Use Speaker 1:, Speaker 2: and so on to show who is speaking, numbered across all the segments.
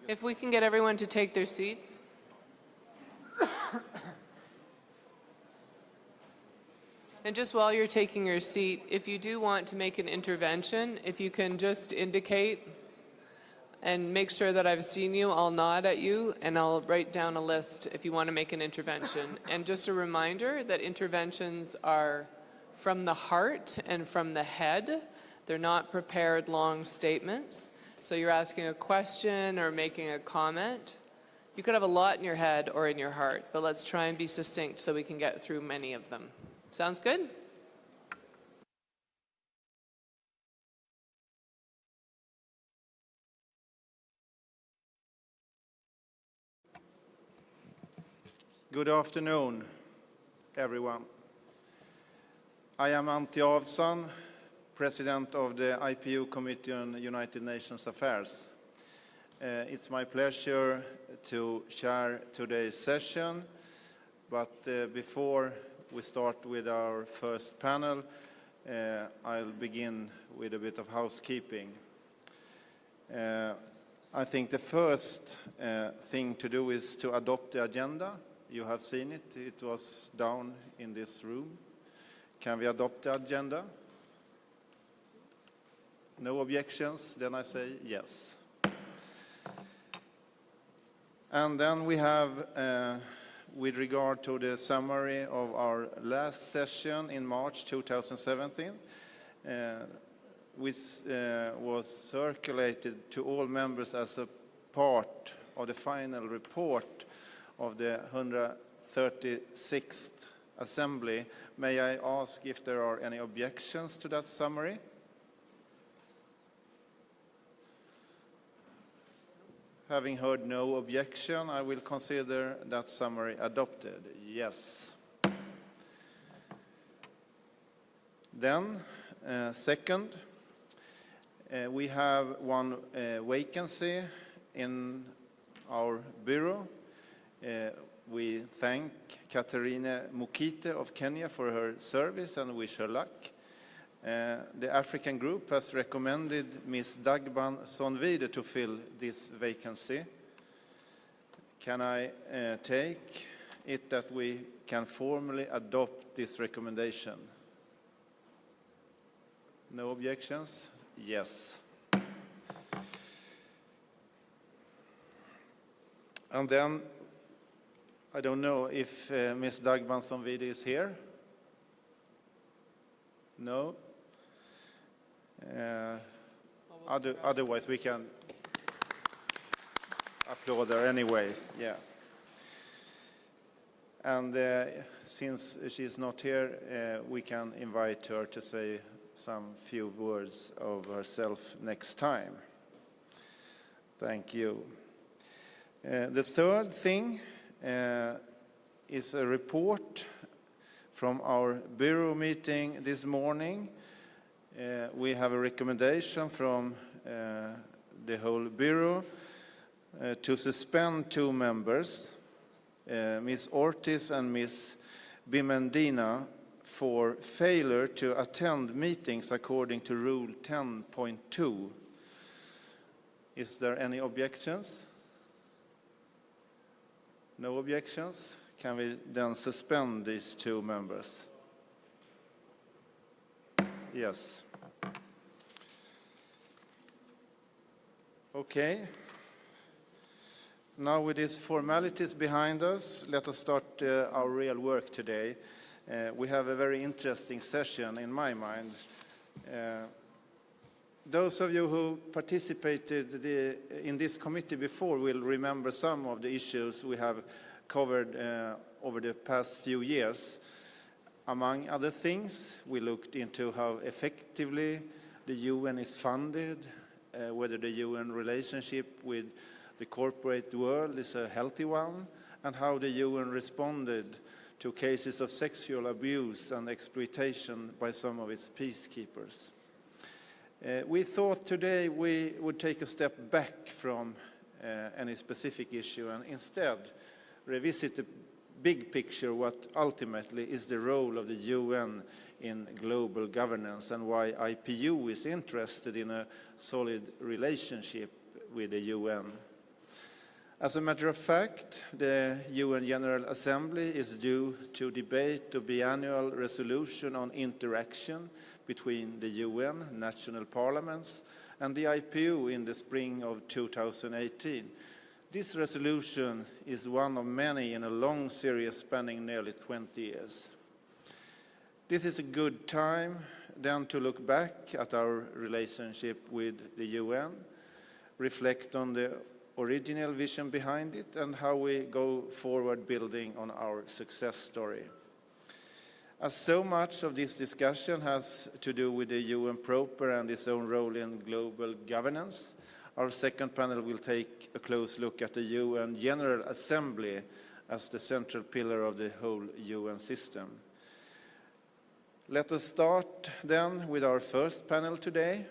Speaker 1: If we can get everyone to take their seats. And just while you're taking your seat, if you do want to make an intervention, if you can just indicate and make sure that I've seen you, I'll nod at you and I'll write down a list if you want to make an intervention. And just a reminder that interventions are from the heart and from the head. They're not prepared long statements. So you're asking a question or making a comment. You could have a lot in your head or in your heart, but let's try and be succinct so we can get through many of them. Sounds good?
Speaker 2: Good afternoon, everyone. I am Antti Avsan, President of the IPU Committee on United Nations Affairs. It's my pleasure to chair today's session, but before we start with our first panel, I'll begin with a bit of housekeeping. I think the first thing to do is to adopt the agenda. You have seen it. It was down in this room. Can we adopt the agenda? No objections? Then I say yes. And then we have, with regard to the summary of our last session in March 2017, which was circulated to all members as a part of the final report of the 136th Assembly. May I ask if there are any objections to that summary? Having heard no objection, I will consider that summary adopted. Yes. Then, second, we have one vacancy in our bureau. We thank Katerine Mukite of Kenya for her service and wish her luck. The African group has recommended Ms. Dagban Sonvide to fill this vacancy. Can I take it that we can formally adopt this recommendation? No objections? Yes. And then, I don't know if Ms. Dagban Sonvide is here. No? Otherwise, we can applaud her anyway. Yeah. And since she's not here, we can invite her to say some few words of herself next time. Thank you. The third thing is a report from our bureau meeting this morning. We have a recommendation from the whole bureau to suspend two members, Ms. Ortiz and Ms. Bimendina, for failure to attend meetings according to Rule 10.2. Is there any objections? No objections? Can we then suspend these two members? Yes. Okay. Now with these formalities behind us, let us start our real work today. We have a very interesting session in my mind. Those of you who participated in this committee before will remember some of the issues we have covered over the past few years. Among other things, we looked into how effectively the UN is funded, whether the UN relationship with the corporate world is a healthy one, and how the UN responded to cases of sexual abuse and exploitation by some of its peacekeepers. We thought today we would take a step back from any specific issue and instead revisit the big picture, what ultimately is the role of the UN in global governance and why IPU is interested in a solid relationship with the UN. As a matter of fact, the UN General Assembly is due to debate the biannual resolution on interaction between the UN, national parliaments, and the IPU in the spring of 2018. This resolution is one of many in a long series spanning nearly 20 years. This is a good time then to look back at our relationship with the UN, reflect on the original vision behind it, and how we go forward building on our success story. As so much of this discussion has to do with the UN proper and its own role in global governance, our second panel will take a close look at the UN General Assembly as the central pillar of the whole UN system. Let us start then with our first panel today,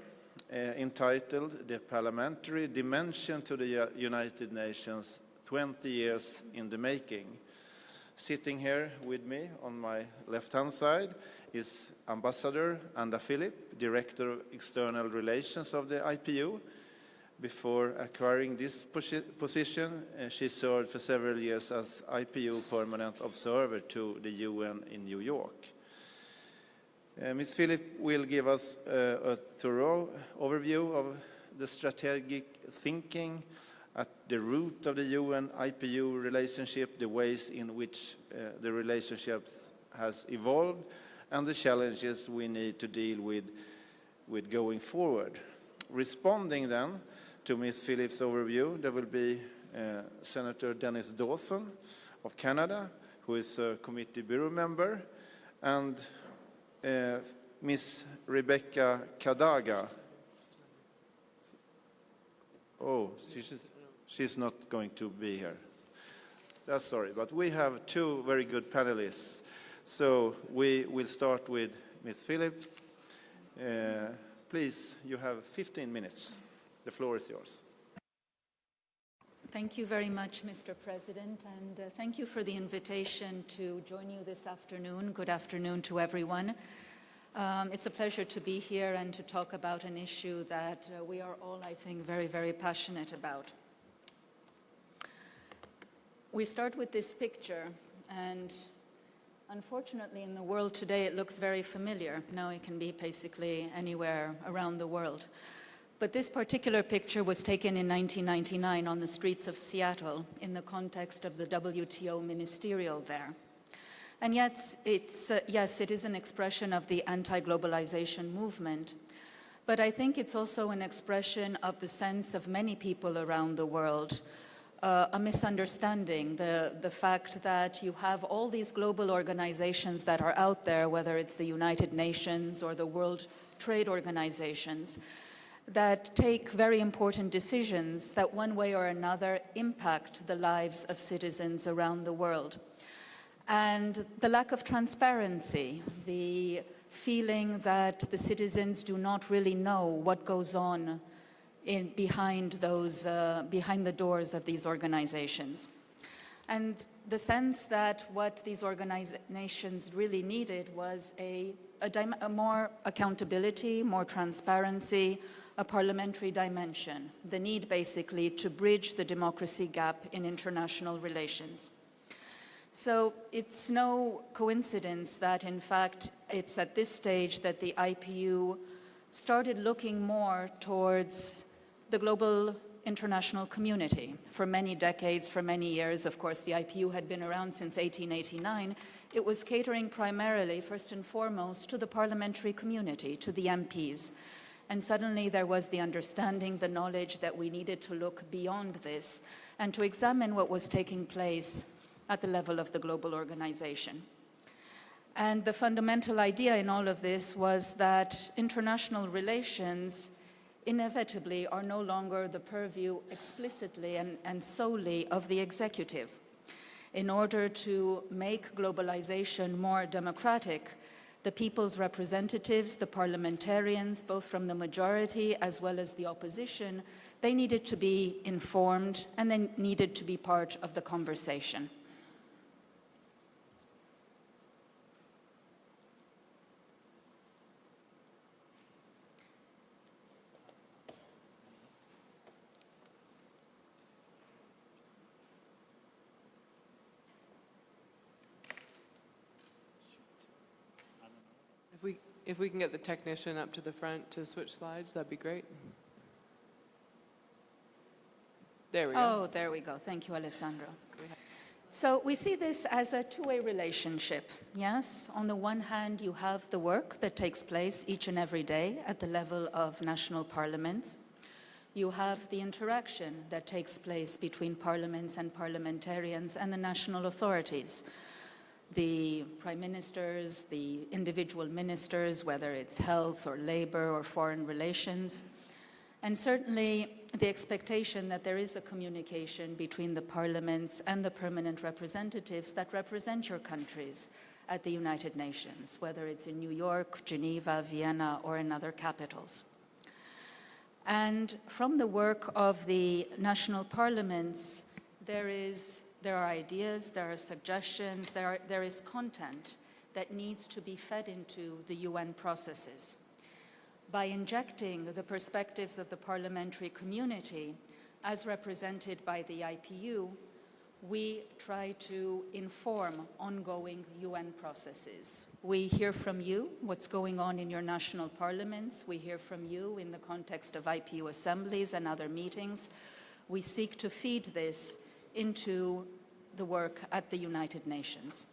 Speaker 2: entitled The Parliamentary Dimension to the United Nations, 20 Years in the Making. Sitting here with me on my left-hand side is Ambassador Anda Philip, Director of External Relations of the IPU. Before acquiring this position, she served for several years as IPU Permanent Observer to the UN in New York. Ms. Philip will give us a thorough overview of the strategic thinking at the root of the UN-IPU relationship, the ways in which the relationship has evolved, and the challenges we need to deal with going forward. Responding then to Ms. Philip's overview, there will be Senator Dennis Dawson of Canada, who is a committee bureau member, and Ms. Rebecca Kadaga. Oh, she's not going to be here. That's sorry, but we have two very good panelists. So we will start with Ms. Philip. Please, you have 15 minutes. The floor is yours.
Speaker 3: Thank you very much, Mr. President, and thank you for the invitation to join you this afternoon. Good afternoon to everyone. It's a pleasure to be here and to talk about an issue that we are all, I think, very, very passionate about. We start with this picture, and unfortunately in the world today it looks very familiar. Now it can be basically anywhere around the world. But this particular picture was taken in 1999 on the streets of Seattle in the context of the WTO ministerial there. And yet, yes, it is an expression of the anti-globalization movement, but I think it's also an expression of the sense of many people around the world, a misunderstanding, the fact that you have all these global organizations that are out there, whether it's the United Nations or the World Trade Organizations, that take very important decisions that one way or another impact the lives of citizens around the world. And the lack of transparency, the feeling that the citizens do not really know what goes on behind the doors of these organizations. And the sense that what these organizations really needed was a more accountability, more transparency, a parliamentary dimension, the need basically to bridge the democracy gap in international relations. So it's no coincidence that, in fact, it's at this stage that the IPU started looking more towards the global international community. For many decades, for many years, of course, the IPU had been around since 1889. It was catering primarily, first and foremost, to the parliamentary community, to the MPs. And suddenly there was the understanding, the knowledge that we needed to look beyond this and to examine what was taking place at the level of the global organization. And the fundamental idea in all of this was that international relations inevitably are no longer the purview explicitly and solely of the executive. In order to make globalization more democratic, the people's representatives, the parliamentarians, both from the majority as well as the opposition, they needed to be informed and they needed to be part of the conversation.
Speaker 1: If we can get the technician up to the front to switch slides, that'd be great. There we go.
Speaker 3: Oh, there we go. Thank you, Alessandro. So we see this as a two-way relationship, yes? On the one hand, you have the work that takes place each and every day at the level of national parliaments. You have the interaction that takes place between parliaments and parliamentarians and the national authorities. The prime ministers, the individual ministers, whether it's health or labor or foreign relations, and certainly the expectation that there is a communication between the parliaments and the permanent representatives that represent your countries at the United Nations, whether it's in New York, Geneva, Vienna, or in other capitals. And from the work of the national parliaments, there are ideas, there are suggestions, there is content that needs to be fed into the UN processes. By injecting the perspectives of the parliamentary community as represented by the IPU, we try to inform ongoing UN processes. We hear from you what's going on in your national parliaments. We hear from you in the context of IPU assemblies and other meetings. We seek to feed this into the work at the United Nations.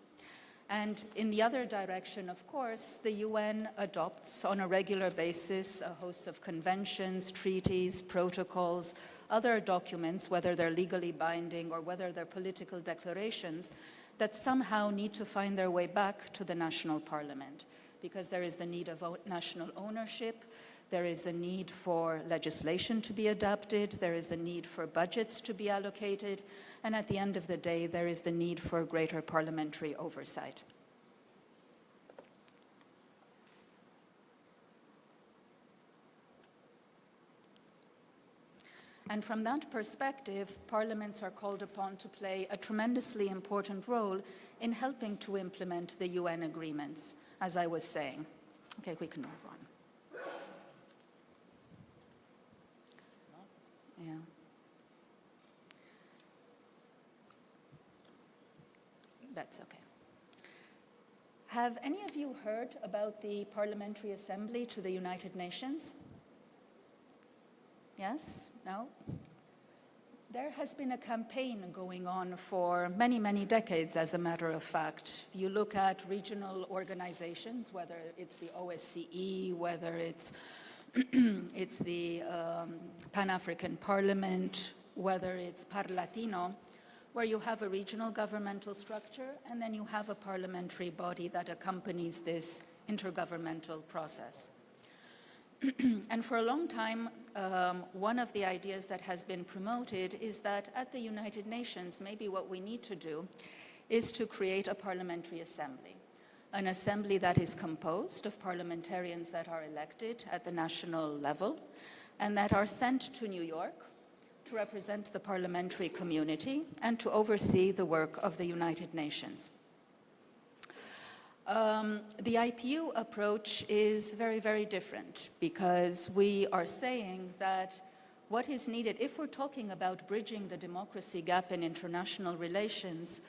Speaker 3: And in the other direction, of course, the UN adopts on a regular basis a host of conventions, treaties, protocols, other documents, whether they're legally binding or whether they're political declarations, that somehow need to find their way back to the national parliament, because there is the need of national ownership, there is a need for legislation to be adopted, there is the need for budgets to be allocated, and at the end of the day, there is the need for greater parliamentary oversight. And from that perspective, parliaments are called upon to play a tremendously important role in helping to implement the UN agreements, as I was saying. Okay, we can move on. Yeah. That's okay. Have any of you heard about the Parliamentary Assembly to the United Nations? Yes? No? There has been a campaign going on for many, many decades, as a matter of fact. You look at regional organizations, whether it's the OSCE, whether it's the Pan-African Parliament, whether it's Parlatino, where you have a regional governmental structure and then you have a parliamentary body that accompanies this intergovernmental process. And for a long time, one of the ideas that has been promoted is that at the United Nations, maybe what we need to do is to create a parliamentary assembly. An assembly that is composed of parliamentarians that are elected at the national level and that are sent to New York to represent the parliamentary community and to oversee the work of the United Nations. The IPU approach is very, very different, because we are saying that what is needed, if we're talking about bridging the democracy gap in international relations,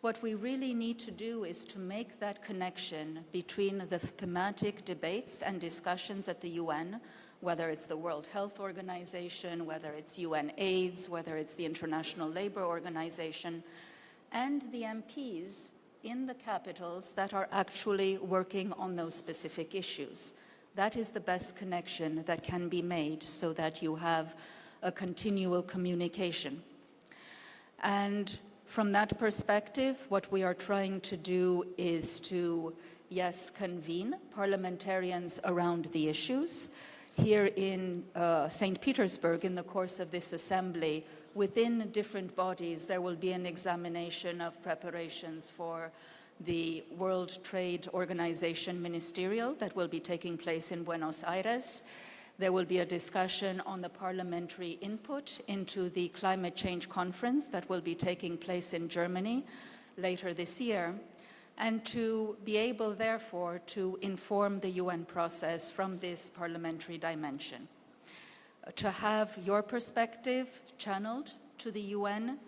Speaker 3: what we really need to do is to make that connection between the thematic debates and discussions at the UN, whether it's the World Health Organization, whether it's UN AIDS, whether it's the International Labour Organization, and the MPs in the capitals that are actually working on those specific issues. That is the best connection that can be made so that you have a continual communication. And from that perspective, what we are trying to do is to, yes, convene parliamentarians around the issues. Here in St. Petersburg, in the course of this assembly, within different bodies, there will be an examination of preparations for the World Trade Organization Ministerial that will be taking place in Buenos Aires. There will be a discussion on the parliamentary input into the climate change conference that will be taking place in Germany later this year, and to be able, therefore, to inform the UN process from this parliamentary dimension. To have your perspective channeled to the UN,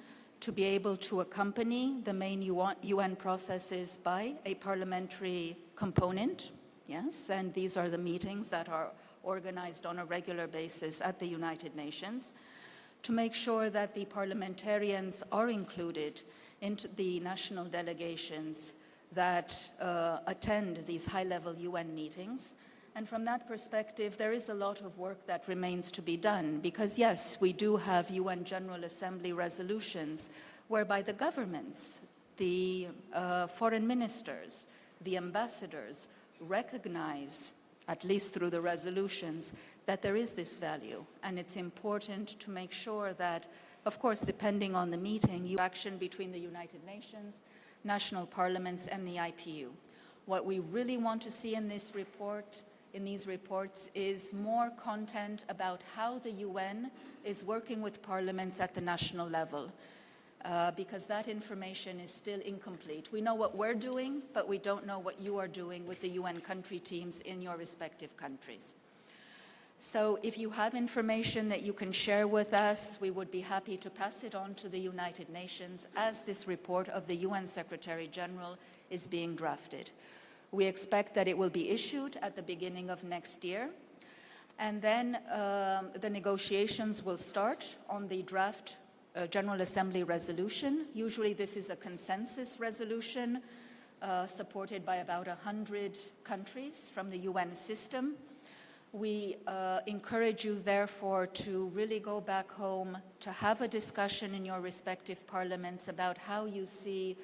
Speaker 3: to be able to accompany the main UN processes by a parliamentary component, Yes, and these are the meetings that are organized on a regular basis at the United Nations to make sure that the parliamentarians are included into the national delegations that attend these high-level UN meetings. And from that perspective, there is a lot of work that remains to be done because, yes, we do have UN General Assembly resolutions whereby the governments, the foreign ministers, the ambassadors recognize, at least through the resolutions, that there is this value. And it's important to make sure that, of course, depending on the meeting, action between the United Nations, national parliaments, and the IPU. What we really want to see in this report, in these reports, is more content about how the UN is working with parliaments at the national level. Because that information is still incomplete. We know what we're doing, but we don't know what you are doing with the UN country teams in your respective countries. So if you have information that you can share with us, we would be happy to pass it on to the United Nations as this report of the UN Secretary General is being drafted. We expect that it will be issued at the beginning of next year. And then the negotiations will start on the draft General Assembly resolution. Usually this is a consensus resolution supported by about 100 countries from the UN system. We encourage you, therefore, to really go back home, to have a discussion in your respective parliaments about how you see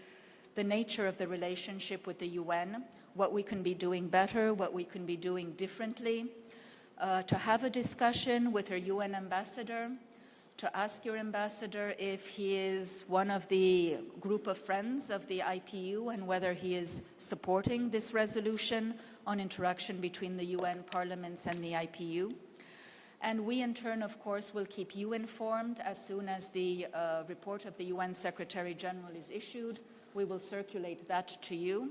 Speaker 3: the nature of the relationship with the UN, what we can be doing better, what we can be doing differently, to have a discussion with our UN ambassador, to ask your ambassador if he is one of the group of friends of the IPU and whether he is supporting this resolution on interaction between the UN parliaments and the IPU. And we, in turn, of course, will keep you informed as soon as the report of the UN Secretary General is issued. We will circulate that to you.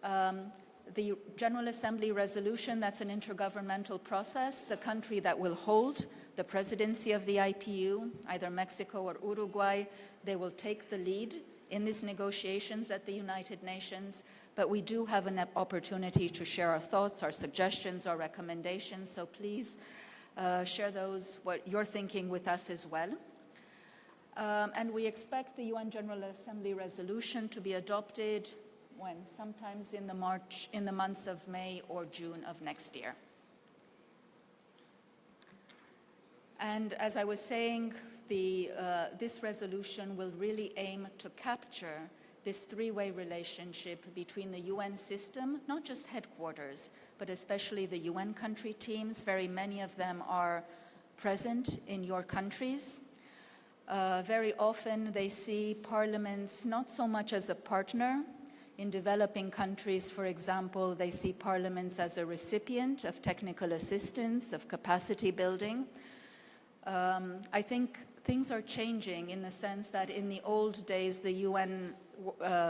Speaker 3: The General Assembly resolution, that's an intergovernmental process. The country that will hold the presidency of the IPU, either Mexico or Uruguay, they will take the lead in these negotiations at the United Nations. But we do have an opportunity to share our thoughts, our suggestions, our recommendations. So please share those, what you're thinking with us as well. And we expect the UN General Assembly resolution to be adopted when? Sometimes in the months of May or June of next year. And as I was saying, this resolution will really aim to capture this three-way relationship between the UN system, not just headquarters, but especially the UN country teams. Very many of them are present in your countries. Very often they see parliaments not so much as a partner. In developing countries, for example, they see parliaments as a recipient of technical assistance, of capacity building. I think things are changing in the sense that in the old days, the UN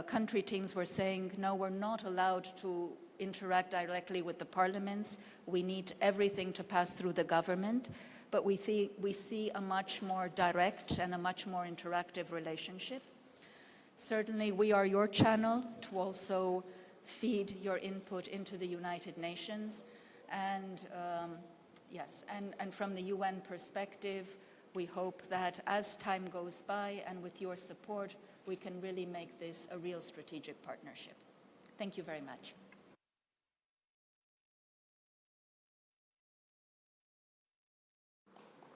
Speaker 3: country teams were saying, no, we're not allowed to interact directly with the parliaments. We need everything to pass through the government. But we see a much more direct and a much more interactive relationship. Certainly, we are your channel to also feed your input into the United Nations. And yes, and from the UN perspective, we hope that as time goes by and with your support, we can really make this a real strategic partnership. Thank you very much.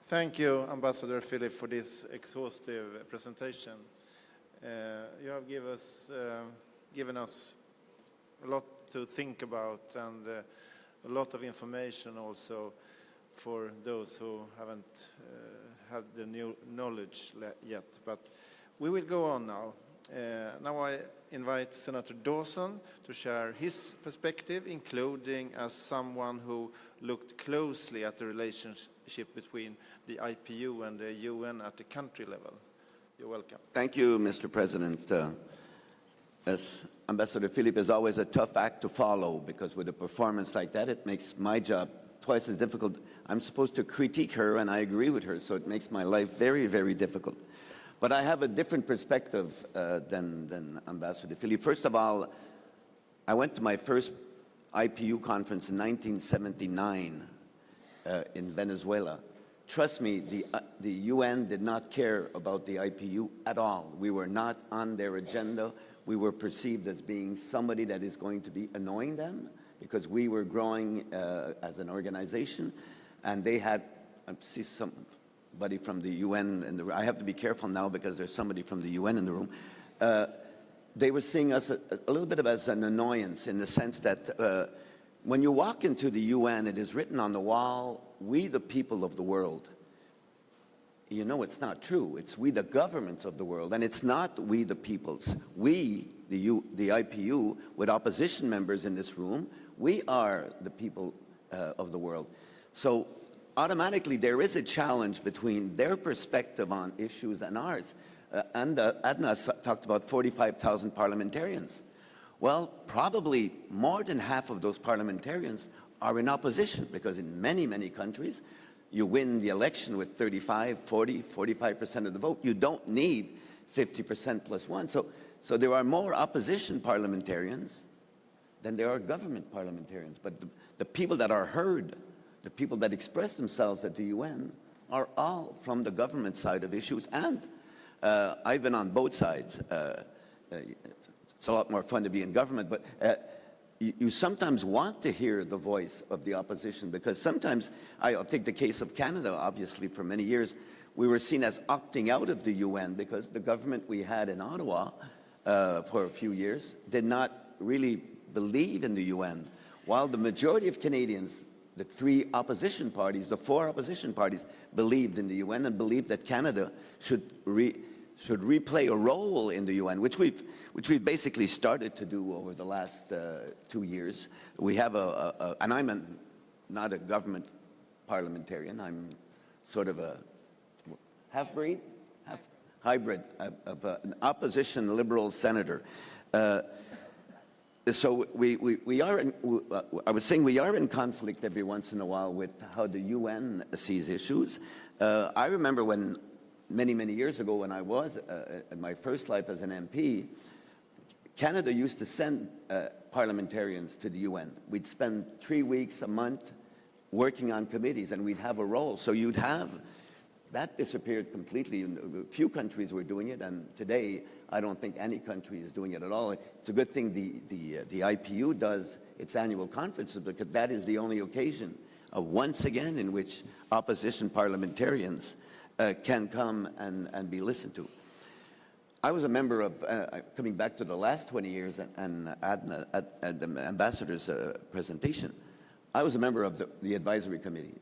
Speaker 2: Thank you, Ambassador Philip, for this exhaustive presentation. You have given us a lot to think about and a lot of information also for those who haven't had the new knowledge yet. But we will go on now. Now I invite Senator Dawson to share his perspective, including as someone who looked closely at the relationship between the IPU and the UN at the country level. You're welcome.
Speaker 4: Thank you, Mr. President. As Ambassador Philip is always a tough act to follow because with a performance like that, it makes my job twice as difficult. I'm supposed to critique her, and I agree with her, so it makes my life very, very difficult. But I have a different perspective than Ambassador Philip. First of all, I went to my first IPU conference in 1979 in Venezuela. Trust me, the UN did not care about the IPU at all. We were not on their agenda. We were perceived as being somebody that is going to be annoying them because we were growing as an organization, and they had, I see somebody from the UN in the room. I have to be careful now because there's somebody from the UN in the room. They were seeing us a little bit of as an annoyance in the sense that when you walk into the UN, it is written on the wall, "We the people of the world." You know it's not true. It's we the governments of the world, and it's not we the peoples. We, the IPU, with opposition members in this room, we are the people of the world. So automatically there is a challenge between their perspective on issues and ours. Adna talked about 45,000 parliamentarians. Well, probably more than half of those parliamentarians are in opposition because in many, many countries, you win the election with 35, 40, 45% of the vote. You don't need 50% plus one. So there are more opposition parliamentarians than there are government parliamentarians. But the people that are heard, the people that express themselves at the UN are all from the government side of issues. And I've been on both sides. It's a lot more fun to be in government, but you sometimes want to hear the voice of the opposition because sometimes, I'll take the case of Canada, obviously, for many years, we were seen as opting out of the UN because the government we had in Ottawa for a few years did not really believe in the UN, while the majority of Canadians, the three opposition parties, the four opposition parties, believed in the UN and believed that Canada should replay a role in the UN, which we've basically started to do over the last 2 years. We have and I'm not a government parliamentarian. I'm sort of a half-breed, hybrid of an opposition liberal senator. So we are I was saying we are in conflict every once in a while with how the UN sees issues. I remember when many years ago when I was in my first life as an MP, Canada used to send parliamentarians to the UN. We'd spend 3 weeks, a month working on committees and we'd have a role. So you'd have, that disappeared completely. A few countries were doing it, and today I don't think any country is doing it at all. It's a good thing the IPU does its annual conferences because that is the only occasion, once again, in which opposition parliamentarians can come and be listened to. I was a member of, coming back to the last 20 years and at the ambassador's presentation, I was a member of the advisory committee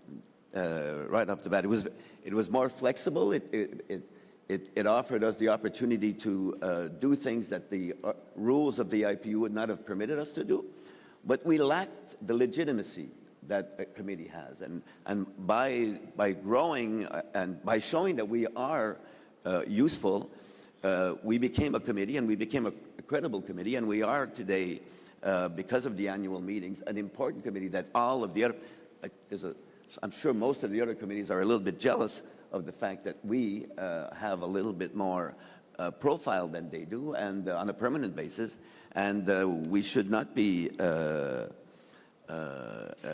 Speaker 4: right off the bat. It was more flexible. It offered us the opportunity to do things that the rules of the IPU would not have permitted us to do, but we lacked the legitimacy that a committee has. And by growing and by showing that we are useful, we became a committee, and we became a credible committee, and we are today, because of the annual meetings, an important committee that all of the other, I'm sure most of the other committees are a little bit jealous of the fact that we have a little bit more profile than they do, and on a permanent basis, and we should not be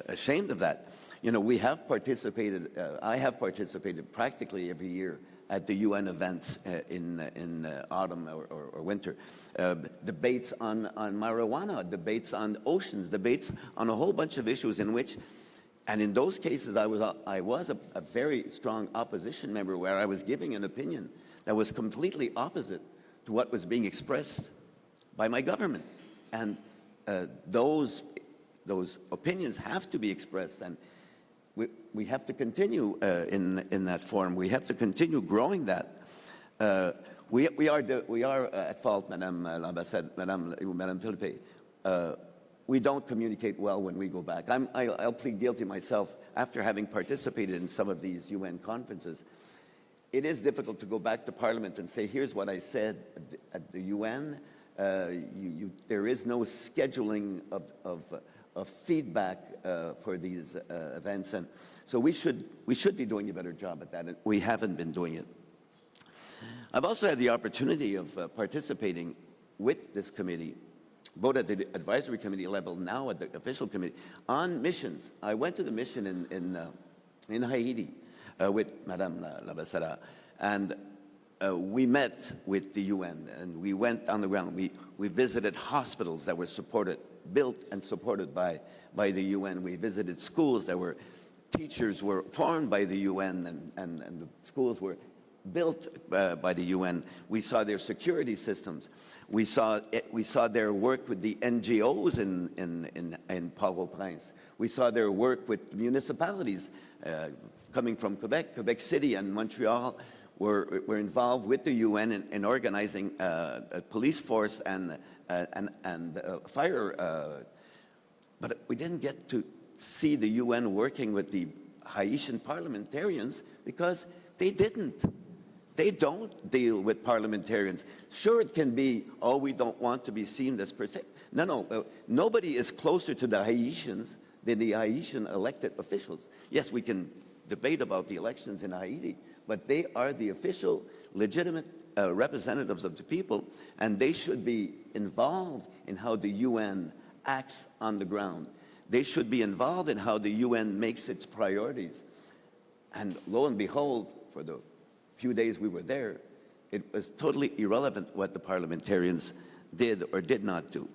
Speaker 4: ashamed of that. You know, we have participated, I have participated practically every year at the UN events in autumn or winter. Debates on marijuana, debates on oceans, debates on a whole bunch of issues in which, and in those cases I was a very strong opposition member where I was giving an opinion that was completely opposite to what was being expressed by my government. And those opinions have to be expressed, and we have to continue in that form. We have to continue growing that. We are at fault, Madame l'Ambassade, Madame Philippe. We don't communicate well when we go back. I'll plead guilty myself after having participated in some of these UN conferences. It is difficult to go back to Parliament and say, here's what I said at the UN. There is no scheduling of feedback for these events, and so we should be doing a better job at that. And we haven't been doing it. I've also had the opportunity of participating with this committee both at the advisory committee level, now at the official committee, on missions. I went to the mission in Haiti with Madame l'Ambassadeur, and we met with the UN, and we went on the ground. We visited hospitals that were built and supported by the UN. We visited schools that were, teachers were formed by the UN, and the schools were built by the UN. We saw their security systems. We saw their work with the NGOs in Port-au-Prince. We saw their work with municipalities coming from Quebec. Quebec City and Montreal were involved with the UN in organizing a police force and fire. But we didn't get to see the UN working with the Haitian parliamentarians because they didn't. They don't deal with parliamentarians. Sure, it can be, oh, we don't want to be seen as protect. No, nobody is closer to the Haitians than the Haitian elected officials. Yes, we can debate about the elections in Haiti, but they are the official, legitimate representatives of the people, and they should be involved in how the UN acts on the ground. They should be involved in how the UN makes its priorities. And lo and behold, for the few days we were there, it was totally irrelevant what the parliamentarians did or did not do.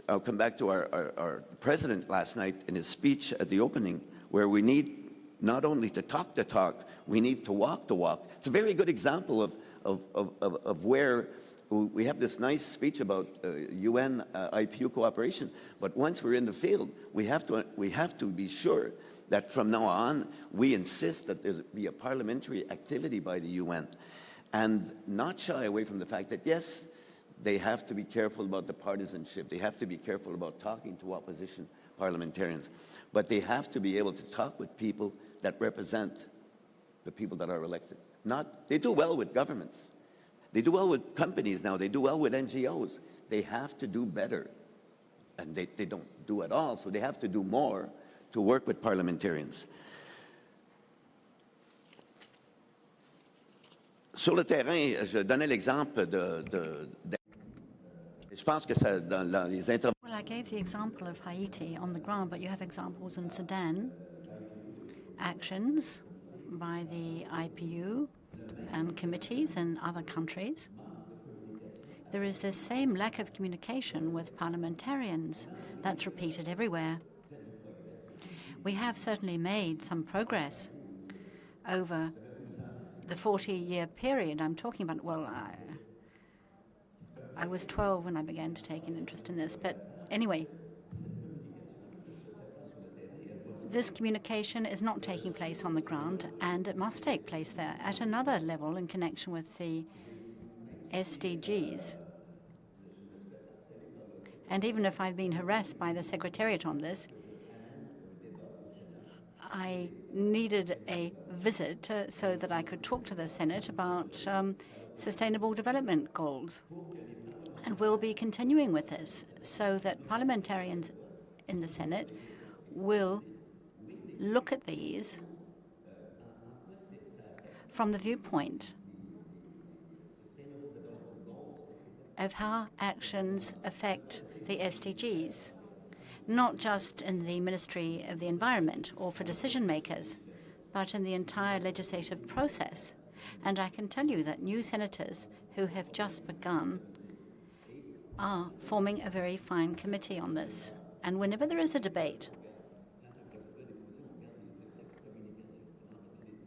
Speaker 4: I'll come back to our president last night in his speech at the opening, where we need not only to talk the talk, we need to walk the walk. It's a very good example of where we have this nice speech about UN IPU cooperation, but once we're in the field, we have to be sure that from now on, we insist that there be a parliamentary activity by the UN and not shy away from the fact that, yes, they have to be careful about the partisanship. They have to be careful about talking to opposition parliamentarians. But they have to be able to talk with people that represent the people that are elected. They do well with governments. They do well with companies now. They do well with NGOs. They have to do better. And they don't do at all, so they have to do more to work with parliamentarians. Sur le terrain, je donnais l'exemple je pense que ça, dans les interventions.
Speaker 5: Well, I gave the example of Haiti on the ground, but you have examples in Sudan, actions by the IPU and committees in other countries. There is this same lack of communication with parliamentarians that's repeated everywhere. We have certainly made some progress over the 40-year period I'm talking about. Well, I was 12 when I began to take an interest in this, but anyway, this communication is not taking place on the ground, and it must take place there at another level in connection with the SDGs. And even if I've been harassed by the Secretariat on this, I needed a visit so that I could talk to the Senate about sustainable development goals. And we'll be continuing with this so that parliamentarians in the Senate will look at these from the viewpoint of how actions affect the SDGs, not just in the Ministry of the Environment or for decision makers, but in the entire legislative process. And I can tell you that new senators who have just begun are forming a very fine committee on this. And whenever there is a debate,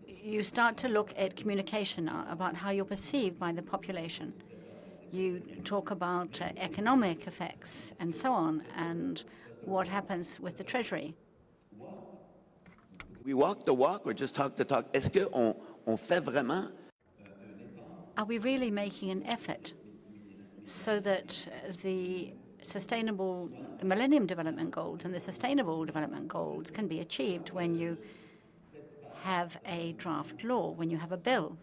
Speaker 5: you start to look at communication about how you're perceived by the population. You talk about economic effects and so on, and what happens with the Treasury.
Speaker 4: We walk the walk or just talk the talk? Est-ce qu'on fait vraiment?
Speaker 5: Are we really making an effort so that the Millennium Development Goals and the Sustainable Development Goals can be achieved when you have a draft law, when you have a bill?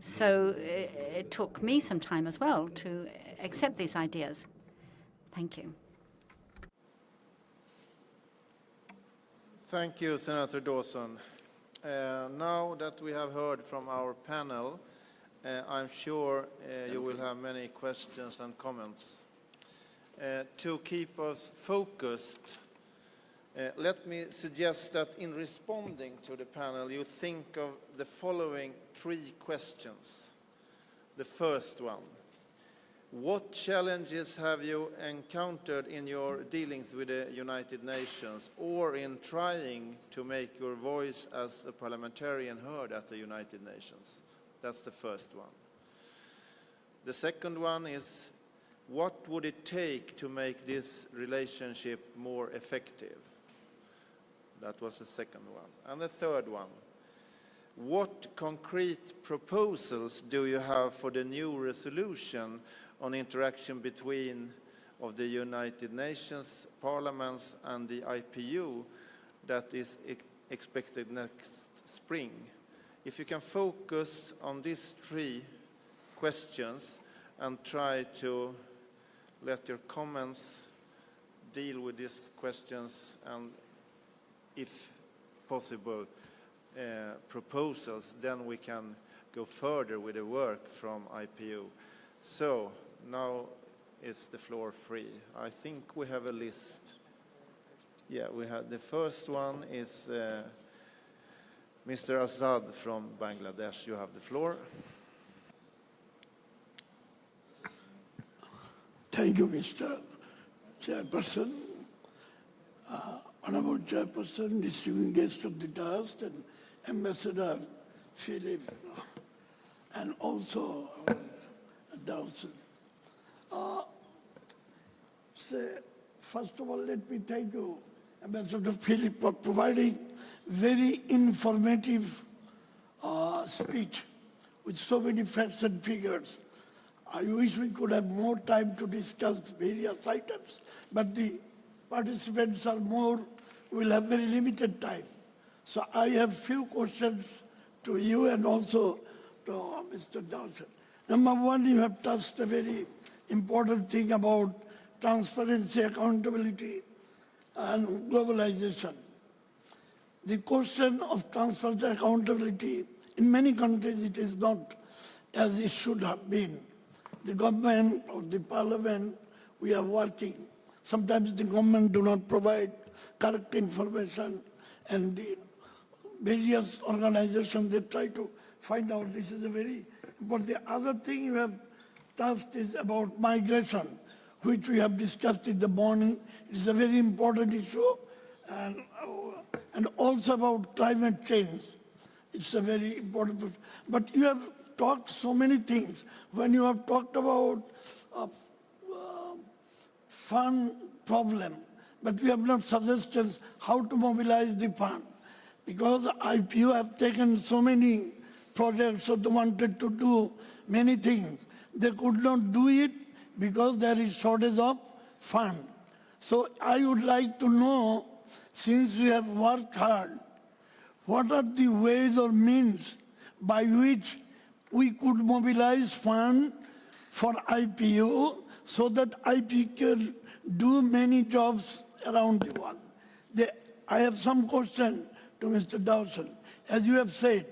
Speaker 5: So it took me some time as well to accept these ideas. Thank you.
Speaker 2: Thank you, Senator Dawson. Now that we have heard from our panel, I'm sure you will have many questions and comments. To keep us focused, let me suggest that in responding to the panel, you think of the following 3 questions. The first one: what challenges have you encountered in your dealings with the United Nations or in trying to make your voice as a parliamentarian heard at the United Nations? That's the first one. The second one is: what would it take to make this relationship more effective? That was the second one. And the third one: what concrete proposals do you have for the new resolution on interaction between of the United Nations parliaments and the IPU that is expected next spring? If you can focus on these 3 questions and try to let your comments deal with these questions and, if possible, proposals, then we can go further with the work from IPU. So now is the floor free. I think we have a list. Yeah, we have the first one is Mr. Azad from Bangladesh. You have the floor.
Speaker 6: Thank you, Mr. Chairperson. Honorable Chairperson, distinguished guests of the dais, and Ambassador Philip, and also Dawson. First of all, let me thank you, Ambassador Philip, for providing very informative speech with so many facts and figures. I wish we could have more time to discuss various items, but the participants are more, will have very limited time. So I have few questions to you and also to Mr. Dawson. Number one, you have touched a very important thing about transparency, accountability, and globalization. The question of transparency and accountability, in many countries it is not as it should have been. The government or the parliament, we are working. Sometimes the government do not provide correct information, and the various organizations, they try to find out. This is a very important. The other thing you have touched is about migration, which we have discussed in the morning. It is a very important issue, and also about climate change. It's a very important. But you have talked so many things. When you have talked about fund problem, but we have not suggested how to mobilize the fund. Because IPU have taken so many projects, so they wanted to do many things. They could not do it because there is shortage of fund. So I would like to know, since we have worked hard, what are the ways or means by which we could mobilize fund for IPU so that IPU can do many jobs around the world? I have some question to Mr. Dawson. As you have said,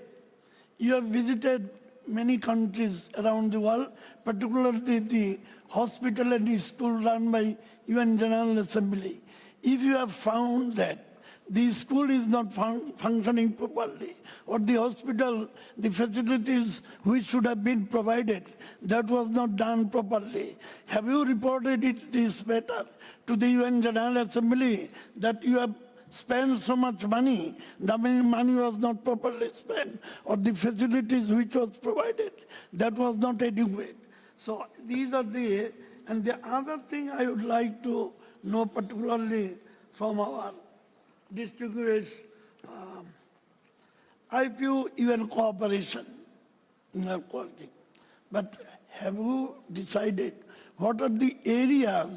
Speaker 6: you have visited many countries around the world, particularly the hospital and the school run by UN General Assembly. If you have found that the school is not functioning properly, or the hospital, the facilities which should have been provided, that was not done properly, have you reported this matter to the UN General Assembly that you have spent so much money, the money was not properly spent, or the facilities which was provided, that was not adequate? So these are and the other thing I would like to know particularly from our distinguished IPU UN cooperation. But have you decided what are the areas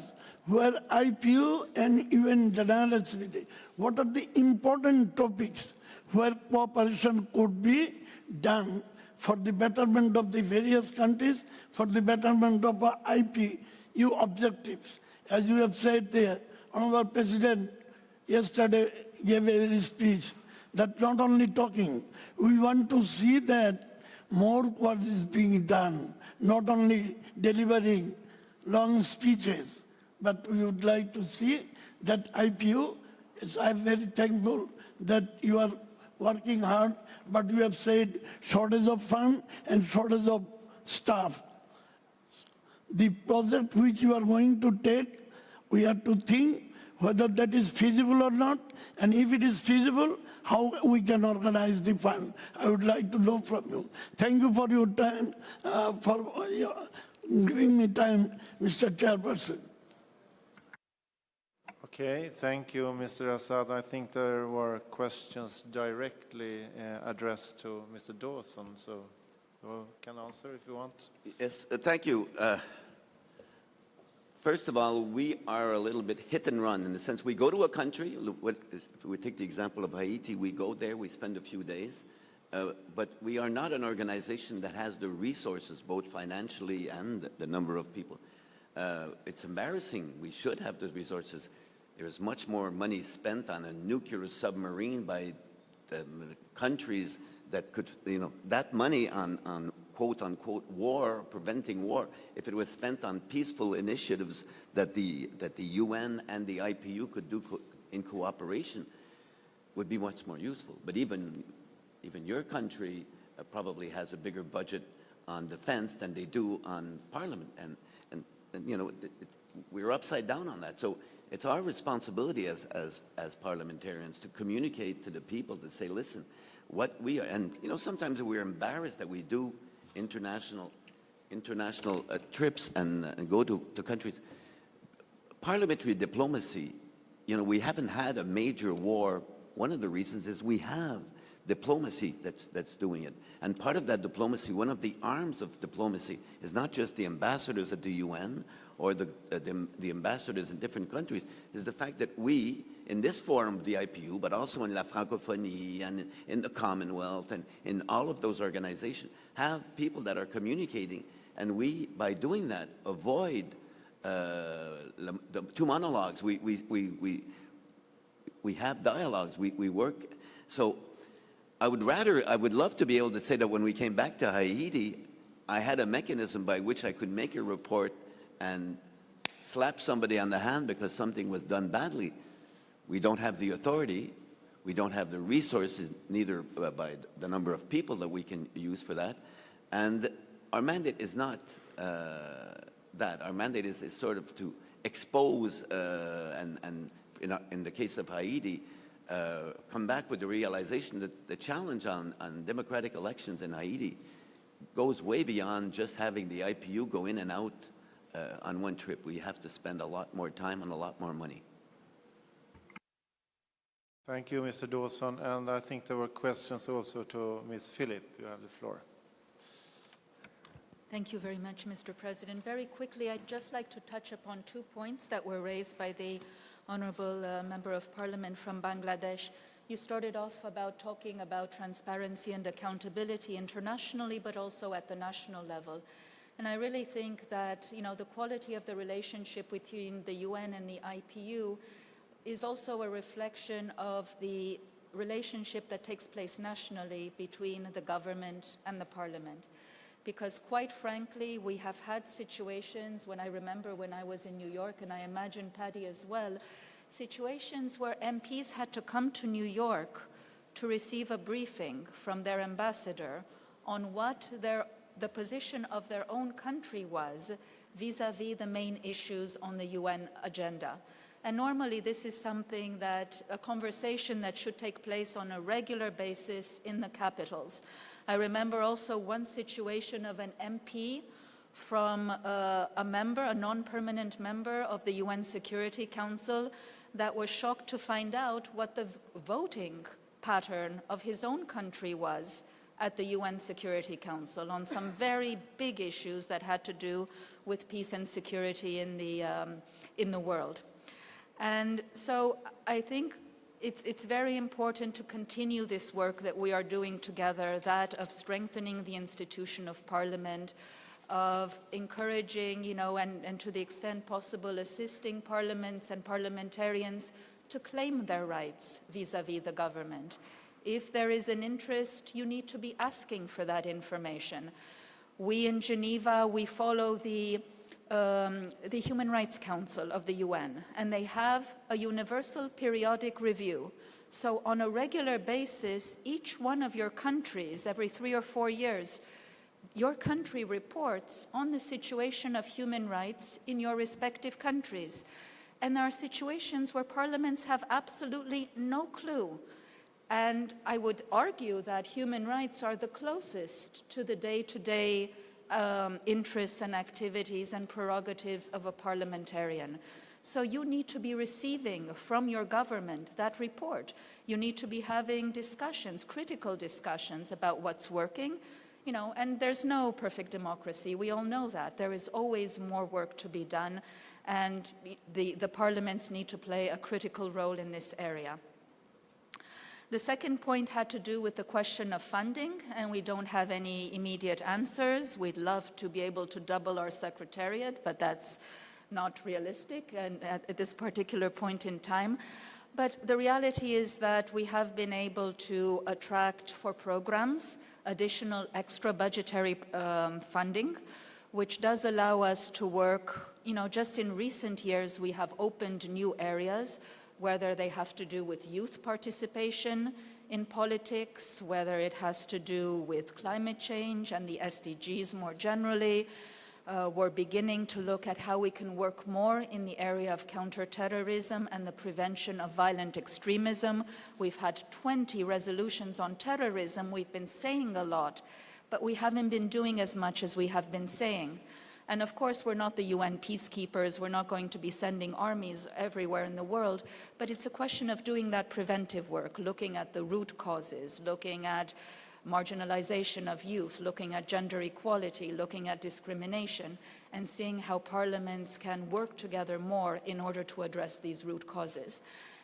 Speaker 6: where IPU and UN General Assembly, what are the important topics where cooperation could be done for the betterment of the various countries, for the betterment of our IPU objectives? As you have said there, Honorable President yesterday gave a speech that not only talking, we want to see that more work is being done, not only delivering long speeches, but we would like to see that IPU, I'm very thankful that you are working hard, but you have said shortage of fund and shortage of staff. The project which you are going to take, we have to think whether that is feasible or not, and if it is feasible, how we can organize the fund. I would like to know from you. Thank you for your time, for giving me time, Mr. Chairperson.
Speaker 2: Okay, thank you, Mr. Assad. I think there were questions directly addressed to Mr. Dawson, so you can answer if you want.
Speaker 4: Yes, thank you. First of all, we are a little bit hit and run in the sense we go to a country, if we take the example of Haiti, we go there, we spend a few days, but we are not an organization that has the resources, both financially and the number of people. It's embarrassing. We should have the resources. There's much more money spent on a nuclear submarine by the countries that could, that money on quote-unquote war, preventing war, if it was spent on peaceful initiatives that the UN and the IPU could do in cooperation, would be much more useful. But even your country probably has a bigger budget on defense than they do on parliament, and we're upside down on that. So it's our responsibility as parliamentarians to communicate to the people, to say, listen, what we are, and sometimes we're embarrassed that we do international trips and go to countries. Parliamentary diplomacy, we haven't had a major war. One of the reasons is we have diplomacy that's doing it. And part of that diplomacy, one of the arms of diplomacy, is not just the ambassadors at the UN or the ambassadors in different countries, is the fact that we, in this forum, the IPU, but also in La Francophonie and in the Commonwealth and in all of those organizations, have people that are communicating, and we, by doing that, avoid the two monologues. We have dialogues. We work. So I would love to be able to say that when we came back to Haiti, I had a mechanism by which I could make a report and slap somebody on the hand because something was done badly. We don't have the authority. We don't have the resources, neither by the number of people that we can use for that. And our mandate is not that. Our mandate is sort of to expose and in the case of Haiti, come back with the realization that the challenge on democratic elections in Haiti goes way beyond just having the IPU go in and out on one trip. We have to spend a lot more time and a lot more money.
Speaker 2: Thank you, Mr. Dawson. And I think there were questions also to Ms. Philip. You have the floor.
Speaker 3: Thank you very much, Mr. President. Very quickly, I'd just like to touch upon 2 points that were raised by the Honorable Member of Parliament from Bangladesh. You started off about talking about transparency and accountability internationally, but also at the national level. And I really think that, the quality of the relationship between the UN and the IPU is also a reflection of the relationship that takes place nationally between the government and the parliament. Because quite frankly, we have had situations, when I remember when I was in New York, and I imagine Paddy as well, situations where MPs had to come to New York to receive a briefing from their ambassador on what the position of their own country was vis-à-vis the main issues on the UN agenda. And normally this is something a conversation that should take place on a regular basis in the capitals. I remember also one situation of an MP from a non-permanent member of the UN Security Council that was shocked to find out what the voting pattern of his own country was at the UN Security Council on some very big issues that had to do with peace and security in the world. And so I think it's very important to continue this work that we are doing together, that of strengthening the institution of Parliament, of encouraging, and to the extent possible, assisting parliaments and parliamentarians to claim their rights vis-à-vis the government. If there is an interest, you need to be asking for that information. We in Geneva, we follow the Human Rights Council of the UN, and they have a universal periodic review. So on a regular basis, each one of your countries, every 3 or 4 years, your country reports on the situation of human rights in your respective countries. And there are situations where parliaments have absolutely no clue. And I would argue that human rights are the closest to the day-to-day interests and activities and prerogatives of a parliamentarian. So you need to be receiving from your government that report. You need to be having discussions, critical discussions about what's working, and there's no perfect democracy. We all know that. There is always more work to be done, and the parliaments need to play a critical role in this area. The second point had to do with the question of funding, and we don't have any immediate answers. We'd love to be able to double our secretariat, but that's not realistic and at this particular point in time. But the reality is that we have been able to attract for programs additional extra budgetary funding, which does allow us to work, just in recent years we have opened new areas, whether they have to do with youth participation in politics, whether it has to do with climate change and the SDGs more generally. We're beginning to look at how we can work more in the area of counterterrorism and the prevention of violent extremism. We've had 20 resolutions on terrorism. We've been saying a lot, but we haven't been doing as much as we have been saying. And of course, we're not the UN peacekeepers. We're not going to be sending armies everywhere in the world, but it's a question of doing that preventive work, looking at the root causes, looking at marginalization of youth, looking at gender equality, looking at discrimination, and seeing how parliaments can work together more in order to address these root causes.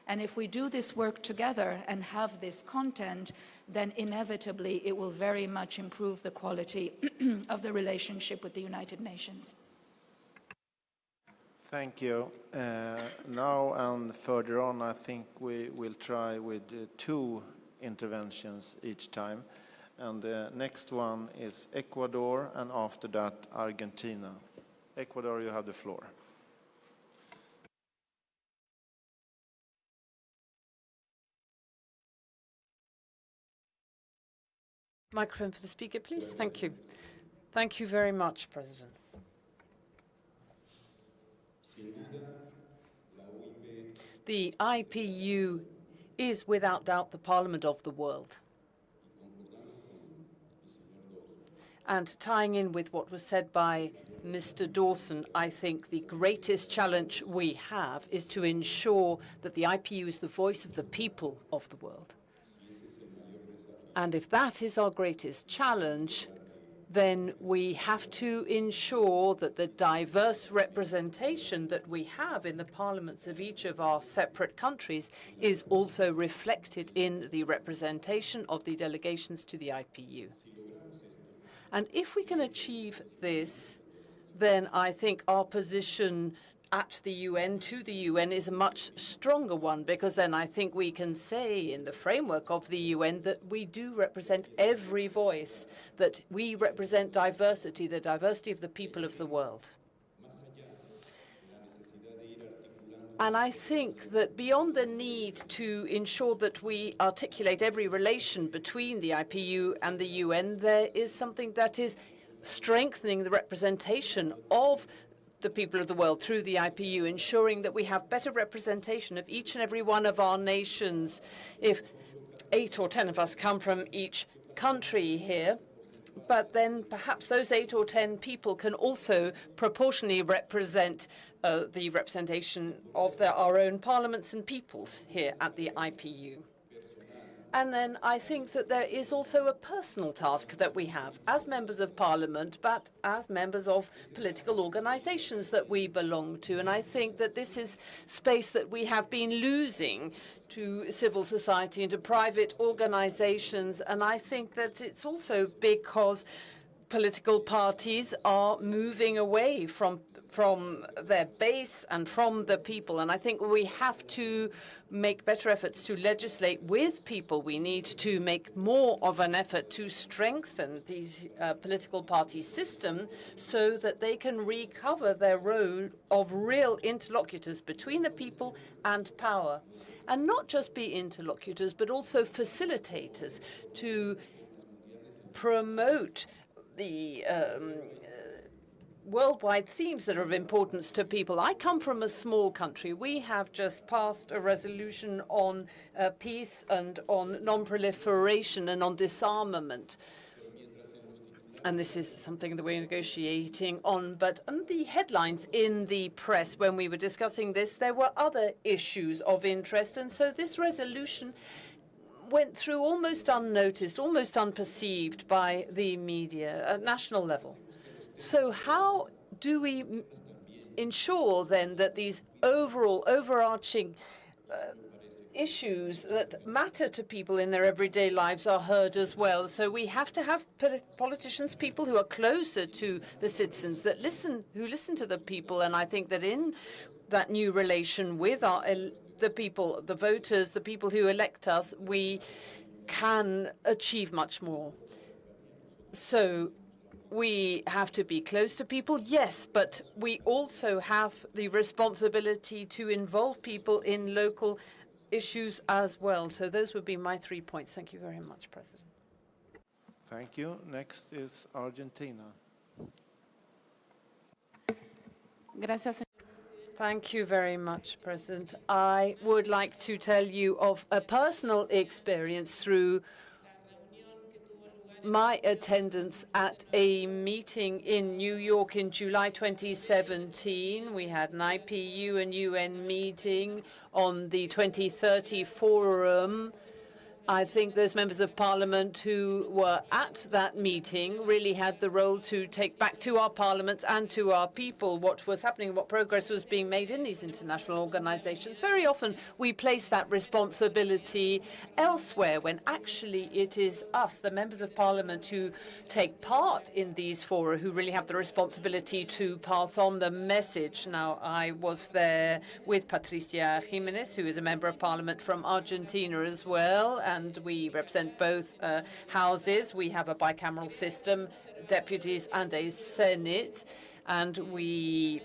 Speaker 3: And if we do this work together and have this content, then inevitably it will very much improve the quality of the relationship with the United Nations.
Speaker 2: Thank you. Now and further on, I think we will try with 2 interventions each time. And the next one is Ecuador, and after that, Argentina. Ecuador, you have the floor.
Speaker 7: Microphone for the speaker, please. Thank you. Thank you very much, President. The IPU is without doubt the parliament of the world. And tying in with what was said by Mr. Dawson, I think the greatest challenge we have is to ensure that the IPU is the voice of the people of the world. And if that is our greatest challenge, then we have to ensure that the diverse representation that we have in the parliaments of each of our separate countries is also reflected in the representation of the delegations to the IPU. And if we can achieve this, then I think our position at the UN, to the UN, is a much stronger one, because then I think we can say in the framework of the UN that we do represent every voice, that we represent diversity, the diversity of the people of the world. And I think that beyond the need to ensure that we articulate every relation between the IPU and the UN, there is something that is strengthening the representation of the people of the world through the IPU, ensuring that we have better representation of each and every one of our nations. If 8 or 10 of us come from each country here, but then perhaps those 8 or 10 people can also proportionally represent the representation of our own parliaments and peoples here at the IPU. And then I think that there is also a personal task that we have as members of parliament, but as members of political organizations that we belong to. And I think that this is space that we have been losing to civil society and to private organizations. And I think that it's also because political parties are moving away from from their base and from the people. And I think we have to make better efforts to legislate with people. We need to make more of an effort to strengthen these political party system so that they can recover their role of real interlocutors between the people and power. And not just be interlocutors, but also facilitators to promote the worldwide themes that are of importance to people. I come from a small country. We have just passed a resolution on peace and on non-proliferation and on disarmament. And this is something that we're negotiating on. But on the headlines in the press, when we were discussing this, there were other issues of interest. And so this resolution went through almost unnoticed, almost unperceived by the media at national level. So how do we ensure then that these overarching issues that matter to people in their everyday lives are heard as well? So we have to have politicians, people who are closer to the citizens, who listen to the people. And I think that in that new relation with the people, the voters, the people who elect us, we can achieve much more. So we have to be close to people, yes, but we also have the responsibility to involve people in local issues as well. So those would be my 3 points. Thank you very much, President.
Speaker 2: Thank you. Next is Argentina.
Speaker 1: Gracias.
Speaker 7: Thank you very much, President. I would like to tell you of a personal experience through my attendance at a meeting in New York in July 2017. We had an IPU and UN meeting on the 2030 forum. I think those members of parliament who were at that meeting really had the role to take back to our parliaments and to our people what was happening, what progress was being made in these international organizations. Very often we place that responsibility elsewhere when actually it is us, the members of parliament, who take part in these fora, who really have the responsibility to pass on the message. Now, I was there with Patricia Jimenez, who is a member of parliament from Argentina as well, and we represent both houses. We have a bicameral system, deputies and a Senate, and we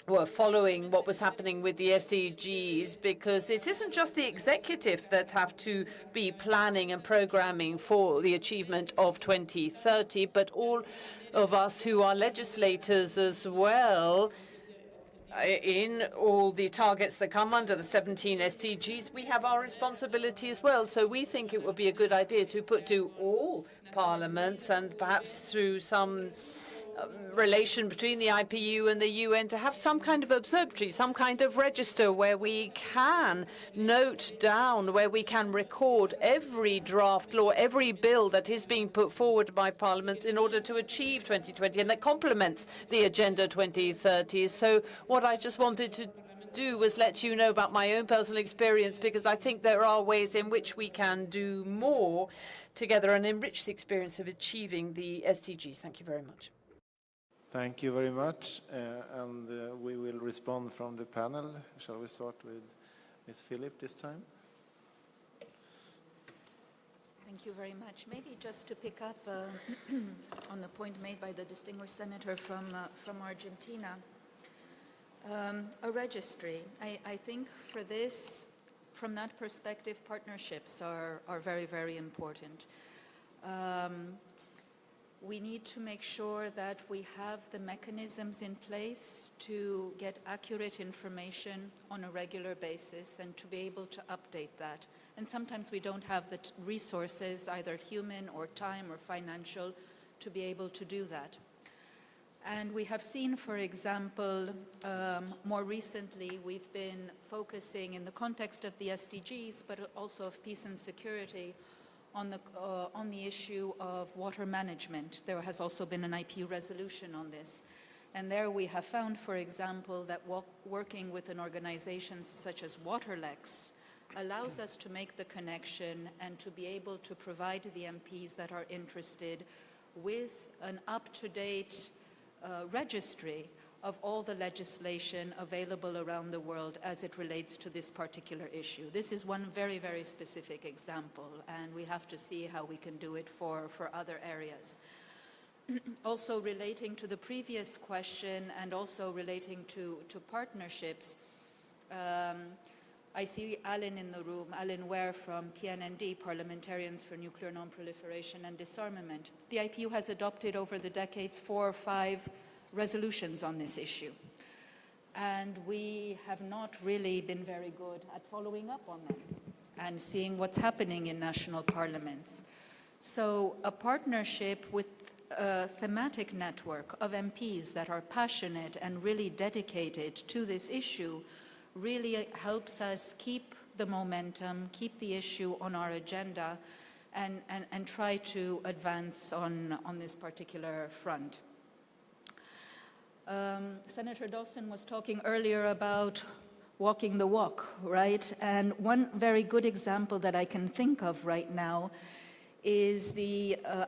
Speaker 7: were following what was happening with the SDGs, because it isn't just the executive that have to be planning and programming for the achievement of 2030, but all of us who are legislators as well. In all the targets that come under the 17 SDGs, we have our responsibility as well. So we think it would be a good idea to put to all parliaments, and perhaps through some relation between the IPU and the UN, to have some kind of observatory, some kind of register where we can note down, where we can record every draft law, every bill that is being put forward by Parliament in order to achieve 2020 and that complements the Agenda 2030. So what I just wanted to do was let you know about my own personal experience, because I think there are ways in which we can do more together and enrich the experience of achieving the SDGs. Thank you very much.
Speaker 2: Thank you very much. We will respond from the panel. Shall we start with Ms. Philip this time?
Speaker 3: Thank you very much. Maybe just to pick up on the point made by the distinguished senator from Argentina. A registry. I think for this, from that perspective, partnerships are very, very important. We need to make sure that we have the mechanisms in place to get accurate information on a regular basis and to be able to update that. And sometimes we don't have the resources, either human or time or financial, to be able to do that. And we have seen, for example, more recently, we've been focusing in the context of the SDGs, but also of peace and security, on the issue of water management. There has also been an IPU resolution on this. And there we have found, for example, that working with an organization such as Waterlex allows us to make the connection and to be able to provide the MPs that are interested with an up-to-date registry of all the legislation available around the world as it relates to this particular issue. This is one very, very specific example, and we have to see how we can do it for other areas. Also relating to the previous question and also relating to partnerships, I see Alan in the room, Alan Ware from PNND, Parliamentarians for Nuclear Non-Proliferation and Disarmament. The IPU has adopted over the decades 4 or 5 resolutions on this issue. And we have not really been very good at following up on them and seeing what's happening in national parliaments. So a partnership with a thematic network of MPs that are passionate and really dedicated to this issue really helps us keep the momentum, keep the issue on our agenda, and try to advance on this particular front. Senator Dawson was talking earlier about walking the walk, right? And one very good example that I can think of right now is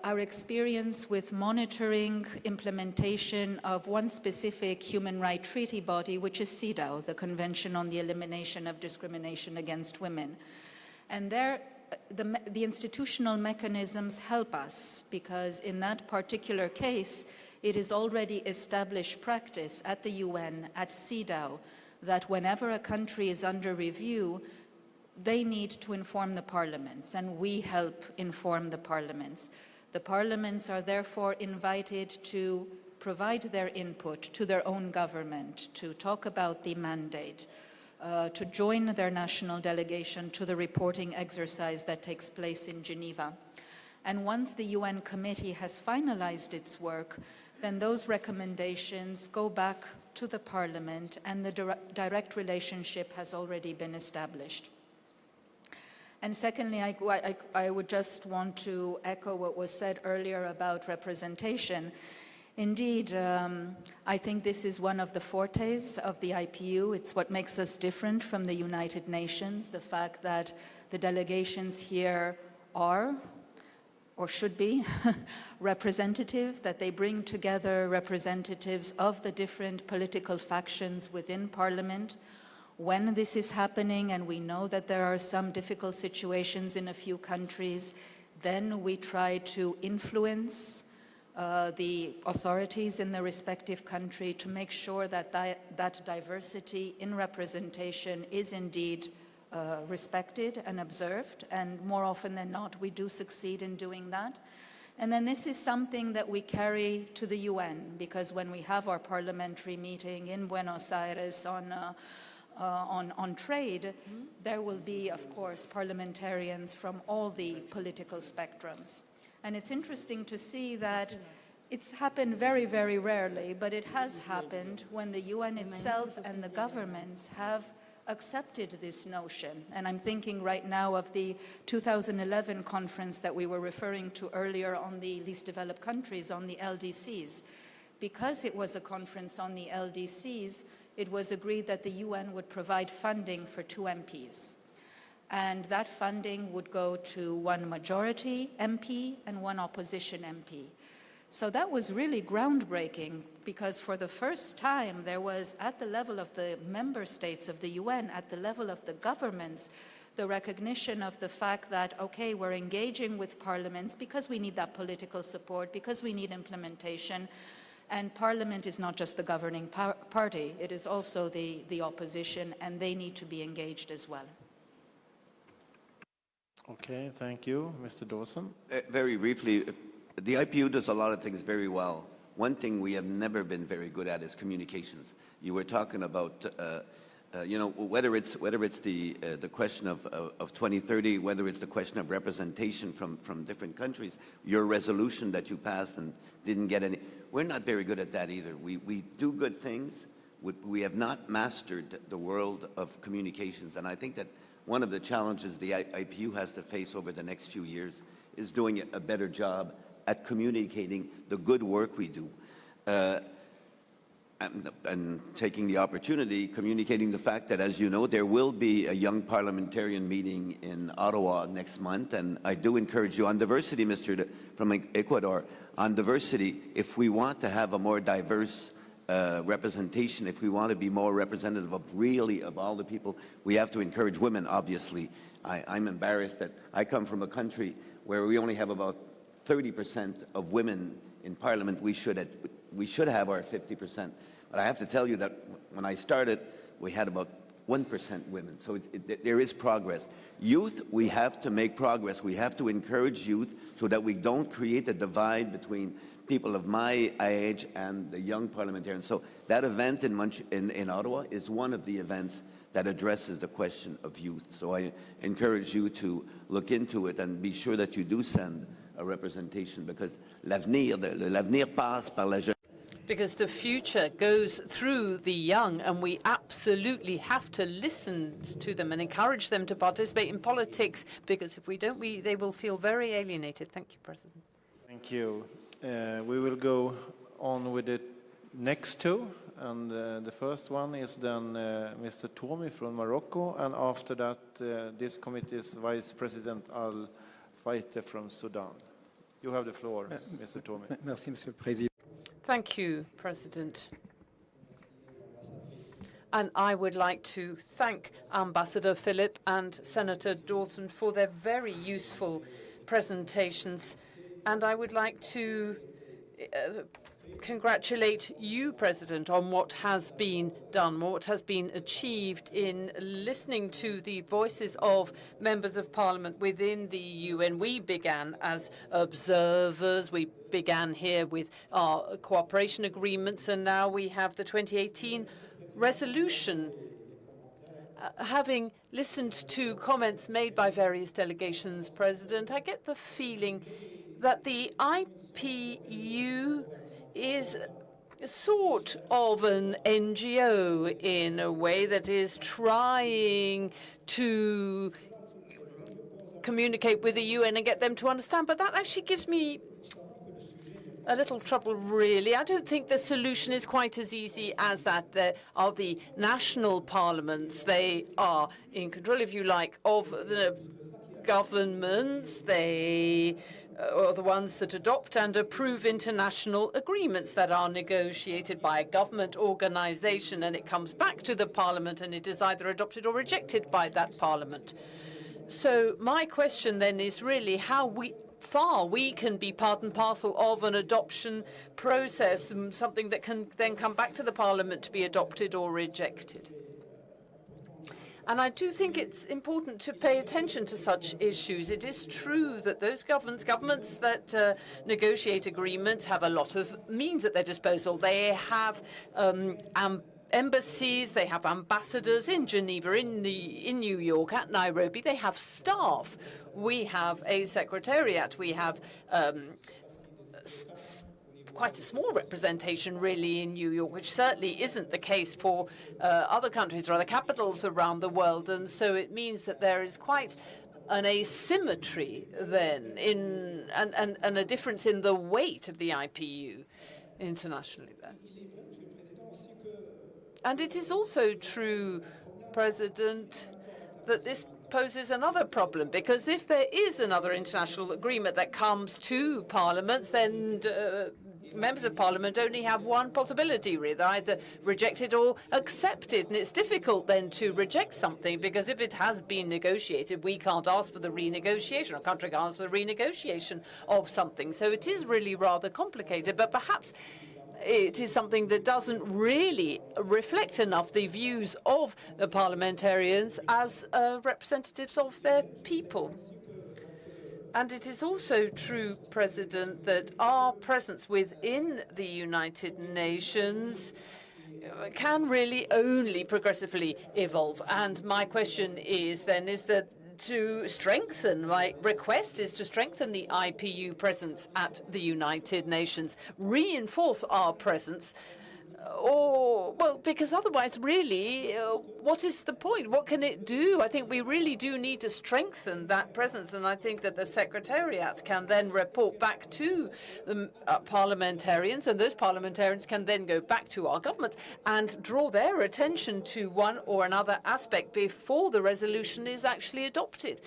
Speaker 3: our experience with monitoring implementation of one specific human rights treaty body, which is CEDAW, the Convention on the Elimination of Discrimination Against Women. And there, the institutional mechanisms help us, because in that particular case, it is already established practice at the UN, at CEDAW, that whenever a country is under review, they need to inform the parliaments, and we help inform the parliaments. The parliaments are therefore invited to provide their input to their own government, to talk about the mandate, to join their national delegation to the reporting exercise that takes place in Geneva. And once the UN committee has finalized its work, then those recommendations go back to the parliament, and the direct relationship has already been established. And secondly, I would just want to echo what was said earlier about representation. Indeed, I think this is one of the fortes of the IPU. It's what makes us different from the United Nations, the fact that the delegations here are, or should be, representative, that they bring together representatives of the different political factions within Parliament. When this is happening, and we know that there are some difficult situations in a few countries, then we try to influence the authorities in the respective country to make sure that that diversity in representation is indeed respected and observed, and more often than not, we do succeed in doing that. And then this is something that we carry to the UN, because when we have our parliamentary meeting in Buenos Aires on trade, there will be, of course, parliamentarians from all the political spectrums. And it's interesting to see that it's happened very, very rarely, but it has happened when the UN itself and the governments have accepted this notion. And I'm thinking right now of the 2011 conference that we were referring to earlier on the least developed countries, on the LDCs. Because it was a conference on the LDCs, it was agreed that the UN would provide funding for 2 MPs. And that funding would go to 1 majority MP and 1 opposition MP. So that was really groundbreaking, because for the first time there was, at the level of the member states of the UN, at the level of the governments, the recognition of the fact that, okay, we're engaging with parliaments because we need that political support, because we need implementation. And Parliament is not just the governing party, it is also the opposition, and they need to be engaged as well.
Speaker 2: Okay, thank you. Mr. Dawson.
Speaker 4: Very briefly, the IPU does a lot of things very well. One thing we have never been very good at is communications. You were talking about, you know, whether it's the question of 2030, whether it's the question of representation from different countries, your resolution that you passed and didn't get any. We're not very good at that either. We do good things. We have not mastered the world of communications, and I think that one of the challenges the IPU has to face over the next few years is doing a better job at communicating the good work we do. And taking the opportunity, communicating the fact that, as you know, there will be a young parliamentarian meeting in Ottawa next month, and I do encourage you on diversity, from Ecuador, on diversity, if we want to have a more diverse representation, if we want to be more representative of really of all the people, we have to encourage women, obviously. I'm embarrassed that I come from a country where we only have about 30% of women in Parliament. We should have our 50%. But I have to tell you that when I started, we had about 1% women. So there is progress. Youth, we have to make progress. We have to encourage youth so that we don't create a divide between people of my age and the young parliamentarians. So that event in Ottawa is one of the events that addresses the question of youth. So I encourage you to look into it and be sure that you do send a representation, because l'avenir passe par la jeunesse.
Speaker 7: Because the future goes through the young, and we absolutely have to listen to them and encourage them to participate in politics, because if we don't, they will feel very alienated. Thank you, President.
Speaker 2: Thank you. We will go on with the next two, and the first one is then Mr. Tomi from Morocco, and after that this committee's Vice President Al-Faite from Sudan. You have the floor, Mr. Tomi.
Speaker 8: Merci, Monsieur le Président.
Speaker 7: Thank you, President. And I would like to thank Ambassador Philip and Senator Dawson for their very useful presentations. And I would like to congratulate you, President, on what has been done, what has been achieved in listening to the voices of members of Parliament within the UN. We began as observers. We began here with our cooperation agreements, and now we have the 2018 resolution. Having listened to comments made by various delegations, President, I get the feeling that the IPU is sort of an NGO in a way, that is trying to communicate with the UN and get them to understand. But that actually gives me a little trouble, really. I don't think the solution is quite as easy as that. There are the national parliaments. They are in control, if you like, of the governments. They are the ones that adopt and approve international agreements that are negotiated by a government organization, and it comes back to the parliament, and it is either adopted or rejected by that parliament. So my question then is really how far we can be part and parcel of an adoption process, something that can then come back to the parliament to be adopted or rejected. And I do think it's important to pay attention to such issues. It is true that those governments that negotiate agreements have a lot of means at their disposal. They have embassies, they have ambassadors in Geneva, in New York, at Nairobi. They have staff. We have a secretariat. We have quite a small representation, really, in New York, which certainly isn't the case for other countries or other capitals around the world. And so it means that there is quite an asymmetry then and a difference in the weight of the IPU internationally there. And it is also true, President, that this poses another problem, because if there is another international agreement that comes to parliaments, then members of parliament only have one possibility, really, either rejected or accepted. And it's difficult then to reject something, because if it has been negotiated, we can't ask for the renegotiation, or a country can't ask for the renegotiation of something. So it is really rather complicated, but perhaps it is something that doesn't really reflect enough the views of the parliamentarians as representatives of their people. And it is also true, President, that our presence within the United Nations can really only progressively evolve. And my question is then, my request is to strengthen the IPU presence at the United Nations, reinforce our presence, because otherwise, really, what is the point? What can it do? I think we really do need to strengthen that presence, and I think that the Secretariat can then report back to the parliamentarians, and those parliamentarians can then go back to our governments and draw their attention to one or another aspect before the resolution is actually adopted.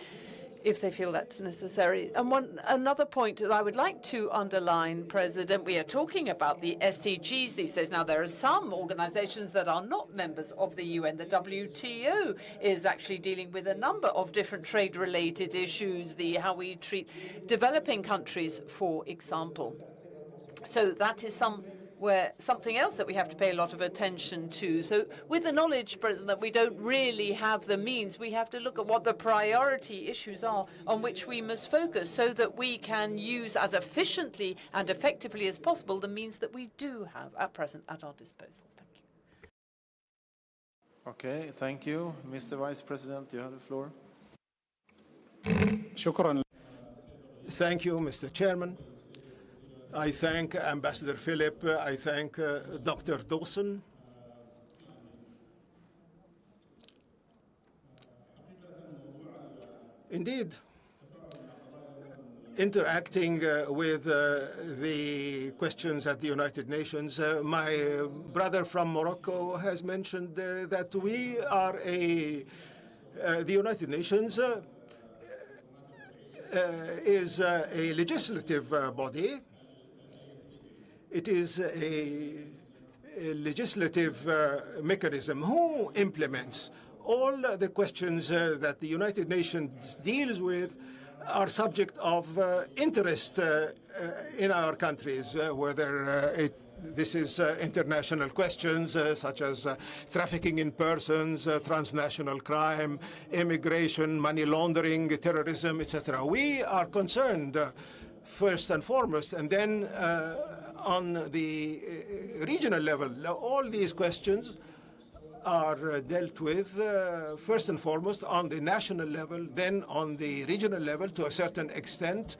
Speaker 7: if they feel that's necessary. And another point that I would like to underline, President, we are talking about the SDGs these days. Now, there are some organizations that are not members of the UN. The WTO is actually dealing with a number of different trade-related issues, how we treat developing countries, for example. So that is something else that we have to pay a lot of attention to. So with the knowledge, President, that we don't really have the means, we have to look at what the priority issues are on which we must focus so that we can use as efficiently and effectively as possible the means that we do have at present at our disposal. Thank you.
Speaker 2: Okay, thank you. Mr. Vice President, you have the floor.
Speaker 8: Thank you, Mr. Chairman. I thank Ambassador Philip. I thank Dr. Dawson. Indeed, interacting with the questions at the United Nations, my brother from Morocco has mentioned that we are the United Nations is a legislative body. It is a legislative mechanism. Who implements? All the questions that the United Nations deals with are subject of interest in our countries, whether this is international questions such as trafficking in persons, transnational crime, immigration, money laundering, terrorism, etc. We are concerned first and foremost, and then on the regional level, all these questions are dealt with first and foremost on the national level, then on the regional level to a certain extent,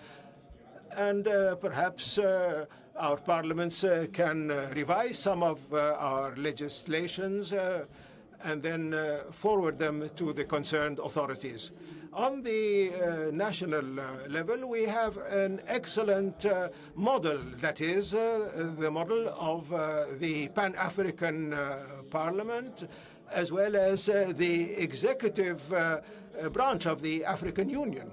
Speaker 8: and perhaps our parliaments can revise some of our legislations and then forward them to the concerned authorities. On the national level, we have an excellent model, that is the model of the Pan-African Parliament, as well as the executive branch of the African Union.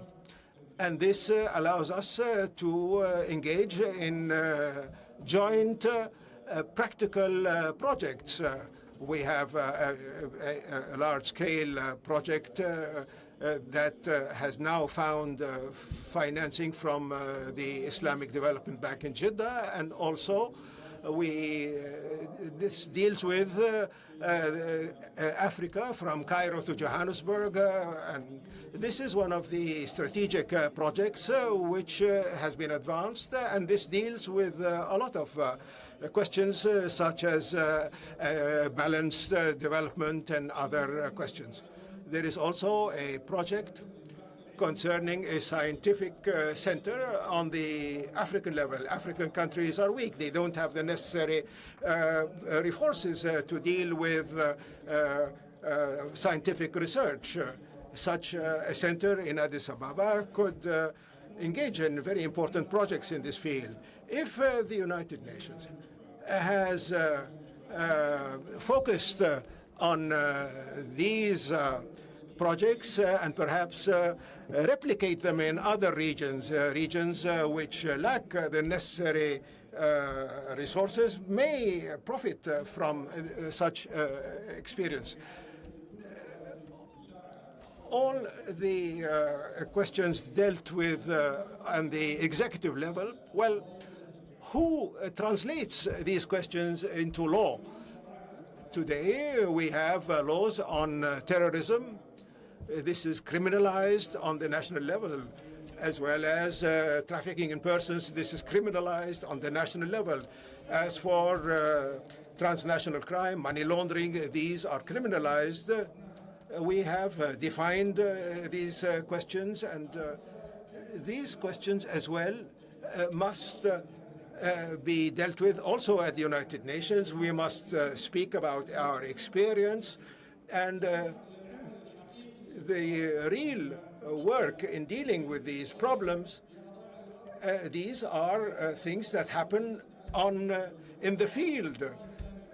Speaker 8: And this allows us to engage in joint practical projects. We have a large-scale project that has now found financing from the Islamic Development Bank in Jeddah, and also this deals with Africa from Cairo to Johannesburg, and this is one of the strategic projects which has been advanced, and this deals with a lot of questions such as balanced development and other questions. There is also a project concerning a scientific center on the African level. African countries are weak. They don't have the necessary resources to deal with scientific research. Such a center in Addis Ababa could engage in very important projects in this field. If the United Nations has focused on these projects and perhaps replicate them in other regions, which lack the necessary resources, may profit from such experience. All the questions dealt with on the executive level, well, who translates these questions into law? Today, we have laws on terrorism. This is criminalized on the national level, as well as trafficking in persons. This is criminalized on the national level. As for transnational crime, money laundering, these are criminalized. We have defined these questions, and these questions as well must be dealt with also at the United Nations. We must speak about our experience and the real work in dealing with these problems. These are things that happen in the field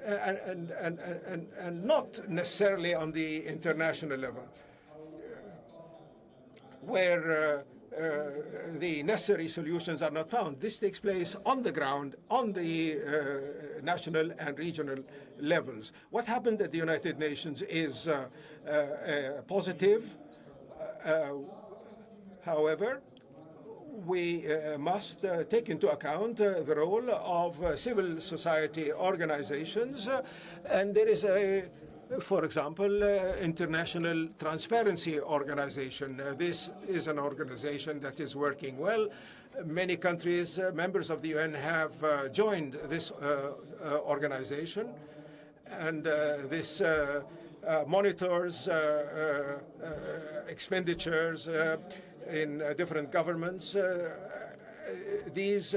Speaker 8: and not necessarily on the international level. where the necessary solutions are not found. This takes place on the ground, on the national and regional levels. What happened at the United Nations is positive. However, we must take into account the role of civil society organizations, and there is for example, International Transparency Organization. This is an organization that is working well. Many countries, members of the UN, have joined this organization, and this monitors expenditures in different governments. These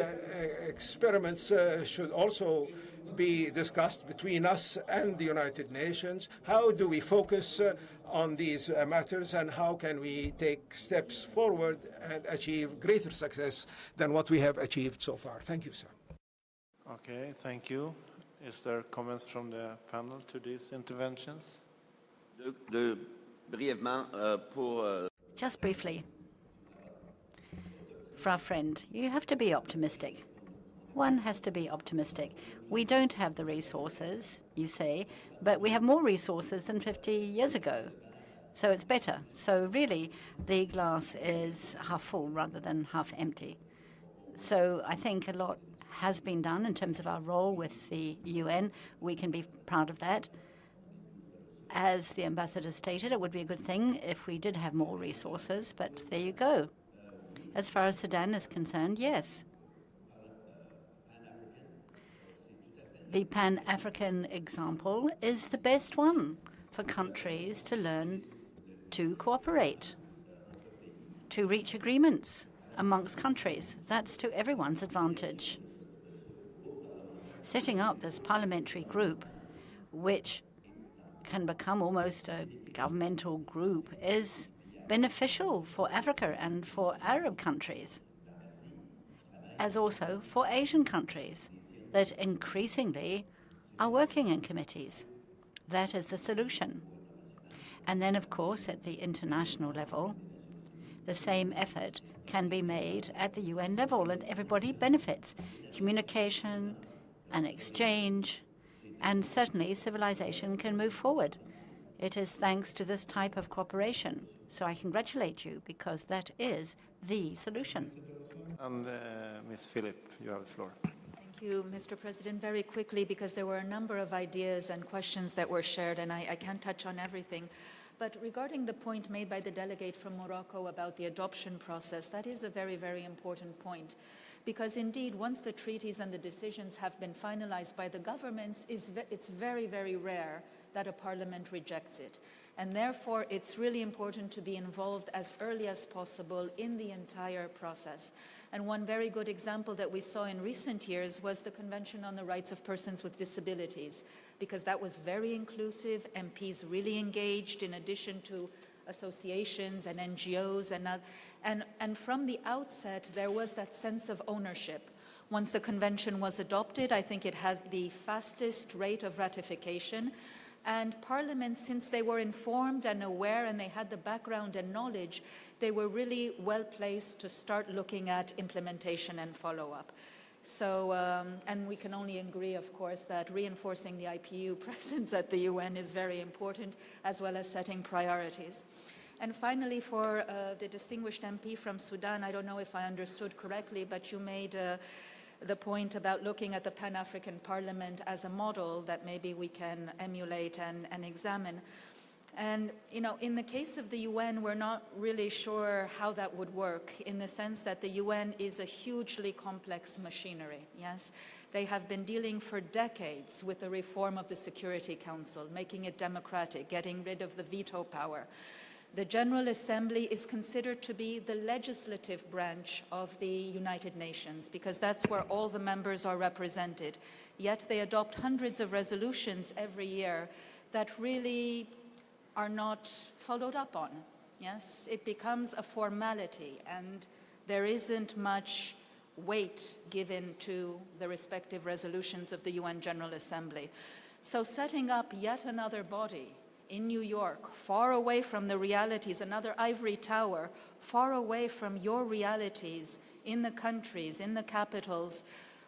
Speaker 8: experiments should also be discussed between us and the United Nations. How do we focus on these matters, and how can we take steps forward and achieve greater success than what we have achieved so far? Thank you, sir.
Speaker 2: Okay, thank you. Is there comments from the panel to these interventions?
Speaker 4: Brièvement, pour
Speaker 5: Just briefly, for our friend, you have to be optimistic. One has to be optimistic. We don't have the resources, you say, but we have more resources than 50 years ago. So it's better. So really, the glass is half full rather than half empty. So I think a lot has been done in terms of our role with the UN. We can be proud of that. As the ambassador stated, it would be a good thing if we did have more resources, but there you go. As far as Sudan is concerned, yes. The Pan-African example is the best one for countries to learn to cooperate, to reach agreements amongst countries. That's to everyone's advantage. Setting up this parliamentary group, which can become almost a governmental group, is beneficial for Africa and for Arab countries, as also for Asian countries that increasingly are working in committees. That is the solution. And then, of course, at the international level, the same effort can be made at the UN level, and everybody benefits. Communication and exchange, and certainly civilization can move forward. It is thanks to this type of cooperation. So I congratulate you, because that is the solution.
Speaker 2: And Ms. Philip, you have the floor.
Speaker 3: Thank you, Mr. President. Very quickly, because there were a number of ideas and questions that were shared, and I can't touch on everything. But regarding the point made by the delegate from Morocco about the adoption process, that is a very, very important point. Because indeed, once the treaties and the decisions have been finalized by the governments, it's very, very rare that a parliament rejects it. And therefore, it's really important to be involved as early as possible in the entire process. And one very good example that we saw in recent years was the Convention on the Rights of Persons with Disabilities, because that was very inclusive. MPs really engaged, in addition to associations and NGOs. And from the outset, there was that sense of ownership. Once the convention was adopted, I think it has the fastest rate of ratification. And Parliament, since they were informed and aware and they had the background and knowledge, they were really well placed to start looking at implementation and follow-up. So, and we can only agree, of course, that reinforcing the IPU presence at the UN is very important, as well as setting priorities. And finally, for the distinguished MP from Sudan, I don't know if I understood correctly, but you made the point about looking at the Pan-African Parliament as a model that maybe we can emulate and examine. And, you know, in the case of the UN, we're not really sure how that would work, in the sense that the UN is a hugely complex machinery, yes? They have been dealing for decades with the reform of the Security Council, making it democratic, getting rid of the veto power. The General Assembly is considered to be the legislative branch of the United Nations, because that's where all the members are represented. Yet they adopt hundreds of resolutions every year that really are not followed up on. Yes, it becomes a formality, and there isn't much weight given to the respective resolutions of the UN General Assembly. So setting up yet another body in New York, far away from the realities, another ivory tower, far away from your realities in the countries, in the capitals,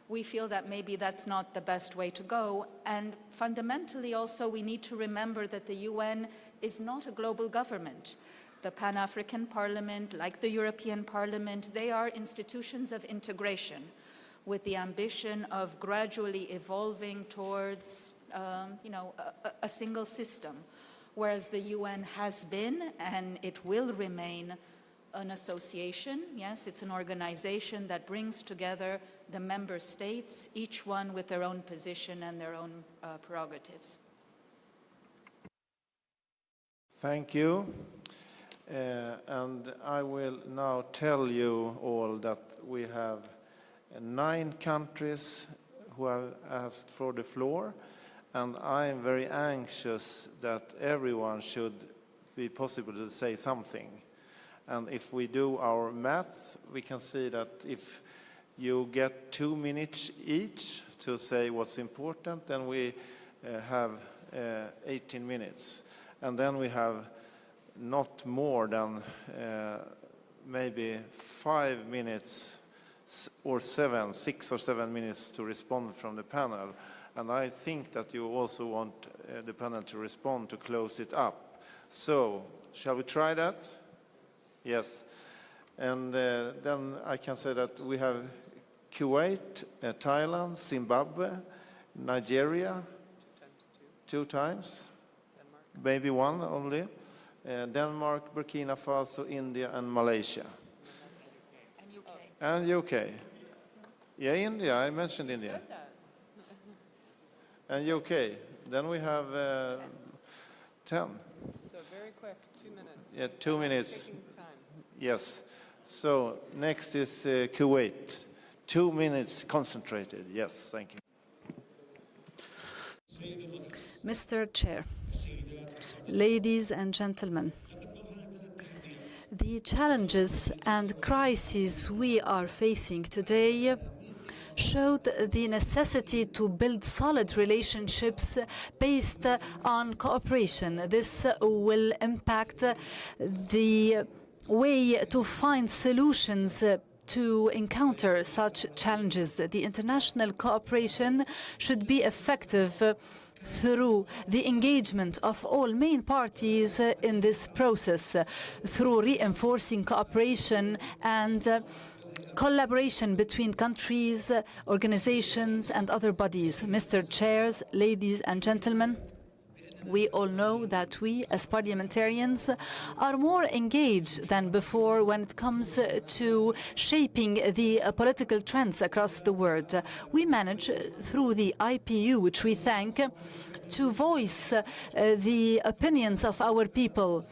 Speaker 3: we feel that maybe that's not the best way to go. And fundamentally also, we need to remember that the UN is not a global government. The Pan-African Parliament, like the European Parliament, they are institutions of integration with the ambition of gradually evolving towards a single system, whereas the UN has been and it will remain an association. Yes, it's an organization that brings together the member states, each one with their own position and their own prerogatives.
Speaker 2: Thank you. And I will now tell you all that we have 9 countries who have asked for the floor, and I am very anxious that everyone should be possible to say something. And if we do our maths, we can see that if you get 2 minutes each to say what's important, then we have 18 minutes. And then we have not more than maybe 5 minutes or 6 or 7 minutes to respond from the panel. And I think that you also want the panel to respond to close it up. So, shall we try that? Yes. And then I can say that we have Kuwait, Thailand, Zimbabwe, Nigeria, 2 times, maybe 1 only, Denmark, Burkina Faso, India, and Malaysia. And UK. Yeah, India, I mentioned India. And UK. Then we have 10.
Speaker 1: So very quick, 2 minutes.
Speaker 2: Yeah, 2 minutes.
Speaker 1: Taking time.
Speaker 2: Yes. So next is Kuwait. 2 minutes concentrated. Yes, thank you.
Speaker 9: Mr. Chair, ladies and gentlemen, the challenges and crises we are facing today showed the necessity to build solid relationships based on cooperation. This will impact the way to find solutions to encounter such challenges. The international cooperation should be effective through the engagement of all main parties in this process, through reinforcing cooperation and collaboration between countries, organizations, and other bodies. Mr. Chairs, ladies and gentlemen, we all know that we, as parliamentarians, are more engaged than before when it comes to shaping the political trends across the world. We manage, through the IPU, which we thank, to voice the opinions of our people.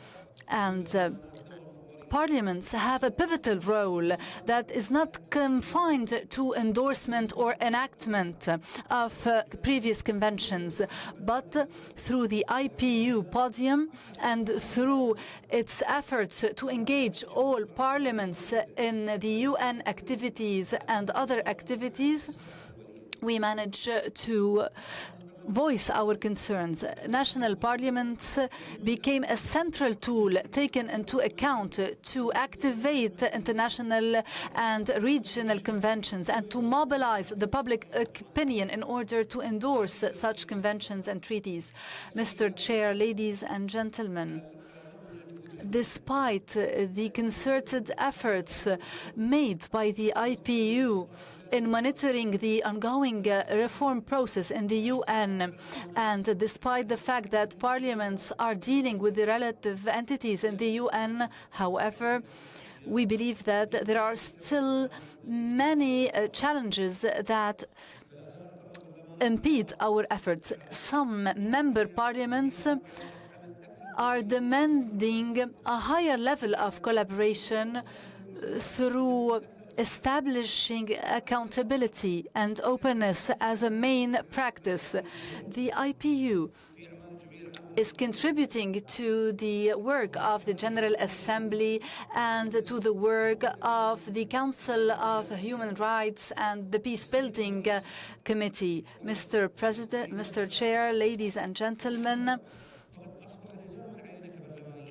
Speaker 9: And parliaments have a pivotal role that is not confined to endorsement or enactment of previous conventions, but through the IPU podium and through its efforts to engage all parliaments in the UN activities and other activities, we manage to voice our concerns. National parliaments became a central tool taken into account to activate international and regional conventions and to mobilize the public opinion in order to endorse such conventions and treaties. Mr. Chair, ladies and gentlemen, despite the concerted efforts made by the IPU in monitoring the ongoing reform process in the UN, and despite the fact that parliaments are dealing with the relative entities in the UN, however, we believe that there are still many challenges that impede our efforts. Some member parliaments are demanding a higher level of collaboration through establishing accountability and openness as a main practice. The IPU is contributing to the work of the General Assembly and to the work of the Council of Human Rights and the Peace-Building Committee. Mr. President, Mr. Chair, ladies and gentlemen,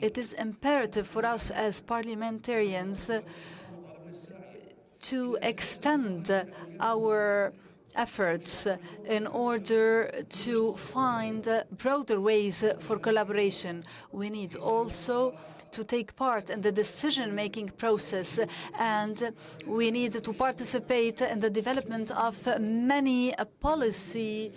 Speaker 9: It is imperative for us as parliamentarians to extend our efforts in order to find broader ways for collaboration. We need also to take part in the decision-making process, and we need to participate in the development of many policies,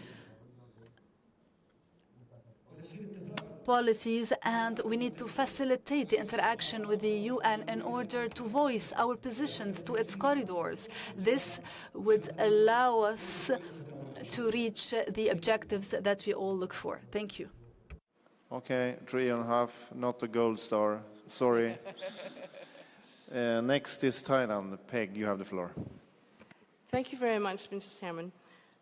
Speaker 9: and we need to facilitate the interaction with the UN in order to voice our positions to its corridors. This would allow us to reach the objectives that we all look for. Thank you.
Speaker 2: Okay, 3.5, not a gold star. Sorry. Next is Thailand. Peg, you have the floor.
Speaker 10: Thank you very much, Mr. Chairman.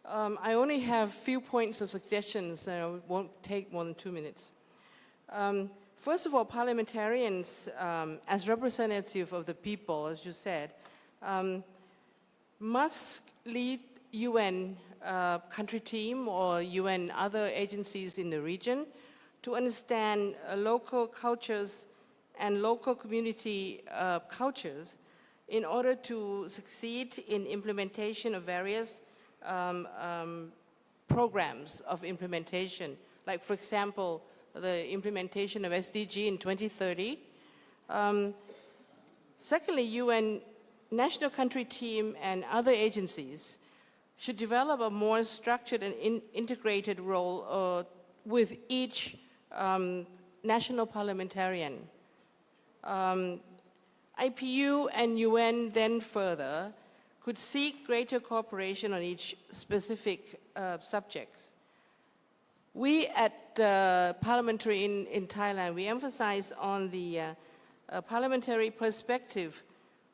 Speaker 10: I only have few points of suggestions, and it won't take more than 2 minutes. First of all, parliamentarians, as representative of the people, as you said, must lead UN country team or UN other agencies in the region to understand local cultures and local community cultures in order to succeed in implementation of various programs of implementation. Like, for example, the implementation of SDG in 2030. Secondly, UN national country team and other agencies should develop a more structured and integrated role with each national parliamentarian. IPU and UN then further could seek greater cooperation on each specific subjects. We at Parliamentary in Thailand, we emphasize on the parliamentary perspective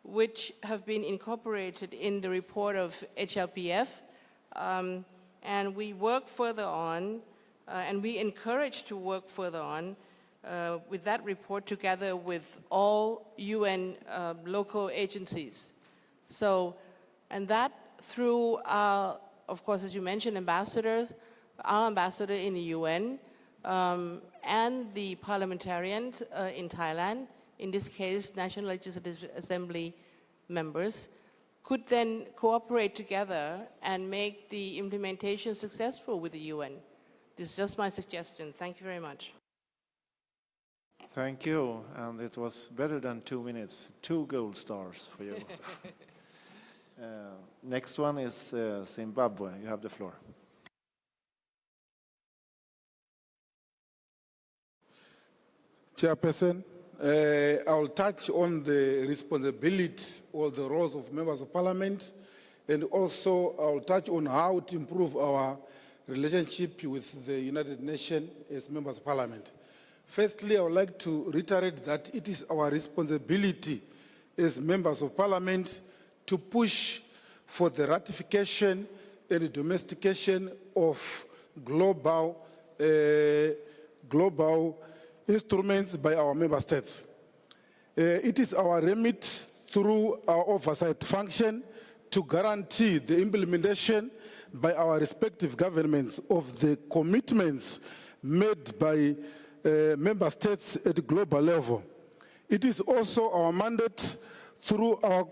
Speaker 10: which have been incorporated in the report of HLPF, and we work further on, and we encourage to work further on with that report together with all UN local agencies. So, and that through our, of course, as you mentioned, ambassadors, our ambassador in the UN, and the parliamentarians in Thailand, in this case, National Legislative Assembly members, could then cooperate together and make the implementation successful with the UN. This is just my suggestion. Thank you very much.
Speaker 2: Thank you, and it was better than 2 minutes. 2 gold stars for you. Next one is Zimbabwe. You have the floor.
Speaker 11: Chairperson, I will touch on the responsibilities or the roles of members of parliament, and also I will touch on how to improve our relationship with the United Nations as members of parliament. Firstly, I would like to reiterate that it is our responsibility as members of parliament to push for the ratification and domestication of global instruments by our member states. It is our remit through our oversight function to guarantee the implementation by our respective governments of the commitments made by member states at the global level. It is also our mandate through our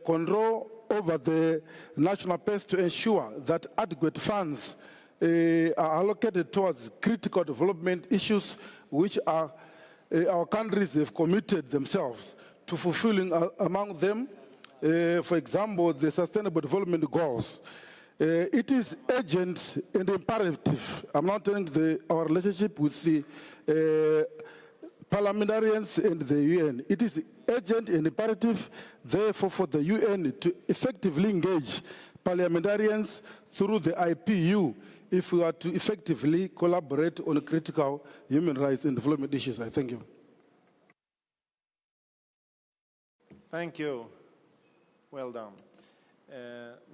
Speaker 11: control over the national purse to ensure that adequate funds are allocated towards critical development issues which are, our countries have committed themselves to fulfilling, among them, for example, the Sustainable Development Goals. It is urgent and imperative. I'm not telling our relationship with the parliamentarians and the UN. It is urgent and imperative, therefore, for the UN to effectively engage parliamentarians through the IPU if we are to effectively collaborate on critical human rights and development issues. I thank you.
Speaker 2: Thank you. Well done.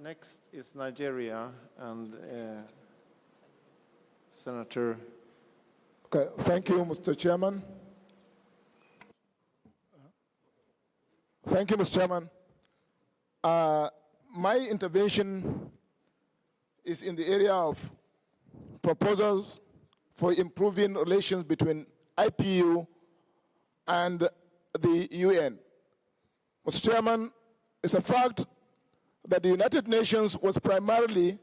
Speaker 2: Next is Nigeria and Senator.
Speaker 12: Okay, thank you, Mr. Chairman. Thank you, Mr. Chairman. My intervention is in the area of proposals for improving relations between IPU and the UN. Mr. Chairman, it's a fact that the United Nations was primarily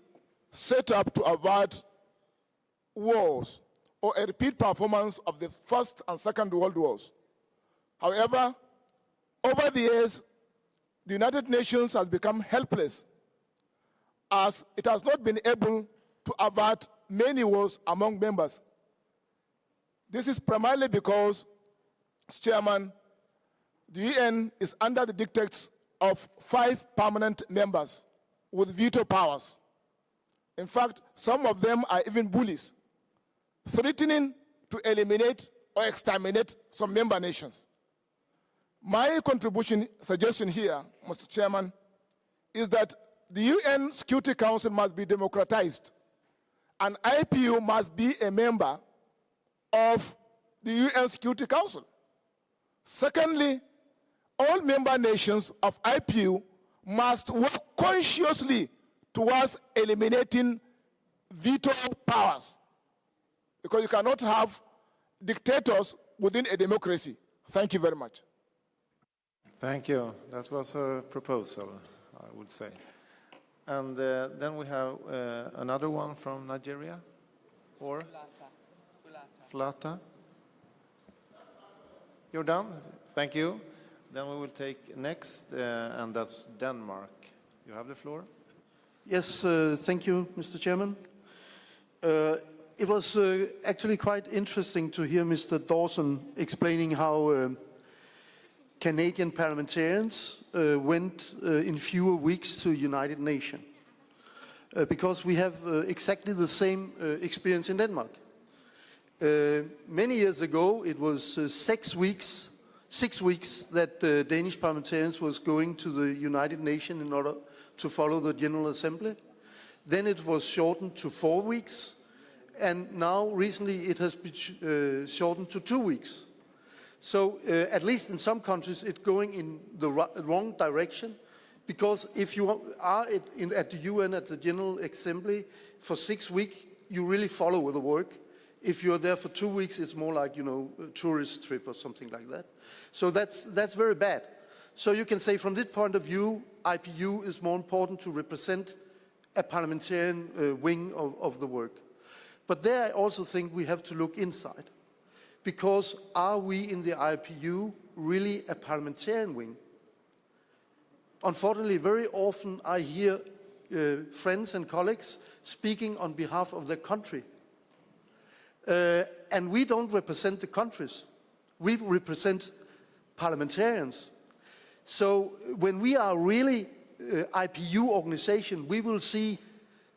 Speaker 12: set up to avert wars or a repeat performance of the First and Second World Wars. However, over the years, the United Nations has become helpless as it has not been able to avert many wars among members. This is primarily because, Mr. Chairman, the UN is under the dictates of 5 permanent members with veto powers. In fact, some of them are even bullies, threatening to eliminate or exterminate some member nations. My suggestion here, Mr. Chairman, is that the UN Security Council must be democratized, and IPU must be a member of the UN Security Council. Secondly, all member nations of IPU must work consciously towards eliminating veto powers, because you cannot have dictators within a democracy. Thank you very much.
Speaker 2: Thank you. That was a proposal, I would say. And then we have another one from Nigeria, or? Flata. You're done? Thank you. Then we will take next, and that's Denmark. You have the floor.
Speaker 13: Yes, thank you, Mr. Chairman. It was actually quite interesting to hear Mr. Dawson explaining how Canadian parliamentarians went in fewer weeks to United Nations, because we have exactly the same experience in Denmark. Many years ago, it was 6 weeks that Danish parliamentarians was going to the United Nations in order to follow the General Assembly. Then it was shortened to 4 weeks, and now recently it has been shortened to 2 weeks. So at least in some countries it's going in the wrong direction, because if you are at the UN, at the General Assembly for 6 weeks, you really follow the work. If you're there for 2 weeks, it's more like, you know, a tourist trip or something like that. So that's very bad. So you can say from this point of view, IPU is more important to represent a parliamentarian wing of the work. But there I also think we have to look inside. Because are we in the IPU really a parliamentarian wing? Unfortunately, very often I hear friends and colleagues speaking on behalf of their country. And we don't represent the countries. We represent parliamentarians. So when we are really IPU organization, we will see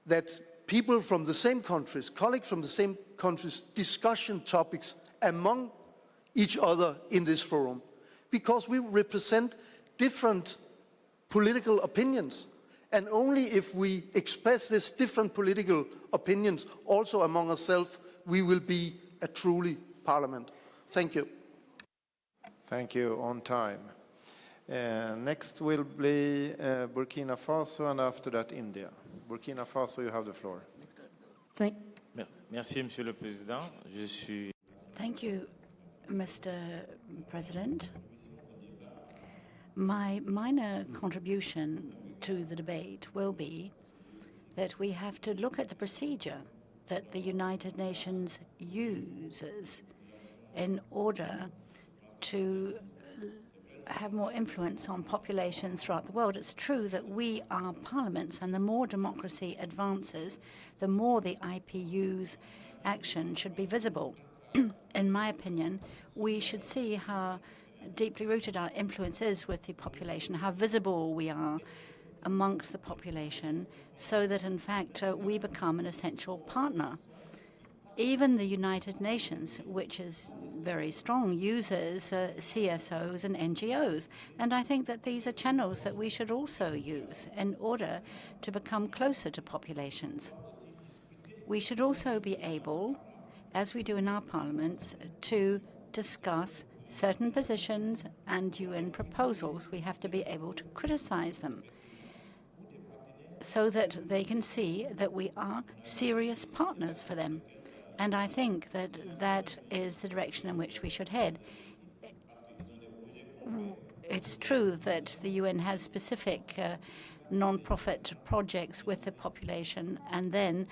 Speaker 13: that people from the same countries, colleagues from the same countries, discussion topics among each other in this forum, because we represent different political opinions. And only if we express these different political opinions also among ourselves, we will be a truly parliament. Thank you.
Speaker 2: Thank you. On time. Next will be Burkina Faso, and after that India. Burkina Faso, you have the floor.
Speaker 14: Merci, Monsieur le Président. Je suis...
Speaker 5: Thank you, Mr. President. My minor contribution to the debate will be that we have to look at the procedure that the United Nations uses in order to have more influence on populations throughout the world. It's true that we are parliaments, and the more democracy advances, the more the IPU's action should be visible. In my opinion, we should see how deeply rooted our influence is with the population, how visible we are amongst the population, so that in fact we become an essential partner. Even the United Nations, which is very strong, uses CSOs and NGOs. And I think that these are channels that we should also use in order to become closer to populations. We should also be able, as we do in our parliaments, to discuss certain positions and UN proposals. We have to be able to criticize them so that they can see that we are serious partners for them. And I think that that is the direction in which we should head. it's true that the UN has specific non-profit projects with the population, and then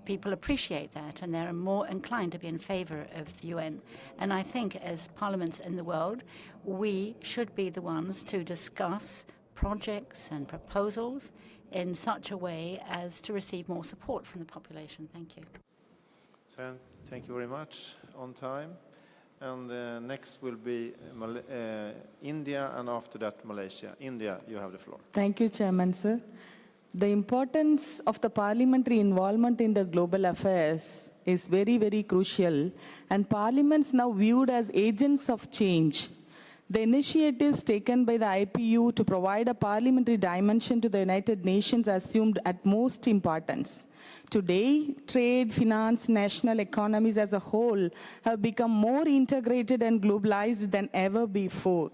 Speaker 5: people appreciate that, and they're more inclined to be in favor of the UN. And I think as parliaments in the world, we should be the ones to discuss projects and proposals in such a way as to receive more support from the population. Thank you.
Speaker 2: Thank you very much. On time. And next will be India, and after that Malaysia. India, you have the floor.
Speaker 15: Thank you, Chairman, sir. The importance of the parliamentary involvement in the global affairs is very, very crucial, and parliaments now viewed as agents of change. The initiatives taken by the IPU to provide a parliamentary dimension to the United Nations assumed utmost importance. Today, trade, finance, national economies as a whole have become more integrated and globalized than ever before.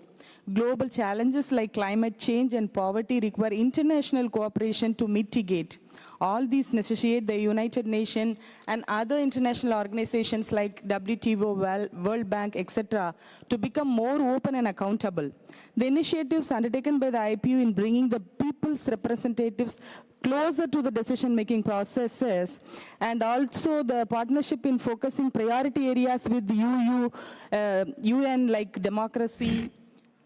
Speaker 15: Global challenges like climate change and poverty require international cooperation to mitigate. All these necessitate the United Nations and other international organizations like WTO, World Bank, etc., to become more open and accountable. The initiatives undertaken by the IPU in bringing the people's representatives closer to the decision-making processes, and also the partnership in focusing priority areas with the UN like democracy,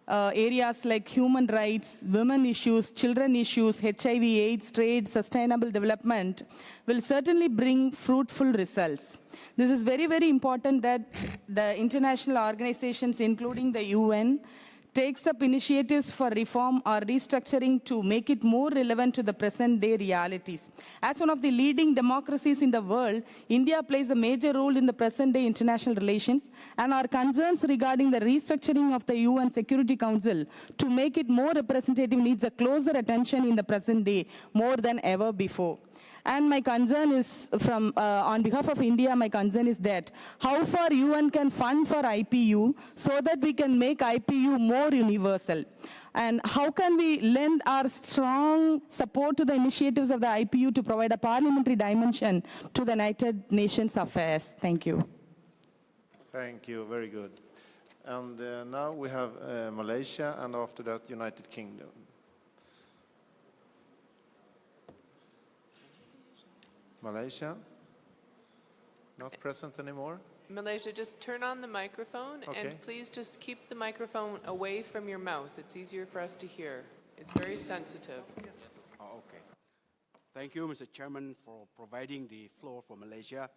Speaker 15: areas like human rights, women issues, children issues, HIV, AIDS, trade, sustainable development will certainly bring fruitful results. This is very, very important that the international organizations, including the UN, takes up initiatives for reform or restructuring to make it more relevant to the present-day realities. As one of the leading democracies in the world, India plays a major role in the present-day international relations, and our concerns regarding the restructuring of the UN Security Council to make it more representative needs a closer attention in the present day, more than ever before. And my concern is on behalf of India, my concern is that how far UN can fund for IPU so that we can make IPU more universal. And how can we lend our strong support to the initiatives of the IPU to provide a parliamentary dimension to the United Nations affairs? Thank you.
Speaker 2: Thank you, very good. And now we have Malaysia, and after that United Kingdom. Malaysia, not present anymore.
Speaker 1: Malaysia, just turn on the microphone, and please just keep the microphone away from your mouth. It's easier for us to hear. It's very sensitive.
Speaker 16: Oh, okay. Thank you, Mr. Chairman, for providing the floor for Malaysia.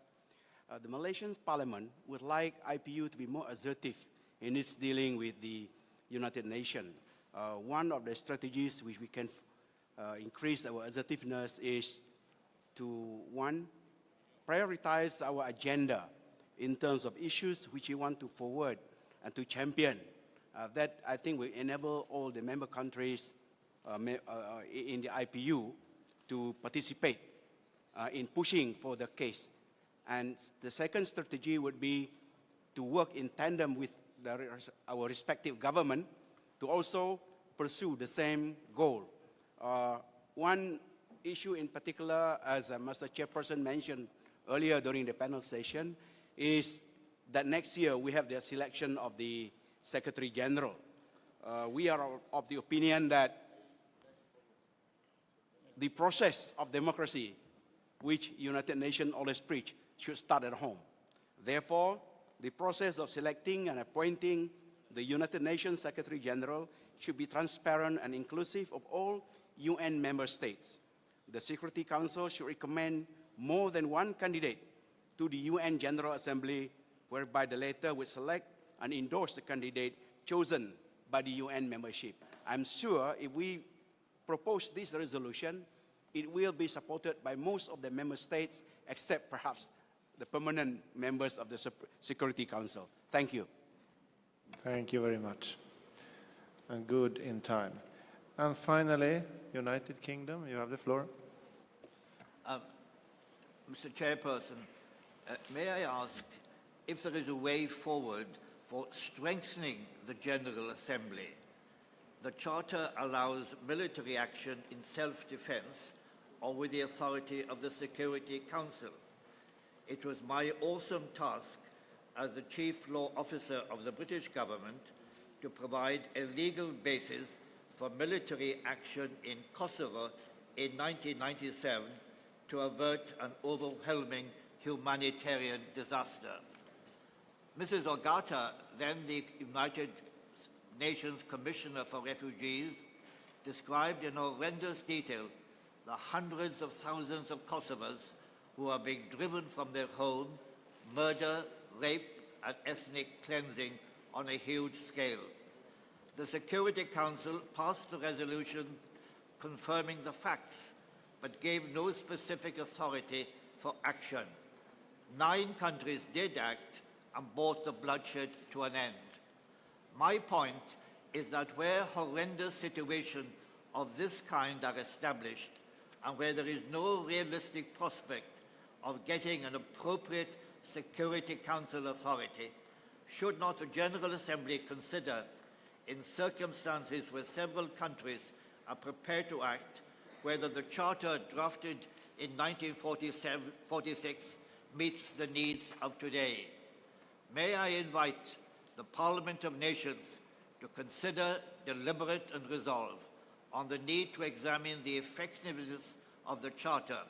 Speaker 16: The Malaysian Parliament would like IPU to be more assertive in its dealing with the United Nations. One of the strategies which we can increase our assertiveness is to, one, prioritize our agenda in terms of issues which we want to forward and to champion. That, I think, will enable all the member countries in the IPU to participate in pushing for the case. And the second strategy would be to work in tandem with our respective government to also pursue the same goal. One issue in particular, as Mr. Chairperson mentioned earlier during the panel session, is that next year we have the selection of the Secretary General. We are of the opinion that the process of democracy, which United Nations always preach, should start at home. Therefore, the process of selecting and appointing the United Nations Secretary General should be transparent and inclusive of all UN member states. The Security Council should recommend more than one candidate to the UN General Assembly, whereby the latter would select and endorse the candidate chosen by the UN membership. I'm sure if we propose this resolution, it will be supported by most of the member states, except perhaps the permanent members of the Security Council. Thank you.
Speaker 2: Thank you very much. And good in time. And finally, United Kingdom, you have the floor.
Speaker 17: Mr. Chairperson, may I ask if there is a way forward for strengthening the General Assembly? The Charter allows military action in self-defense or with the authority of the Security Council. It was my awesome task as the Chief Law Officer of the British government to provide a legal basis for military action in Kosovo in 1997 to avert an overwhelming humanitarian disaster. Mrs. Ogata, then the United Nations Commissioner for Refugees, described in horrendous detail the hundreds of thousands of Kosovars who are being driven from their home, murder, rape, and ethnic cleansing on a huge scale. The Security Council passed a resolution confirming the facts, but gave no specific authority for action. 9 countries did act and brought the bloodshed to an end. My point is that where horrendous situations of this kind are established, and where there is no realistic prospect of getting an appropriate Security Council authority, should not the General Assembly consider, in circumstances where several countries are prepared to act, whether the Charter drafted in 1946 meets the needs of today? May I invite the Parliament of Nations to consider, deliberate and resolve on the need to examine the effectiveness of the Charter,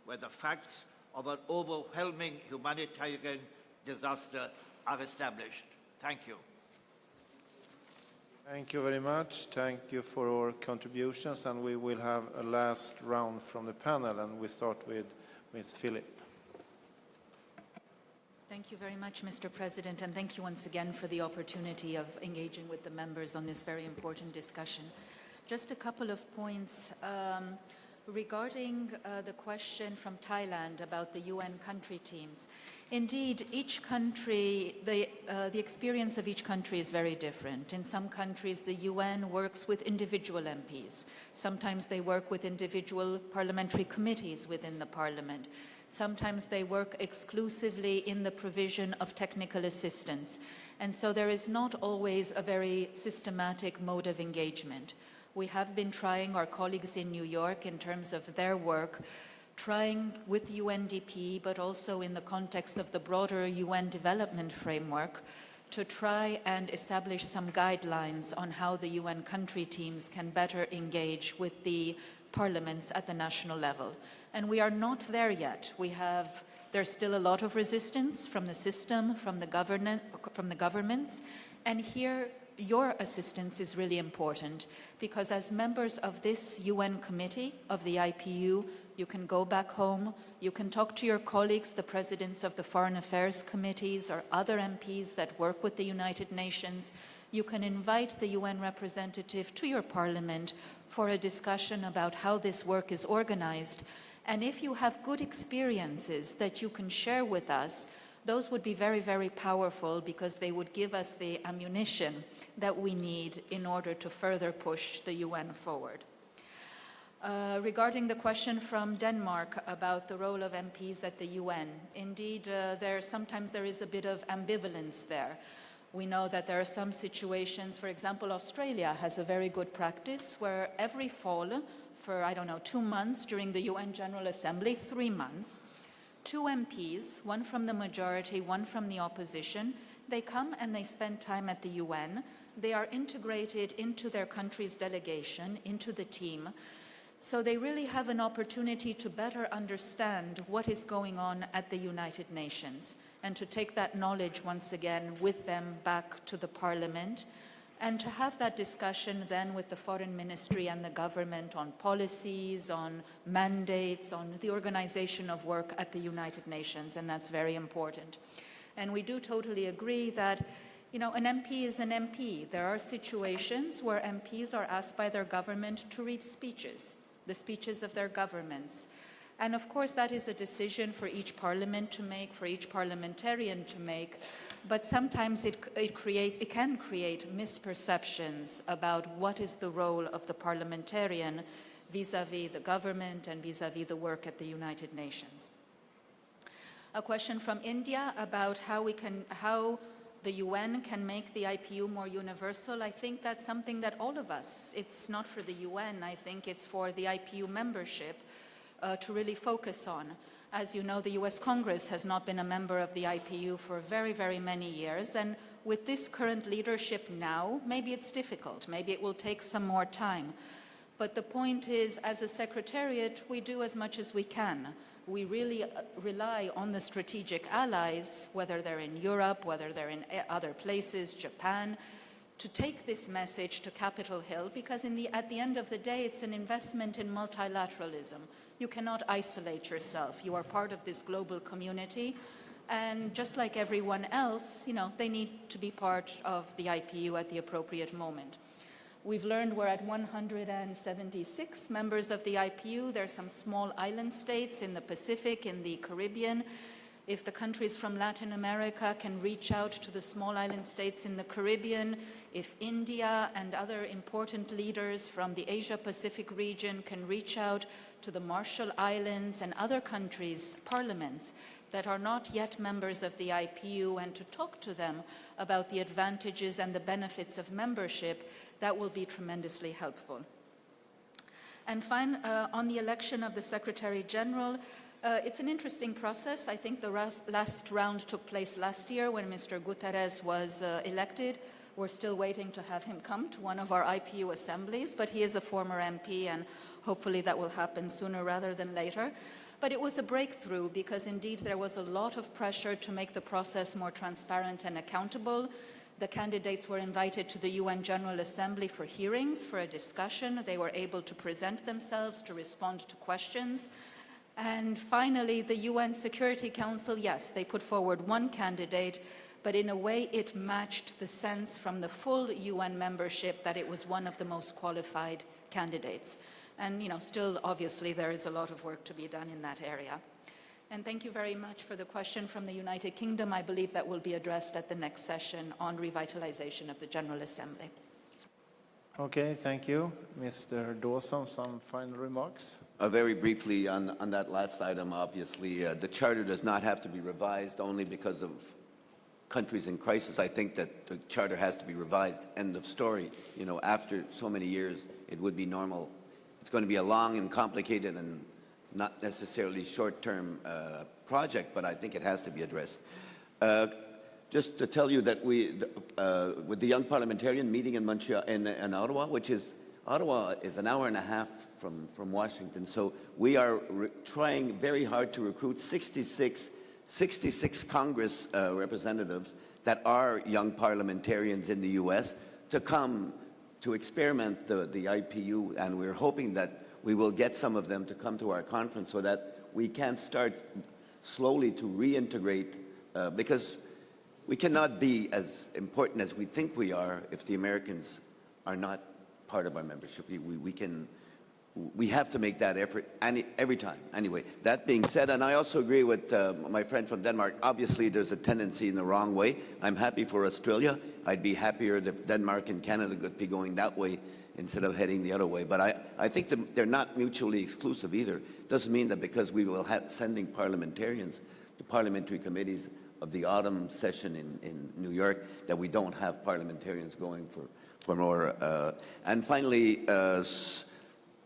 Speaker 17: where the facts of an overwhelming humanitarian disaster are established. Thank you.
Speaker 2: Thank you very much. Thank you for your contributions, and we will have a last round from the panel, and we start with Ms. Philip.
Speaker 3: Thank you very much, Mr. President, and thank you once again for the opportunity of engaging with the members on this very important discussion. Just a couple of points regarding the question from Thailand about the UN country teams. Indeed, each country, the experience of each country is very different. In some countries, the UN works with individual MPs. Sometimes they work with individual parliamentary committees within the parliament. Sometimes they work exclusively in the provision of technical assistance. And so there is not always a very systematic mode of engagement. We have been trying, our colleagues in New York, in terms of their work, trying with UNDP, but also in the context of the broader UN development framework, to try and establish some guidelines on how the UN country teams can better engage with the parliaments at the national level. And we are not there yet. There's still a lot of resistance from the system, from the governments, and here your assistance is really important, because as members of this UN committee of the IPU, you can go back home, you can talk to your colleagues, the presidents of the foreign affairs committees or other MPs that work with the United Nations. You can invite the UN representative to your parliament for a discussion about how this work is organized. And if you have good experiences that you can share with us, those would be very, very powerful, because they would give us the ammunition that we need in order to further push the UN forward. Regarding the question from Denmark about the role of MPs at the UN, indeed, sometimes there is a bit of ambivalence there. We know that there are some situations, for example, Australia has a very good practice where every fall, for, 2 months during the UN General Assembly, 3 months, 2 MPs, one from the majority, one from the opposition, they come and they spend time at the UN. They are integrated into their country's delegation, into the team. So they really have an opportunity to better understand what is going on at the United Nations, and to take that knowledge once again with them back to the parliament, and to have that discussion then with the foreign ministry and the government on policies, on mandates, on the organization of work at the United Nations, and that's very important. And we do totally agree that, an MP is an MP. There are situations where MPs are asked by their government to read speeches, the speeches of their governments. And of course, that is a decision for each parliament to make, for each parliamentarian to make. But sometimes it can create misperceptions about what is the role of the parliamentarian vis-à-vis the government and vis-à-vis the work at the United Nations. A question from India about how the UN can make the IPU more universal. I think that's something that all of us, it's not for the UN, I think it's for the IPU membership, to really focus on. As you know, the US Congress has not been a member of the IPU for very, very many years, and with this current leadership now, maybe it's difficult, maybe it will take some more time. But the point is, as a secretariat, we do as much as we can. We really rely on the strategic allies, whether they're in Europe, whether they're in other places, Japan, to take this message to Capitol Hill, because at the end of the day, it's an investment in multilateralism. You cannot isolate yourself. You are part of this global community, and just like everyone else, they need to be part of the IPU at the appropriate moment. We've learned we're at 176 members of the IPU. There are some small island states in the Pacific, in the Caribbean. If the countries from Latin America can reach out to the small island states in the Caribbean, if India and other important leaders from the Asia-Pacific region can reach out to the Marshall Islands and other countries' parliaments that are not yet members of the IPU, and to talk to them about the advantages and the benefits of membership, that will be tremendously helpful. And on the election of the Secretary General, it's an interesting process. I think the last round took place last year when Mr. Guterres was elected. We're still waiting to have him come to one of our IPU assemblies, but he is a former MP, and hopefully that will happen sooner rather than later. But it was a breakthrough because indeed there was a lot of pressure to make the process more transparent and accountable. The candidates were invited to the UN General Assembly for hearings, for a discussion. They were able to present themselves, to respond to questions. And finally, the UN Security Council, yes, they put forward one candidate, but in a way it matched the sense from the full UN membership that it was one of the most qualified candidates. And, still, obviously, there is a lot of work to be done in that area. And thank you very much for the question from the United Kingdom. I believe that will be addressed at the next session on revitalization of the General Assembly.
Speaker 2: Okay, thank you. Mr. Dawson, some final remarks?
Speaker 4: Very briefly on that last item, obviously, the Charter does not have to be revised only because of countries in crisis. I think that the Charter has to be revised, end of story. After so many years, it would be normal. It's going to be a long and complicated and not necessarily short-term project, but I think it has to be addressed. Just to tell you that with the Young Parliamentarian meeting in Montreal, in Ottawa, Ottawa is an hour and a half from Washington, so we are trying very hard to recruit 66 Congress representatives that are young parliamentarians in the U.S. to come to experiment the IPU, and we're hoping that we will get some of them to come to our conference so that we can start slowly to reintegrate, because we cannot be as important as we think we are if the Americans are not part of our membership. We have to make that effort every time. Anyway, that being said, and I also agree with my friend from Denmark, obviously there's a tendency in the wrong way. I'm happy for Australia. I'd be happier if Denmark and Canada could be going that way instead of heading the other way. But I think they're not mutually exclusive either. Doesn't mean that because we will have sending parliamentarians to parliamentary committees of the autumn session in New York that we don't have parliamentarians going for more. And finally,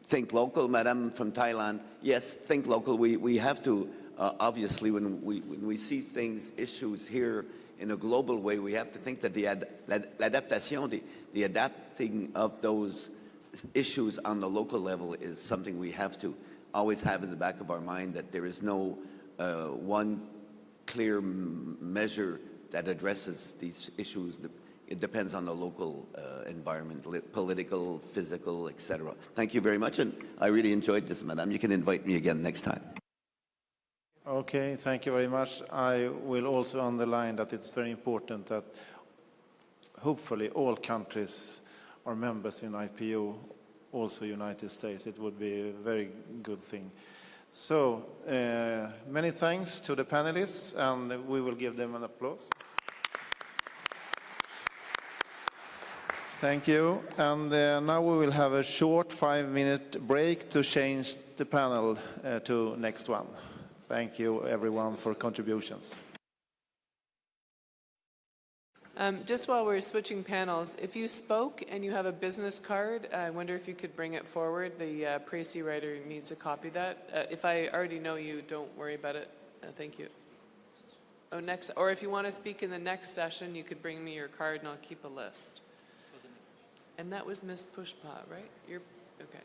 Speaker 4: think local, Madam from Thailand. Yes, think local. We have to, obviously, when we see things, issues here in a global way, we have to think that l'adaptation, the adapting of those issues on the local level is something we have to always have in the back of our mind, that there is no one clear measure that addresses these issues. It depends on the local environment, political, physical, etc. Thank you very much, and I really enjoyed this, Madam. You can invite me again next time.
Speaker 2: Okay, thank you very much. I will also underline that it's very important that hopefully all countries are members in IPU, also United States. It would be a very good thing. So, many thanks to the panelists, and we will give them an applause. Thank you. And now we will have a short 5-minute break to change the panel to next one. Thank you, everyone, for contributions.
Speaker 1: Just while we're switching panels, if you spoke and you have a business card, I wonder if you could bring it forward. The Précy writer needs a copy of that. If I already know you, don't worry about it. Thank you. Oh, next, or if you want to speak in the next session, you could bring me your card and I'll keep a list. And that was Ms. Pushpa, right? You're, okay.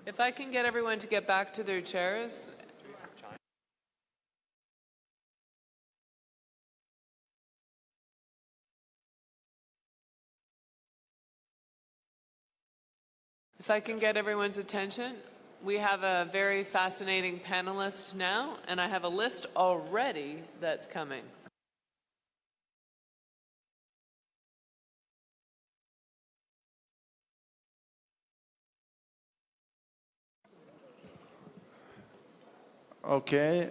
Speaker 1: If I can get everyone to get back to their chairs. If I can get everyone's attention, we have a very fascinating panelist now, and I have a list already that's coming.
Speaker 2: Okay.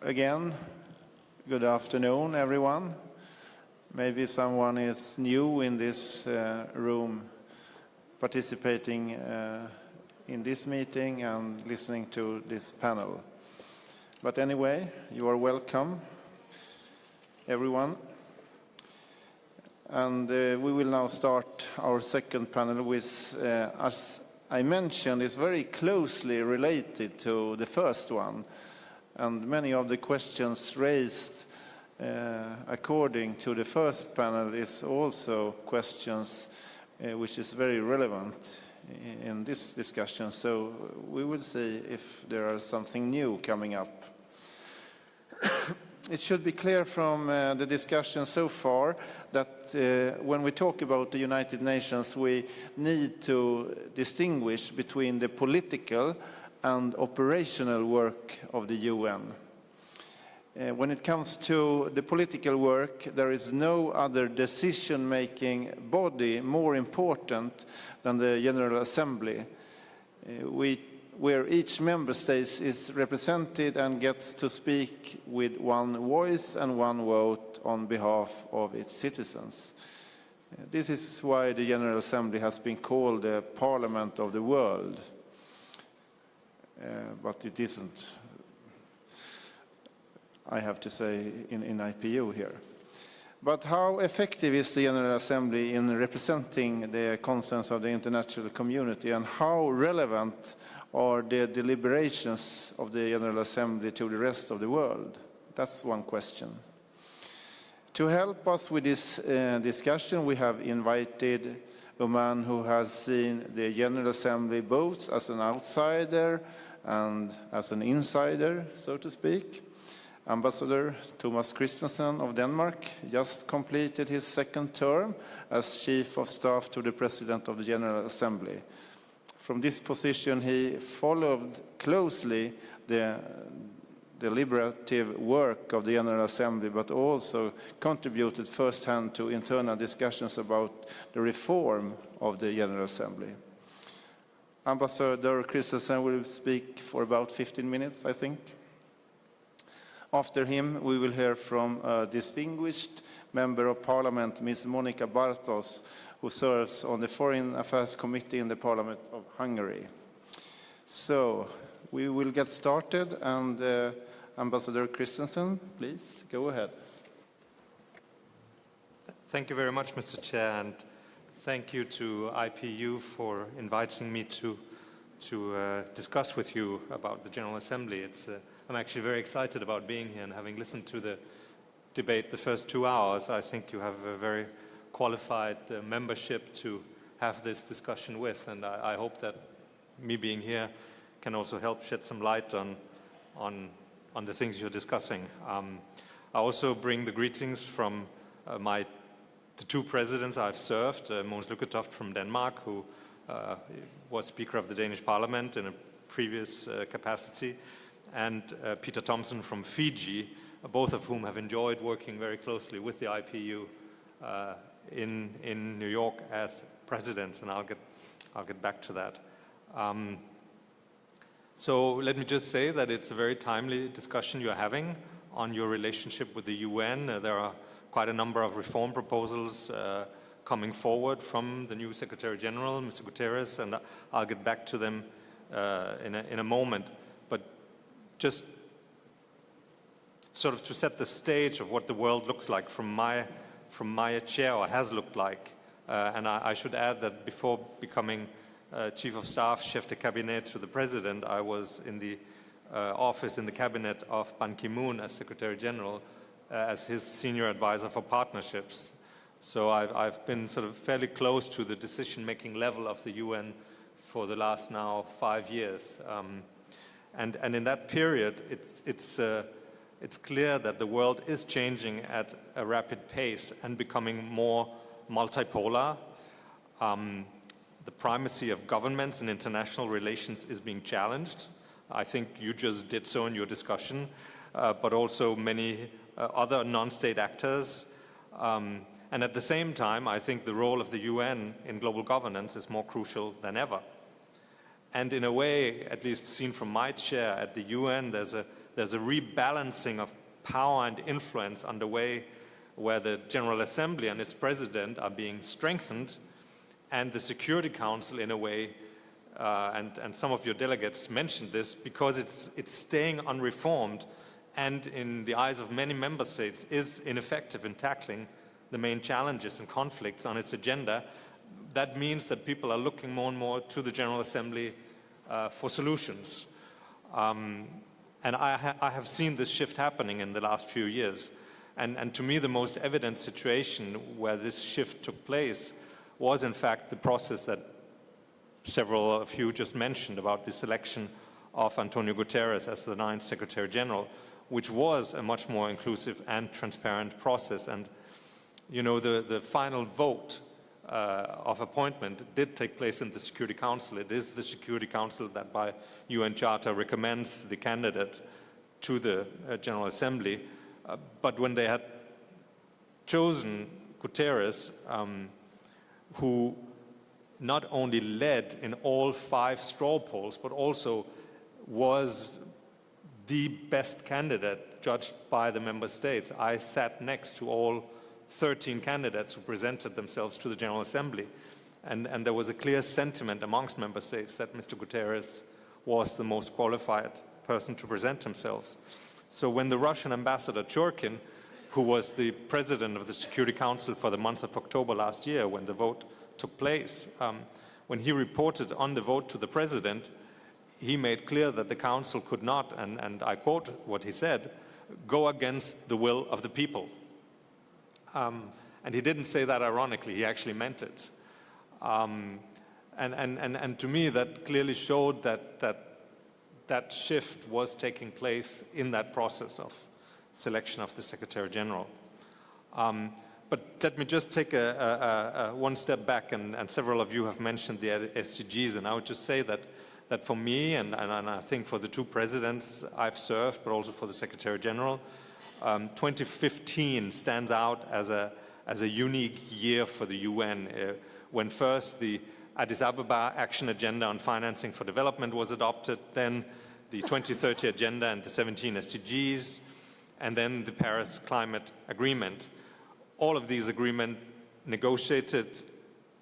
Speaker 2: Again, good afternoon, everyone. Maybe someone is new in this room participating in this meeting and listening to this panel. But anyway, you are welcome, everyone. And we will now start our second panel with, as I mentioned, is very closely related to the first one. And many of the questions raised according to the first panel is also questions which is very relevant in this discussion. So we will see if there is something new coming up. It should be clear from the discussion so far that when we talk about the United Nations, we need to distinguish between the political and operational work of the UN. When it comes to the political work, there is no other decision-making body more important than the General Assembly. where each member state is represented and gets to speak with one voice and one vote on behalf of its citizens. This is why the General Assembly has been called the Parliament of the World, but it isn't, I have to say, in IPU here. But how effective is the General Assembly in representing the concerns of the international community, and how relevant are the deliberations of the General Assembly to the rest of the world? That's one question. To help us with this discussion, we have invited a man who has seen the General Assembly both as an outsider and as an insider, so to speak. Ambassador Thomas Christensen of Denmark just completed his second term as Chief of Staff to the President of the General Assembly. From this position, he followed closely the deliberative work of the General Assembly, but also contributed firsthand to internal discussions about the reform of the General Assembly. Ambassador Christensen will speak for about 15 minutes, I think. After him, we will hear from a distinguished Member of Parliament, Ms. Monika Bartos, who serves on the Foreign Affairs Committee in the Parliament of Hungary. So, we will get started, and Ambassador Christensen, please, go ahead.
Speaker 18: Thank you very much, Mr. Chair, and thank you to IPU for inviting me to discuss with you about the General Assembly. I'm actually very excited about being here, and having listened to the debate the first 2 hours, I think you have a very qualified membership to have this discussion with, and I hope that me being here can also help shed some light on the things you're discussing. I also bring the greetings from the two presidents I've served, Mogens Lykketoft from Denmark, who was Speaker of the Danish Parliament in a previous capacity, and Peter Thomsen from Fiji, both of whom have enjoyed working very closely with the IPU in New York as presidents, and I'll get back to that. So let me just say that it's a very timely discussion you're having on your relationship with the UN. There are quite a number of reform proposals coming forward from the new Secretary General, Mr. Guterres, and I'll get back to them in a moment. But just sort of to set the stage of what the world looks like from my chair, or has looked like. And I should add that before becoming Chief of Staff, Chef de Cabinet to the President, I was in the office in the cabinet of Ban Ki-moon as Secretary General, as his senior advisor for partnerships. So I've been sort of fairly close to the decision-making level of the UN for the last now 5 years. And in that period, it's clear that the world is changing at a rapid pace and becoming more multipolar. The primacy of governments in international relations is being challenged. I think you just did so in your discussion, but also many other non-state actors. And at the same time, I think the role of the UN in global governance is more crucial than ever. And in a way, at least seen from my chair at the UN, there's a rebalancing of power and influence underway, where the General Assembly and its president are being strengthened, and the Security Council, in a way, and some of your delegates mentioned this, because it's staying unreformed and in the eyes of many member states is ineffective in tackling the main challenges and conflicts on its agenda. That means that people are looking more and more to the General Assembly for solutions. And I have seen this shift happening in the last few years. And to me, the most evident situation where this shift took place was, in fact, the process that several of you just mentioned about the selection of Antonio Guterres as the 9th Secretary General, which was a much more inclusive and transparent process. And, you know, the final vote of appointment did take place in the Security Council. It is the Security Council that, by UN Charter, recommends the candidate to the General Assembly. But when they had chosen Guterres, who not only led in all 5 straw polls, but also was the best candidate judged by the member states. I sat next to all 13 candidates who presented themselves to the General Assembly. And there was a clear sentiment amongst member states that Mr. Guterres was the most qualified person to present himself. So when the Russian ambassador Churkin, who was the president of the Security Council for the month of October last year when the vote took place, when he reported on the vote to the president, he made clear that the council could not, and I quote what he said, go against the will of the people. And he didn't say that ironically, he actually meant it. And to me, that clearly showed that shift was taking place in that process of selection of the Secretary General. But let me just take one step back, and several of you have mentioned the SDGs, and I would just say that for me, and I think for the 2 presidents I've served, but also for the Secretary General, 2015 stands out as a unique year for the UN, when first the Addis Ababa Action Agenda on Financing for Development was adopted, then the 2030 Agenda and the 17 SDGs, and then the Paris Climate Agreement. All of these agreements negotiated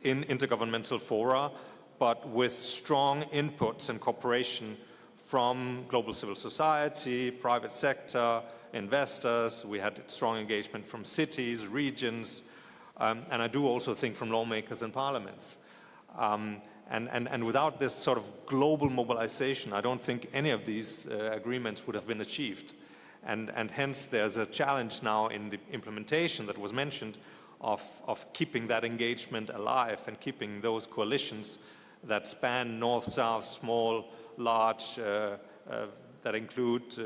Speaker 18: in intergovernmental fora, but with strong inputs and cooperation from global civil society, private sector, investors. We had strong engagement from cities, regions, and I do also think from lawmakers and parliaments. And without this sort of global mobilization, I don't think any of these agreements would have been achieved. And hence there's a challenge now in the implementation that was mentioned of keeping that engagement alive and keeping those coalitions that span north, south, small, large, that include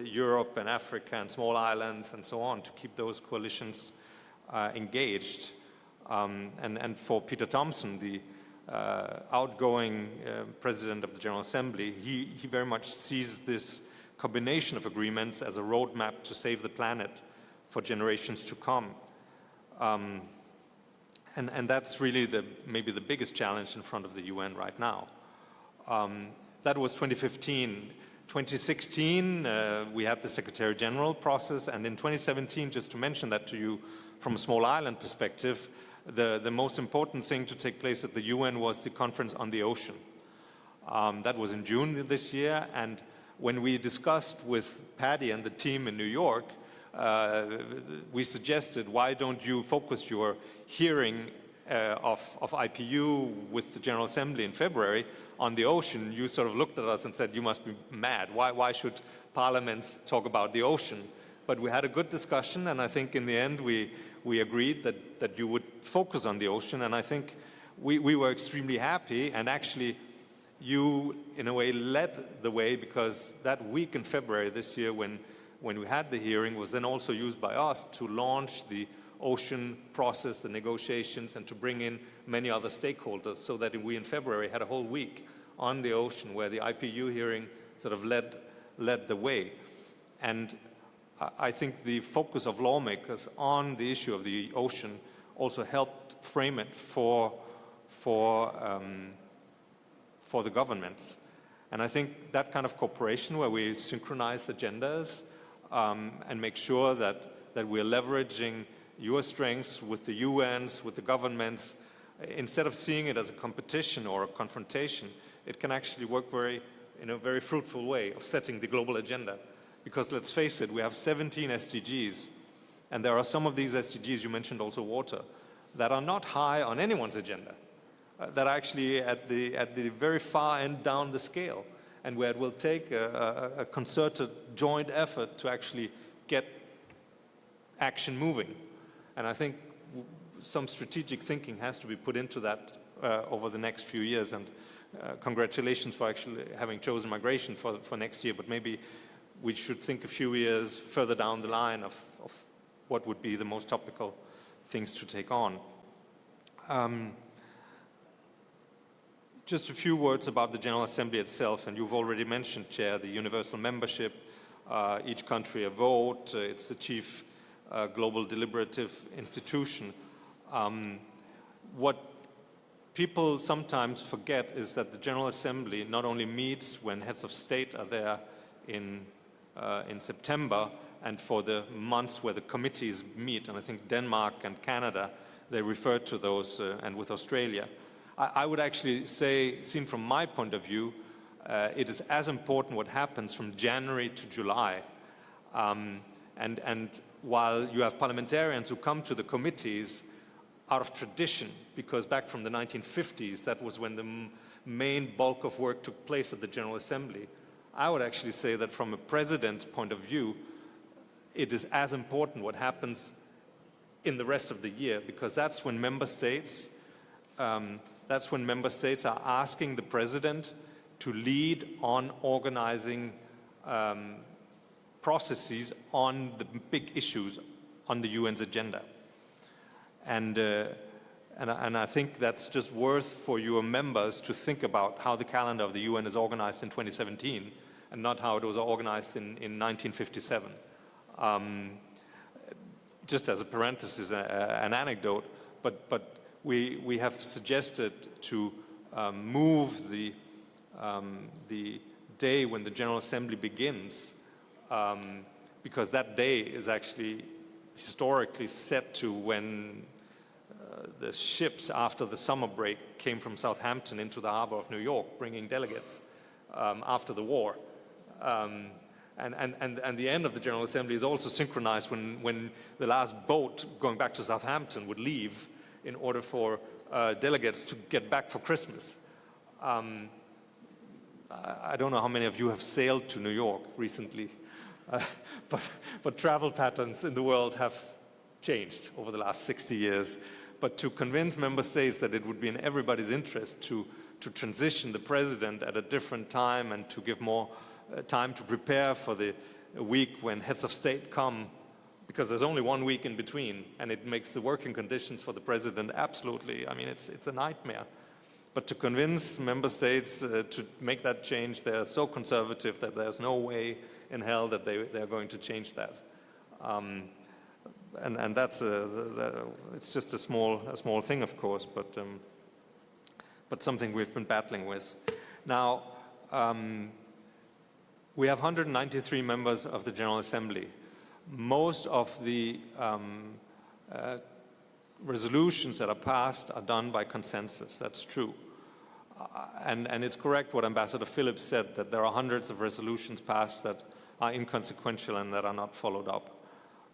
Speaker 18: Europe and Africa and small islands and so on, to keep those coalitions engaged. And for Peter Thompson, the outgoing president of the General Assembly, he very much sees this combination of agreements as a roadmap to save the planet for generations to come. And that's really maybe the biggest challenge in front of the UN right now. That was 2015. 2016, we had the Secretary General process, and in 2017, just to mention that to you from a small island perspective, the most important thing to take place at the UN was the Conference on the Ocean. That was in June this year, and when we discussed with Paddy and the team in New York, we suggested, why don't you focus your hearing of IPU with the General Assembly in February on the ocean? You sort of looked at us and said, you must be mad. Why should parliaments talk about the ocean? But we had a good discussion, and I think in the end we agreed that you would focus on the ocean, and I think we were extremely happy, and actually you, in a way, led the way, because that week in February this year when we had the hearing was then also used by us to launch the ocean process, the negotiations, and to bring in many other stakeholders, so that we in February had a whole week on the ocean where the IPU hearing sort of led the way. And I think the focus of lawmakers on the issue of the ocean also helped frame it for the governments. And I think that kind of cooperation where we synchronize agendas and make sure that we're leveraging your strengths with the UNs, with the governments, instead of seeing it as a competition or a confrontation, it can actually work in a very fruitful way of setting the global agenda. Because let's face it, we have 17 SDGs, and there are some of these SDGs, you mentioned also water, that are not high on anyone's agenda, that are actually at the very far end down the scale, and where it will take a concerted joint effort to actually get action moving. And I think some strategic thinking has to be put into that over the next few years, and congratulations for actually having chosen migration for next year, but maybe we should think a few years further down the line of what would be the most topical things to take on. Just a few words about the General Assembly itself, and you've already mentioned, Chair, the universal membership, each country a vote, it's the chief global deliberative institution. What people sometimes forget is that the General Assembly not only meets when heads of state are there in September and for the months where the committees meet, and I think Denmark and Canada, they refer to those, and with Australia. I would actually say, seen from my point of view, it is as important what happens from January to July. And while you have parliamentarians who come to the committees out of tradition, because back from the 1950s, that was when the main bulk of work took place at the General Assembly, I would actually say that from a president's point of view, it is as important what happens in the rest of the year, because that's when member states are asking the president to lead on organizing processes on the big issues on the UN's agenda. And I think that's just worth for your members to think about how the calendar of the UN is organized in 2017 and not how it was organized in 1957. Just as a parenthesis, an anecdote, but we have suggested to move the day when the General Assembly begins, because that day is actually historically set to when the ships after the summer break came from Southampton into the harbor of New York, bringing delegates after the war. And the end of the General Assembly is also synchronized when the last boat going back to Southampton would leave in order for delegates to get back for Christmas. I don't know how many of you have sailed to New York recently, but travel patterns in the world have changed over the last 60 years. But to convince member states that it would be in everybody's interest to transition the president at a different time and to give more time to prepare for the week when heads of state come, because there's only 1 week in between, and it makes the working conditions for the president absolutely, I mean, it's a nightmare. But to convince member states to make that change, they're so conservative that there's no way in hell that they're going to change that. And that's it's just a small thing, of course, but something we've been battling with. Now, we have 193 members of the General Assembly. Most of the resolutions that are passed are done by consensus. That's true. And it's correct what Ambassador Phillips said, that there are hundreds of resolutions passed that are inconsequential and that are not followed up.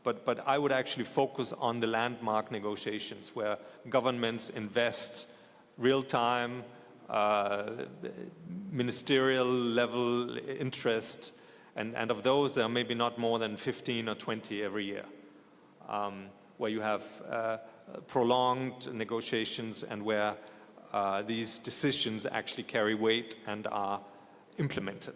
Speaker 18: But I would actually focus on the landmark negotiations where governments invest real-time, ministerial level interest, and of those there are maybe not more than 15 or 20 every year, where you have prolonged negotiations and where these decisions actually carry weight and are implemented.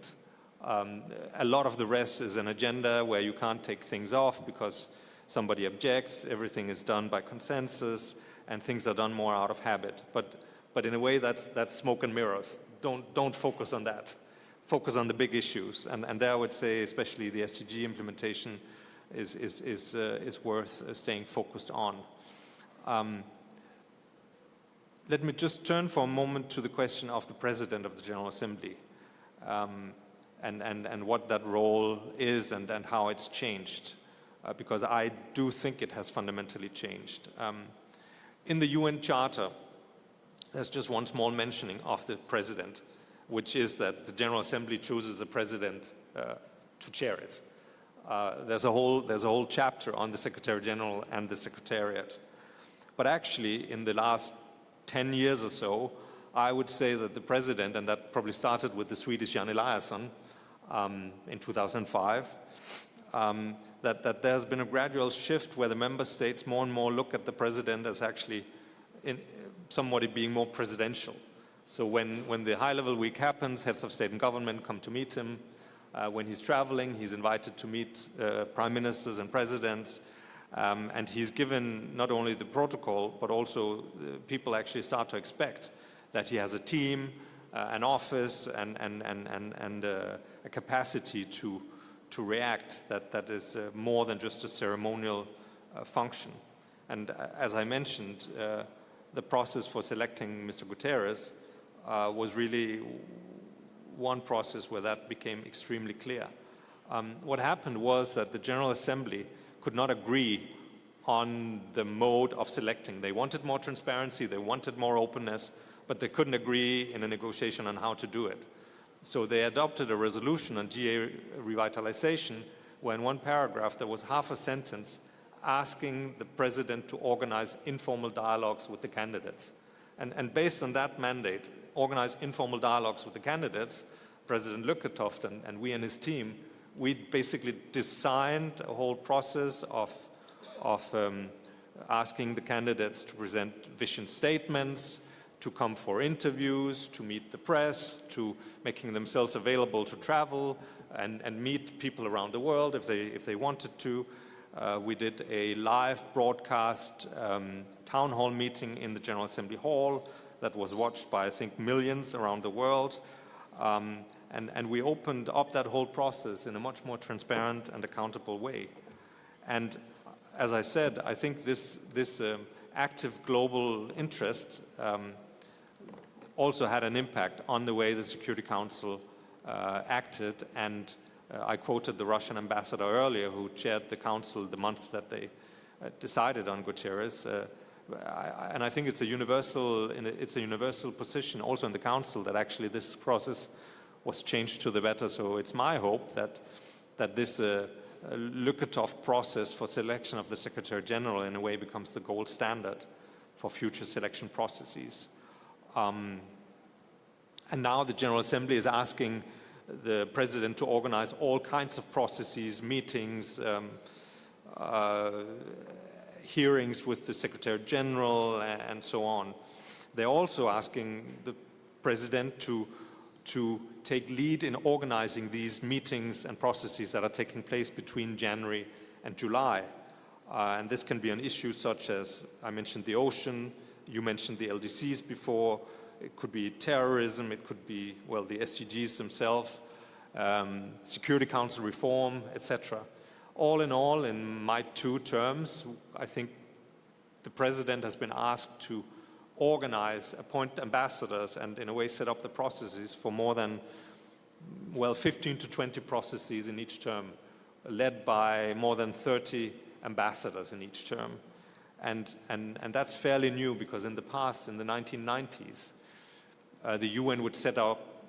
Speaker 18: A lot of the rest is an agenda where you can't take things off because somebody objects, everything is done by consensus, and things are done more out of habit. But in a way, that's smoke and mirrors. Don't focus on that. Focus on the big issues. And there I would say, especially the SDG implementation is worth staying focused on. Let me just turn for a moment to the question of the President of the General Assembly. And what that role is and how it's changed, because I do think it has fundamentally changed. In the UN Charter, there's just one small mentioning of the president, which is that the General Assembly chooses a president to chair it. There's a whole chapter on the Secretary General and the Secretariat. But actually, in the last 10 years or so, I would say that the president, and that probably started with the Swedish Jan Eliasson in 2005, that there's been a gradual shift where the member states more and more look at the president as actually somebody being more presidential. So when the high-level week happens, heads of state and government come to meet him. When he's traveling, he's invited to meet prime ministers and presidents. And he's given not only the protocol, but also people actually start to expect that he has a team, an office, and a capacity to react that is more than just a ceremonial function. And as I mentioned, the process for selecting Mr. Guterres was really one process where that became extremely clear. What happened was that the General Assembly could not agree on the mode of selecting. They wanted more transparency, they wanted more openness, but they couldn't agree in a negotiation on how to do it. So they adopted a resolution on Ga Revitalization, where in one paragraph there was half a sentence asking the president to organize informal dialogues with the candidates. And based on that mandate, organize informal dialogues with the candidates, President Lücketoft and we and his team, we basically designed a whole process of asking the candidates to present vision statements, to come for interviews, to meet the press, to making themselves available to travel and meet people around the world if they wanted to. We did a live broadcast town hall meeting in the General Assembly Hall that was watched by, I think, millions around the world. And we opened up that whole process in a much more transparent and accountable way. And as I said, I think this active global interest also had an impact on the way the Security Council acted. And I quoted the Russian ambassador earlier, who chaired the council the month that they decided on Guterres. And I think it's a universal position also in the council that actually this process was changed to the better. So it's my hope that this Lücketoft process for selection of the Secretary General in a way becomes the gold standard for future selection processes. And now the General Assembly is asking the President to organize all kinds of processes, meetings, hearings with the Secretary General, and so on. They're also asking the President to take lead in organizing these meetings and processes that are taking place between January and July. And this can be on issues such as, I mentioned the ocean, you mentioned the LDCs before, it could be terrorism, it could be, well, the SDGs themselves, Security Council reform, etc. All in all, in my 2 terms, I think the President has been asked to organize, appoint ambassadors, and in a way set up the processes for more than, well, 15 to 20 processes in each term, led by more than 30 ambassadors in each term. And that's fairly new, because in the past, in the 1990s, the UN would set up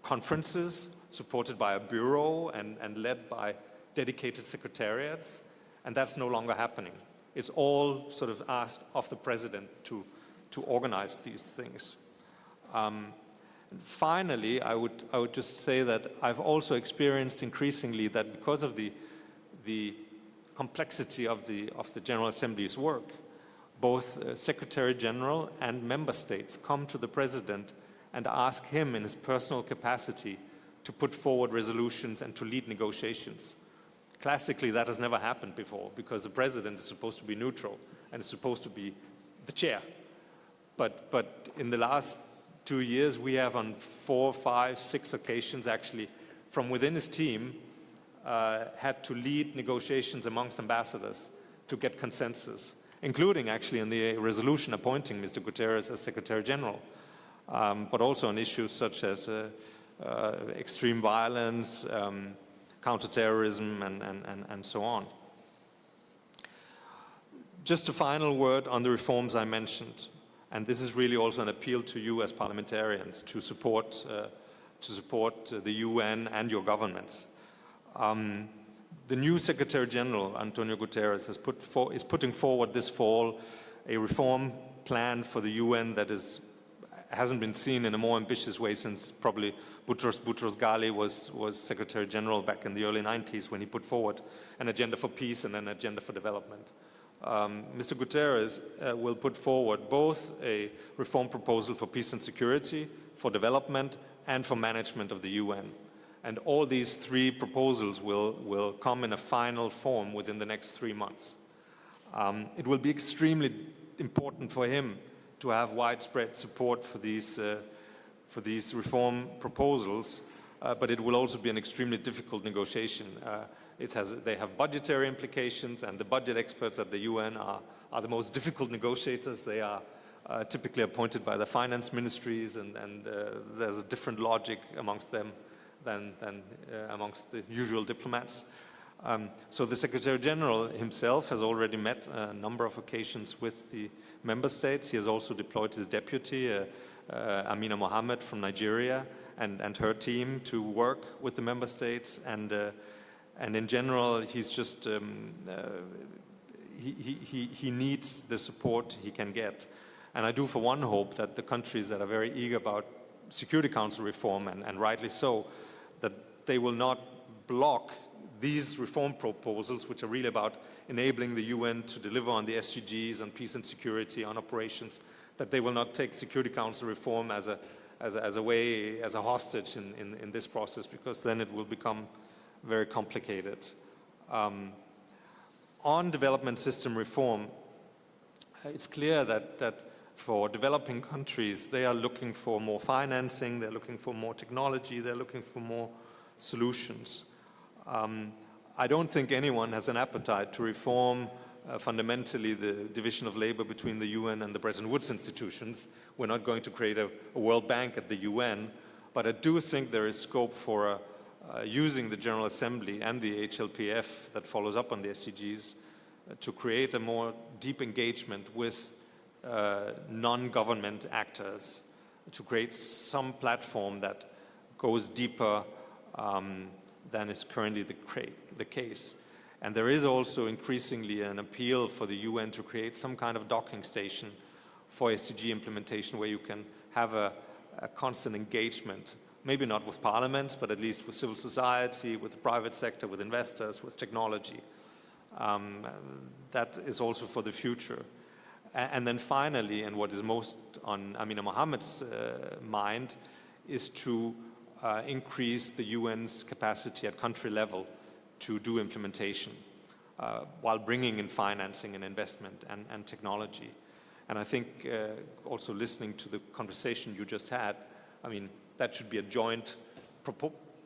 Speaker 18: conferences supported by a bureau and led by dedicated secretariats, and that's no longer happening. It's all sort of asked of the President to organize these things. And finally, I would just say that I've also experienced increasingly that because of the complexity of the General Assembly's work, both Secretary General and member states come to the President and ask him in his personal capacity to put forward resolutions and to lead negotiations. Classically, that has never happened before, because the President is supposed to be neutral and is supposed to be the chair. But in the last 2 years, we have on 4, 5, 6 occasions actually, from within his team, had to lead negotiations amongst ambassadors to get consensus, including actually in the resolution appointing Mr. Guterres as Secretary General, but also on issues such as extreme violence, counterterrorism, and so on. Just a final word on the reforms I mentioned. And this is really also an appeal to you as parliamentarians to support the UN and your governments. The new Secretary General, Antonio Guterres, is putting forward this fall a reform plan for the UN that hasn't been seen in a more ambitious way since probably Boutros Ghali was Secretary General back in the early 90s, when he put forward an agenda for peace and an agenda for development. Mr. Guterres will put forward both a reform proposal for peace and security, for development, and for management of the UN. And all these 3 proposals will come in a final form within the next 3 months. It will be extremely important for him to have widespread support for these reform proposals, but it will also be an extremely difficult negotiation. They have budgetary implications, and the budget experts at the UN are the most difficult negotiators. They are typically appointed by the finance ministries, and there's a different logic amongst them than amongst the usual diplomats. So the Secretary General himself has already met a number of occasions with the member states. He has also deployed his deputy, Amina Mohammed from Nigeria, and her team to work with the member states. And in general, he's just he needs the support he can get. And I do, for one, hope that the countries that are very eager about Security Council reform, and rightly so, that they will not block these reform proposals, which are really about enabling the UN to deliver on the SDGs, on peace and security, on operations, that they will not take Security Council reform as a hostage in this process, because then it will become very complicated. On development system reform, it's clear that for developing countries, they are looking for more financing, they're looking for more technology, they're looking for more solutions. I don't think anyone has an appetite to reform fundamentally the division of labor between the UN and the Bretton Woods institutions. We're not going to create a World Bank at the UN, but I do think there is scope for using the General Assembly and the HLPF that follows up on the SDGs to create a more deep engagement with non-government actors, to create some platform that goes deeper than is currently the case. And there is also increasingly an appeal for the UN to create some kind of docking station for SDG implementation, where you can have a constant engagement, maybe not with parliaments, but at least with civil society, with the private sector, with investors, with technology. That is also for the future. And then finally, and what is most on Amina Mohammed's mind, is to increase the UN's capacity at country level to do implementation while bringing in financing and investment and technology. And I think also listening to the conversation you just had, I mean, that should be a joint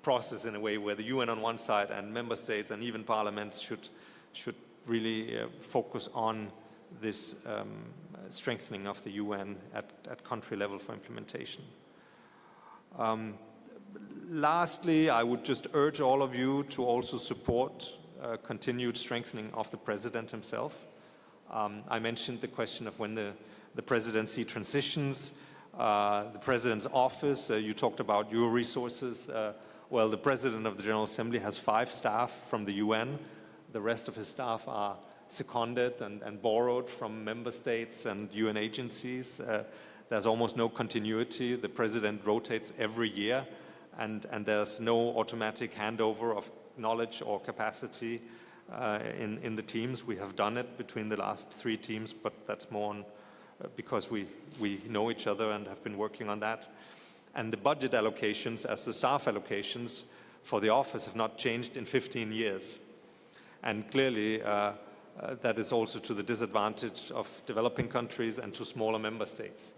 Speaker 18: process in a way, where the UN on one side and member states and even parliaments should really focus on this strengthening of the UN at country level for implementation. Lastly, I would just urge all of you to also support continued strengthening of the President himself. I mentioned the question of when the presidency transitions, the President's office. You talked about your resources. Well, the President of the General Assembly has 5 staff from the UN. The rest of his staff are seconded and borrowed from member states and UN agencies. There's almost no continuity. The President rotates every year, and there's no automatic handover of knowledge or capacity in the teams. We have done it between the last 3 teams, but that's more on, because we know each other and have been working on that. And the budget allocations, as the staff allocations for the office, have not changed in 15 years. And clearly, that is also to the disadvantage of developing countries and to smaller member states,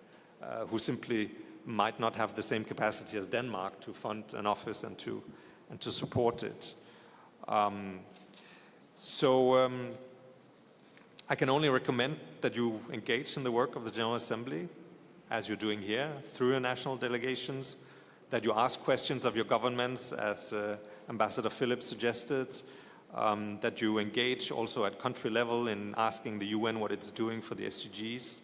Speaker 18: who simply might not have the same capacity as Denmark to fund an office and to support it. I can only recommend that you engage in the work of the General Assembly, as you're doing here, through your national delegations, that you ask questions of your governments, as Ambassador Phillips suggested, that you engage also at country level in asking the UN what it's doing for the SDGs,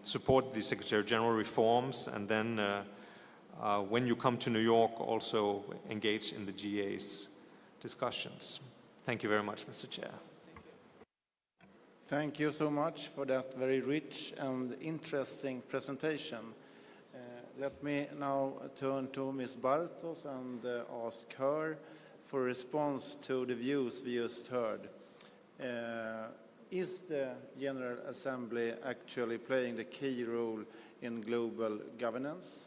Speaker 18: support the Secretary General reforms, and then when you come to New York, also engage in the GA's discussions. Thank you very much, Mr. Chair.
Speaker 2: Thank you so much for that very rich and interesting presentation. Let me now turn to Ms. Bartos and ask her for a response to the views we just heard. Is the General Assembly actually playing the key role in global governance?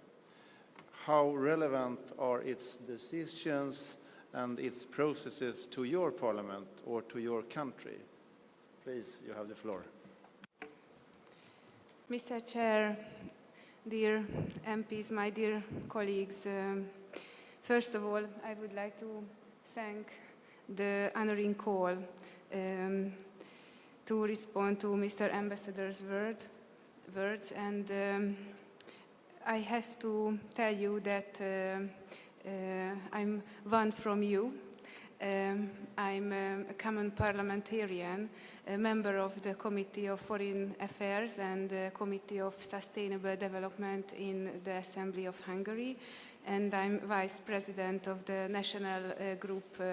Speaker 2: How relevant are its decisions and its processes to your parliament or to your country? Please, you have the floor.
Speaker 19: Mr. Chair, dear MPs, my dear colleagues, first of all, I would like to thank the honoring call to respond to Mr. Ambassador's word. words, and I have to tell you that I'm one from you. I'm a common parliamentarian, a member of the Committee of Foreign Affairs and the Committee of Sustainable Development in the Assembly of Hungary, and I'm vice president of the national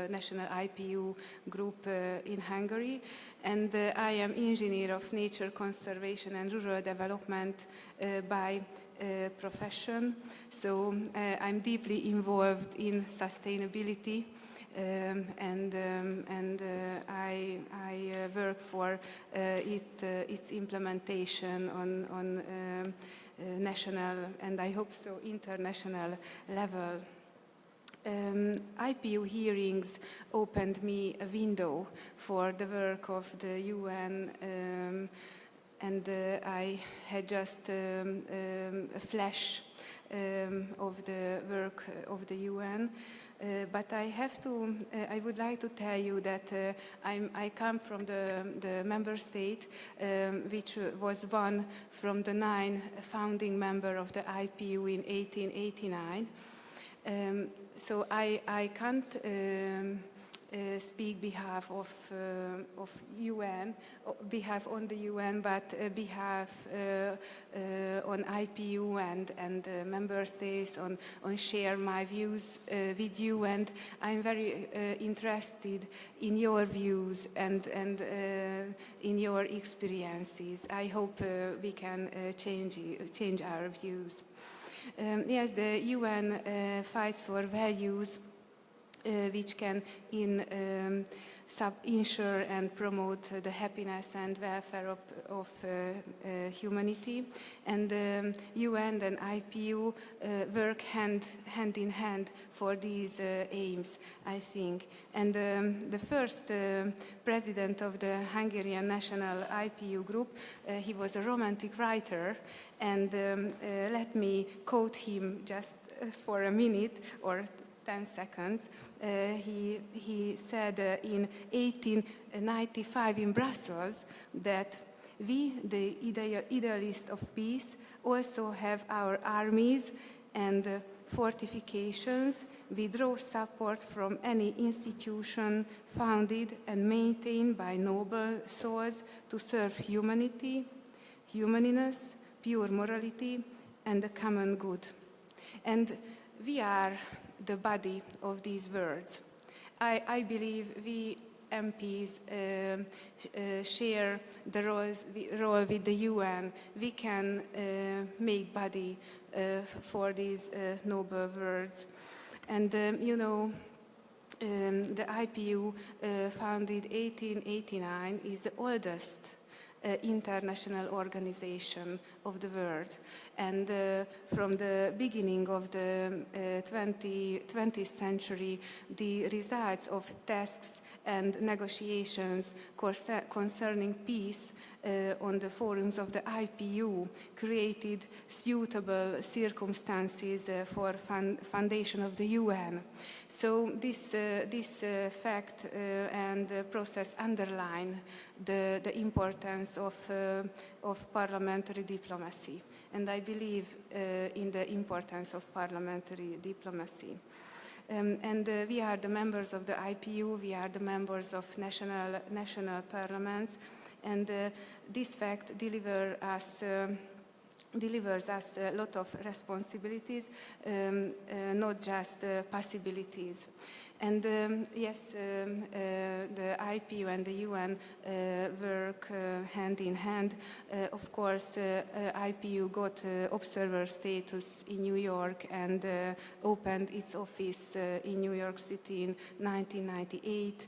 Speaker 19: national IPU group in Hungary, and I am engineer of nature conservation and rural development by profession, so I'm deeply involved in sustainability. I work for its implementation on national and I hope so international level. IPU hearings opened me a window for the work of the UN, and I had just a flash of the work of the UN. But I would like to tell you that I come from the member state, which was one from the 9 founding members of the IPU in 1889. So I can't speak behalf of UN, behalf on the UN, but behalf on IPU and member states on share my views with you, and I'm very interested in your views and in your experiences. I hope we can change our views. Yes, the UN fights for values which can ensure and promote the happiness and welfare of humanity. And the UN and IPU work hand in hand for these aims, I think. And the first president of the Hungarian National IPU Group, he was a romantic writer, and let me quote him just for a minute or 10 seconds. He said in 1895 in Brussels that we, the idealists of peace, also have our armies and fortifications. We draw support from any institution founded and maintained by noble souls to serve humanity, humanliness, pure morality, and the common good. And we are the body of these words. I believe we MPs share the role with the UN. We can make body for these noble words. And you know, the IPU founded 1889 is the oldest international organization of the world. And from the beginning of the 20th century, the results of tasks and negotiations concerning peace on the forums of the IPU created suitable circumstances for foundation of the UN. So this fact and process underline the importance of parliamentary diplomacy. And I believe in the importance of parliamentary diplomacy. And we are the members of the IPU, we are the members of national parliaments, and this fact delivers us a lot of responsibilities, not just possibilities. And yes, the IPU and the UN work hand in hand. Of course, IPU got observer status in New York and opened its office in New York City in 1998.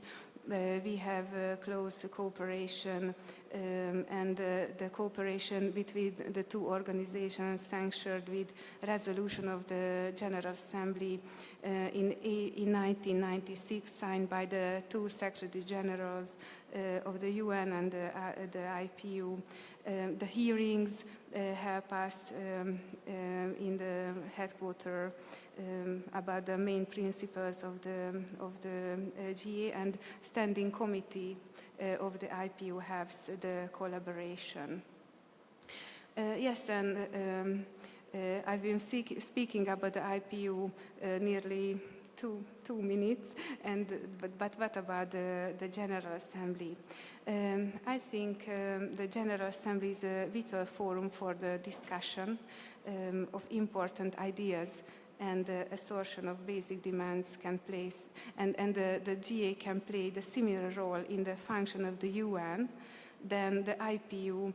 Speaker 19: We have close cooperation and the cooperation between the two organizations sanctioned with resolution of the General Assembly in 1996, signed by the two Secretary Generals of the UN and the IPU. The hearings help us in the headquarters about the main principles of the GA, and standing committee of the IPU helps the collaboration. Yes, and I've been speaking about the IPU nearly two minutes, but what about the General Assembly? I think the General Assembly is a vital forum for the discussion of important ideas, and assertion of basic demands can place, and the GA can play the similar role in the function of the UN than the IPU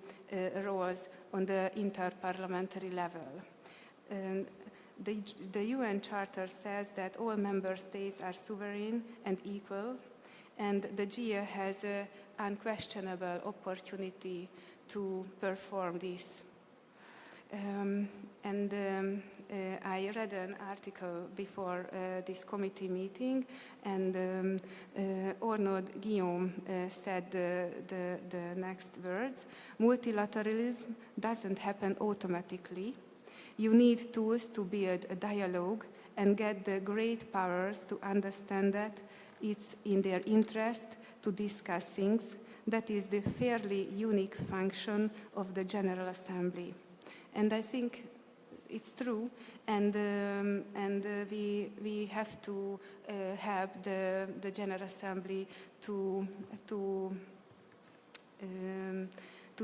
Speaker 19: roles on the inter-parliamentary level. The UN Charter says that all member states are sovereign and equal, and the GA has an unquestionable opportunity to perform this. I read an article before this committee meeting, and Arnaud Guillaume said the next words: multilateralism doesn't happen automatically. You need tools to build a dialogue and get the great powers to understand that it's in their interest to discuss things. That is the fairly unique function of the General Assembly. And I think it's true, and we have to help the General Assembly to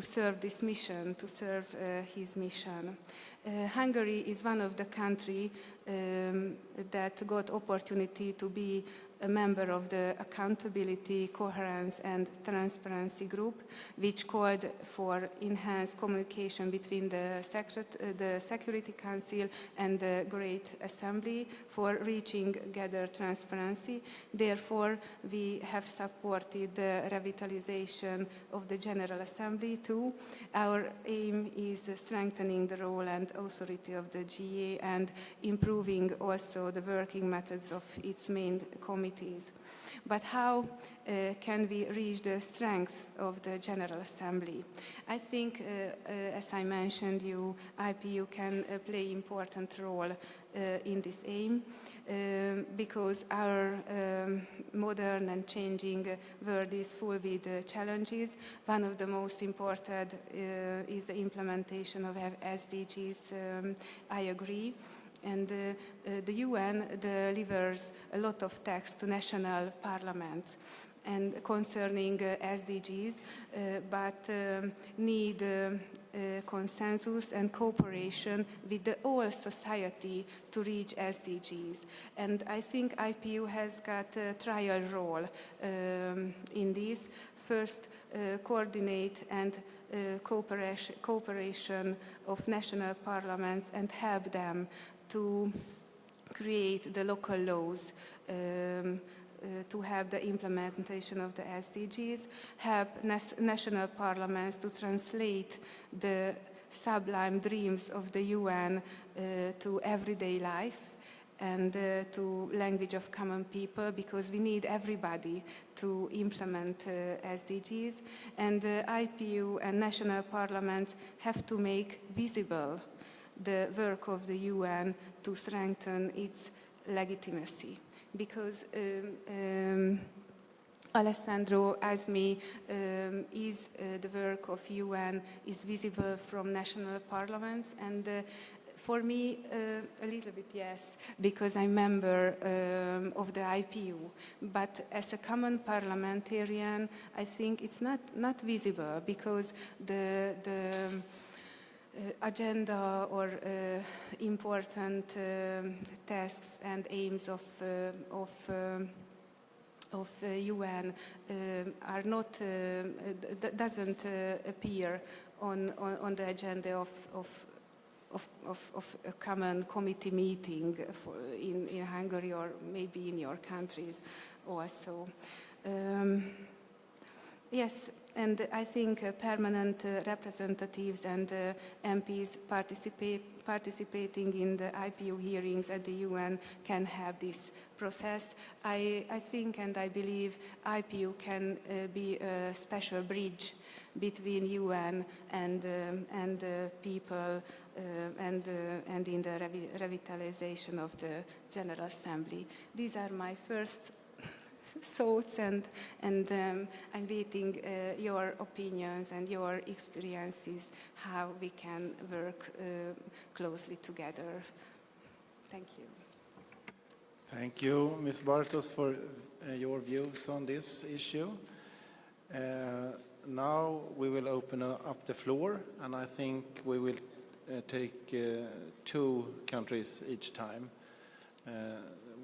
Speaker 19: serve this mission, to serve his mission. Hungary is one of the countries that got opportunity to be a member of the Accountability, Coherence and Transparency Group, which called for enhanced communication between the Security Council and the Great Assembly for reaching gather transparency. Therefore, we have supported the revitalization of the General Assembly too. Our aim is strengthening the role and authority of the GA and improving also the working methods of its main committees. But how can we reach the strengths of the General Assembly? I think, as I mentioned, IPU can play an important role in this aim because our modern and changing world is full with challenges. One of the most important is the implementation of SDGs. I agree. And the UN delivers a lot of text to national parliaments and concerning SDGs, but need consensus and cooperation with the whole society to reach SDGs. And I think IPU has got a trial role in this. First, coordinate and cooperation of national parliaments and help them to create the local laws to have the implementation of the SDGs, help national parliaments to translate the sublime dreams of the UN to everyday life and to language of common people, because we need everybody to implement SDGs. And IPU and national parliaments have to make visible the work of the UN to strengthen its legitimacy. Because Alessandro asked me, is the work of UN is visible from national parliaments? And for me, a little bit yes, because I'm member of the IPU. But as a common parliamentarian, I think it's not visible, because the agenda or important tasks and aims of UN are not doesn't appear on the agenda of a common committee meeting in Hungary or maybe in your countries also. Yes. And I think permanent representatives and MPs participating in the IPU hearings at the UN can have this process. I think and I believe IPU can be a special bridge between UN and people and in the revitalization of the General Assembly. These are my first thoughts, and I'm waiting your opinions and your experiences, how we can work closely together. Thank you.
Speaker 2: Thank you, Ms. Bartos, for your views on this issue. Now we will open up the floor, and I think we will take 2 countries each time.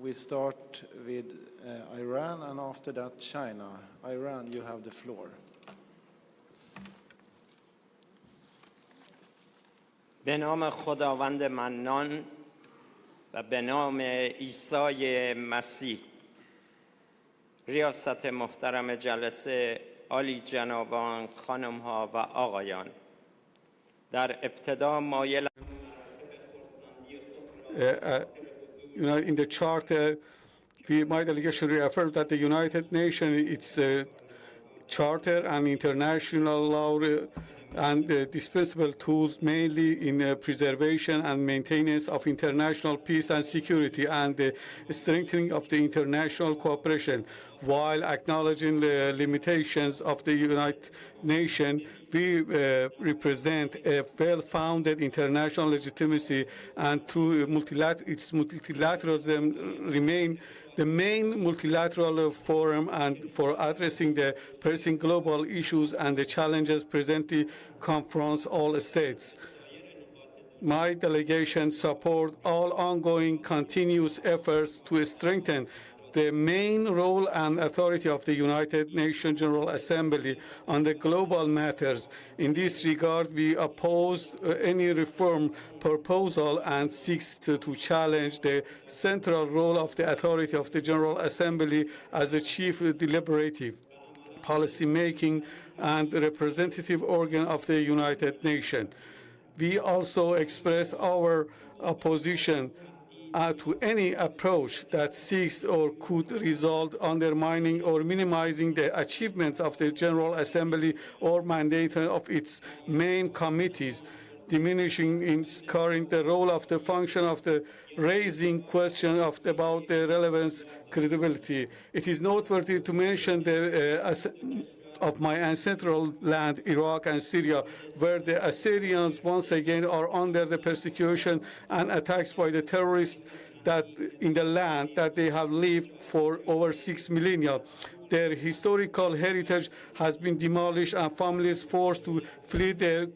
Speaker 2: We start with Iran, and after that China. Iran, you have the floor.
Speaker 20: به نام خداوند منان و به نام عیسی مسیح. ریاست محترم جلسه، عالی جنابان، خانم‌ها و آقایان، در ابتدا مایل
Speaker 21: in the charter, my delegation reaffirmed that the United Nations, its charter and international law and dispensable tools, mainly in preservation and maintenance of international peace and security and the strengthening of the international cooperation. While acknowledging the limitations of the United Nations, we represent a well-founded international legitimacy, and through its multilateralism remain the main multilateral forum and for addressing the pressing global issues and the challenges presently confronts all states. My delegation supports all ongoing continuous efforts to strengthen the main role and authority of the United Nations General Assembly on the global matters. In this regard, we oppose any reform proposal and seek to challenge the central role of the authority of the General Assembly as the chief deliberative, policy-making, and representative organ of the United Nations. We also express our opposition to any approach that seeks or could result undermining or minimizing the achievements of the General Assembly or mandate of its main committees, diminishing in current the role of the function of the raising question about the relevance credibility. It is noteworthy to mention of my ancestral land, Iraq and Syria, where the Assyrians once again are under the persecution and attacks by the terrorists that in the land that they have lived for over 6 millennia. Their historical heritage has been demolished and families forced to flee their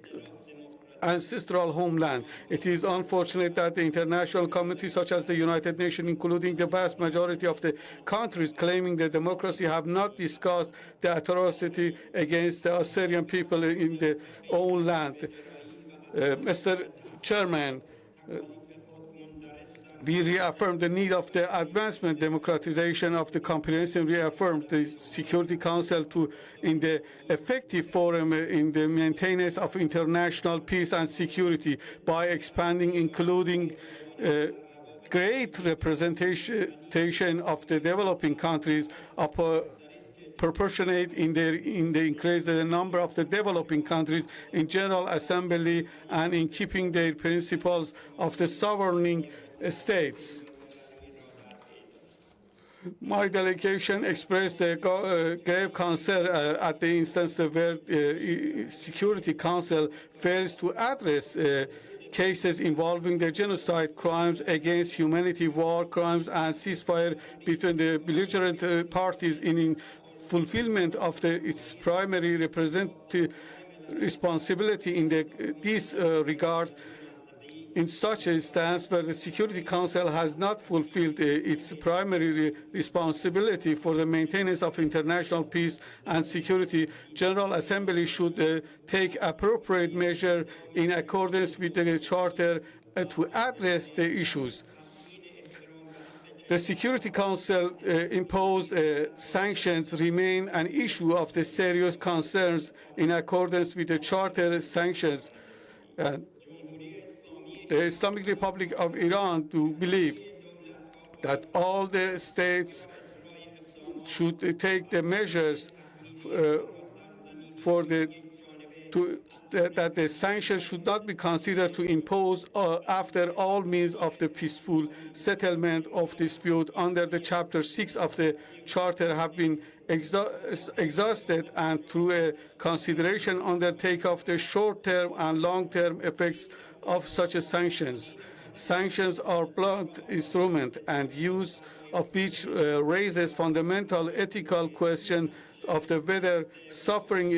Speaker 21: ancestral homeland. It is unfortunate that the international community, such as the United Nations, including the vast majority of the countries claiming the democracy, have not discussed the atrocity against the Assyrian people in their own land. Mr. Chairman, we reaffirm the need of the advancement, democratization of the comprehensive, reaffirmed the Security Council in the effective forum in the maintenance of international peace and security by expanding, including great representation of the developing countries, proportionate in the increase the number of the developing countries in General Assembly and in keeping their principles of the sovereign states. My delegation expressed a grave concern at the instance where Security Council fails to address cases involving the genocide, crimes against humanity, war crimes, and ceasefire between the belligerent parties in fulfillment of its primary responsibility in this regard. In such a stance where the Security Council has not fulfilled its primary responsibility for the maintenance of international peace and security, General Assembly should take appropriate measure in accordance with the Charter to address the issues. The Security Council imposed sanctions remain an issue of the serious concerns in accordance with the Charter sanctions. The Islamic Republic of Iran do believe that all the states should take the measures that the sanctions should not be considered to impose after all means of the peaceful settlement of dispute under the Chapter 6 of the Charter have been exhausted, and through a consideration undertake of the short-term and long-term effects of such sanctions. Sanctions are blunt instrument and use of which raises fundamental ethical question of the whether suffering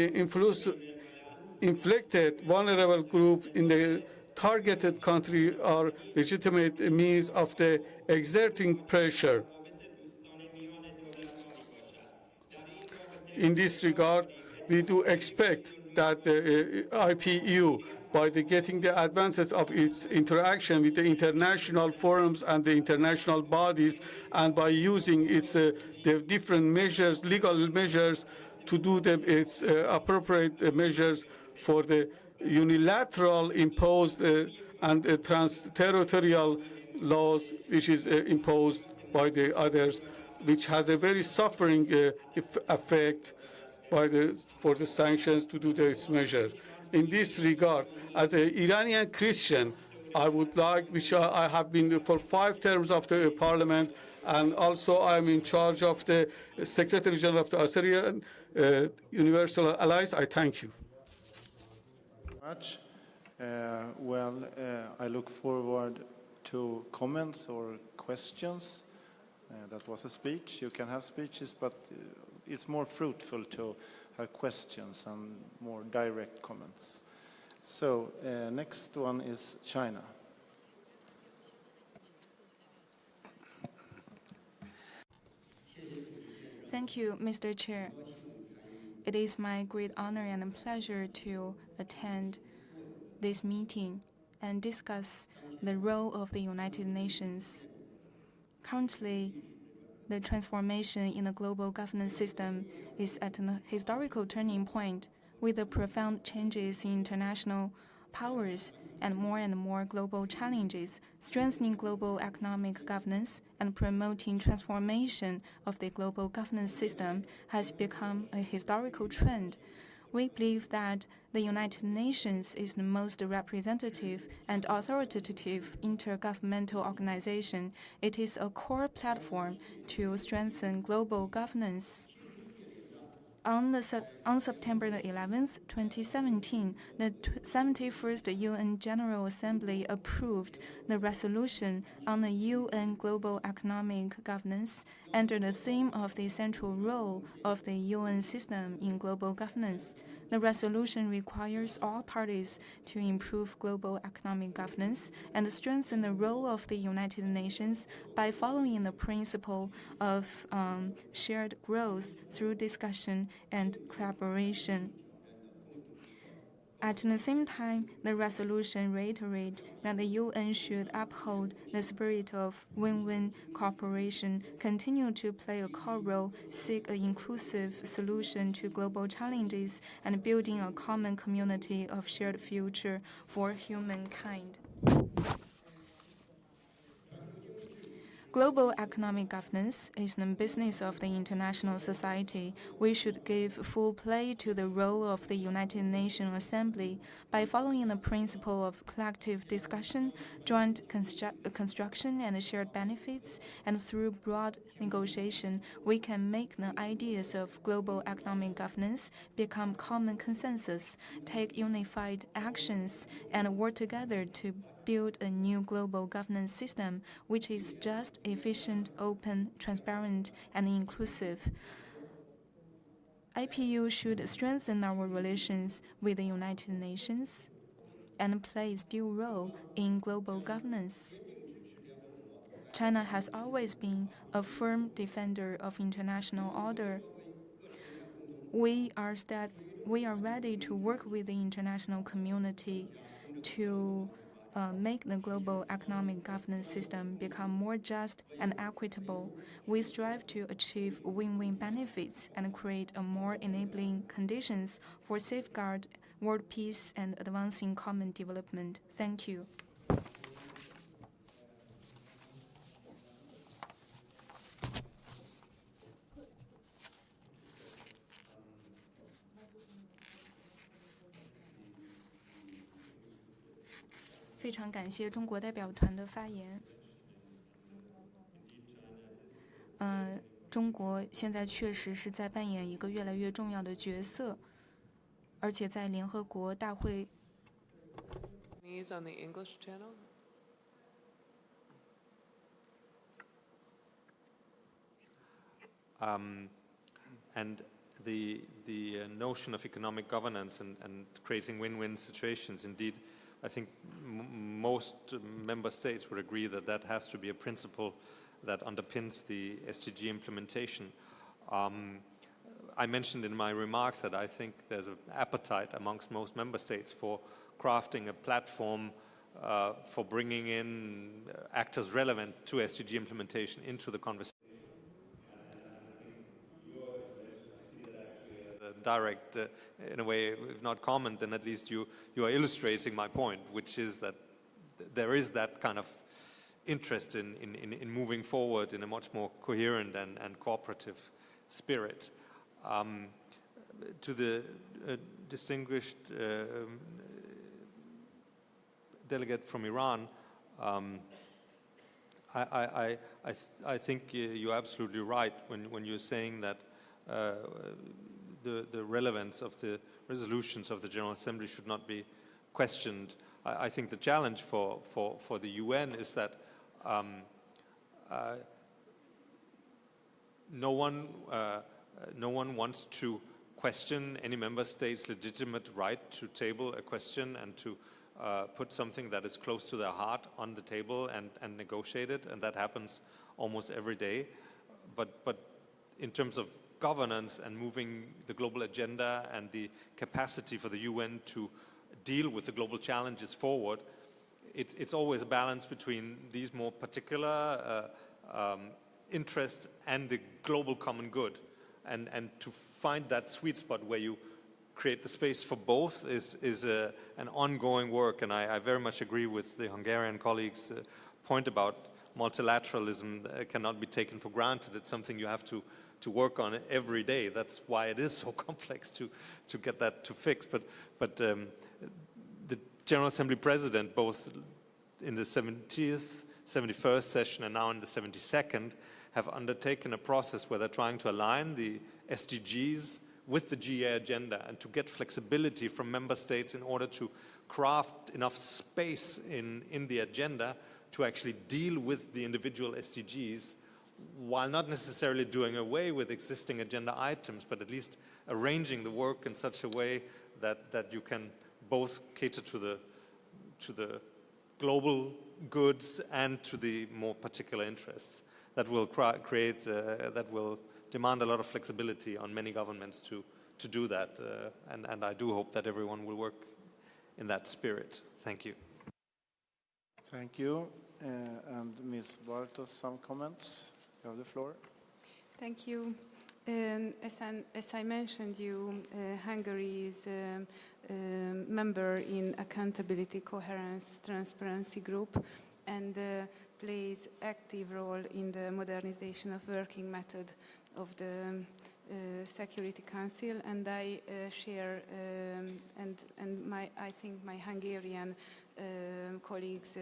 Speaker 21: inflicted vulnerable group in the targeted country are legitimate means of the exerting pressure. In this regard, we do expect that the IPU, by getting the advances of its interaction with the international forums and the international bodies, and by using its the different measures, legal measures, to do its appropriate measures for the unilateral imposed and trans-territorial laws which is imposed by the others, which has a very suffering effect for the sanctions to do this measure. In this regard, as an Iranian Christian, I would like, which I have been for 5 terms of the parliament, and also I am in charge of the Secretary General of the Assyrian Universal Alliance. I thank you.
Speaker 2: Much. I look forward to comments or questions. That was a speech. You can have speeches, but it's more fruitful to have questions and more direct comments. So next one is China.
Speaker 6: Thank you, Mr. Chair. It is my great honor and pleasure to attend this meeting and discuss the role of the United Nations. Currently, the transformation in the global governance system is at a historical turning point, with the profound changes in international powers and more global challenges. Strengthening global economic governance and promoting transformation of the global governance system has become a historical trend. We believe that the United Nations is the most representative and authoritative intergovernmental organization. It is a core platform to strengthen global governance. On September 11, 2017, the 71st UN General Assembly approved the resolution on the UN global economic governance under the theme of the central role of the UN system in global governance. The resolution requires all parties to improve global economic governance and strengthen the role of the United Nations by following the principle of shared growth through discussion and collaboration. At the same time, the resolution reiterates that the UN should uphold the spirit of win-win cooperation, continue to play a core role, seek an inclusive solution to global challenges, and building a common community of shared future for humankind. Global economic governance is the business of the international society. We should give full play to the role of the United Nations Assembly by following the principle of collective discussion, joint construction, and shared benefits, and through broad negotiation, we can make the ideas of global economic governance become common consensus, take unified actions, and work together to build a new global governance system which is just, efficient, open, transparent, and inclusive. IPU should strengthen our relations with the United Nations and play its due role in global governance. China has always been a firm defender of international order. We are ready to work with the international community to make the global economic governance system become more just and equitable. We strive to achieve win-win benefits and create a more enabling conditions for safeguard world peace and advancing common development. Thank you. 非常感谢中国代表团的发言。中国现在确实是在扮演一个越来越重要的角色，而且在联合国大会。
Speaker 1: On the English channel.
Speaker 18: And the notion of economic governance and creating win-win situations, indeed, I think most member states would agree that that has to be a principle that underpins the SDG implementation. I mentioned in my remarks that I think there's an appetite amongst most member states for crafting a platform for bringing in actors relevant to SDG implementation into the conversation. Direct, in a way, if not comment, then at least you are illustrating my point, which is that there is that kind of interest in moving forward in a much more coherent and cooperative spirit. To the distinguished delegate from Iran, I think you're absolutely right when you're saying that the relevance of the resolutions of the General Assembly should not be questioned. I think the challenge for the UN is that no one wants to question any member state's legitimate right to table a question and to put something that is close to their heart on the table and negotiate it, and that happens almost every day. But in terms of governance and moving the global agenda and the capacity for the UN to deal with the global challenges forward, it's always a balance between these more particular interests and the global common good. And to find that sweet spot where you create the space for both is an ongoing work. And I very much agree with the Hungarian colleagues' point about multilateralism cannot be taken for granted. It's something you have to work on every day. That's why it is so complex to get that to fix. But the General Assembly President, both in the 70th, 71st session and now in the 72nd, have undertaken a process where they're trying to align the SDGs with the GA agenda and to get flexibility from member states in order to craft enough space in the agenda to actually deal with the individual SDGs, while not necessarily doing away with existing agenda items, but at least arranging the work in such a way that you can both cater to the global goods and to the more particular interests. That will that will demand a lot of flexibility on many governments to do that, and I do hope that everyone will work in that spirit. Thank you.
Speaker 2: Thank you. And Ms. Bartos, some comments? You have the floor.
Speaker 19: Thank you. As I mentioned, Hungary is a member in Accountability, Coherence, Transparency Group and plays active role in the modernization of working method of the Security Council, and I share I think my Hungarian colleagues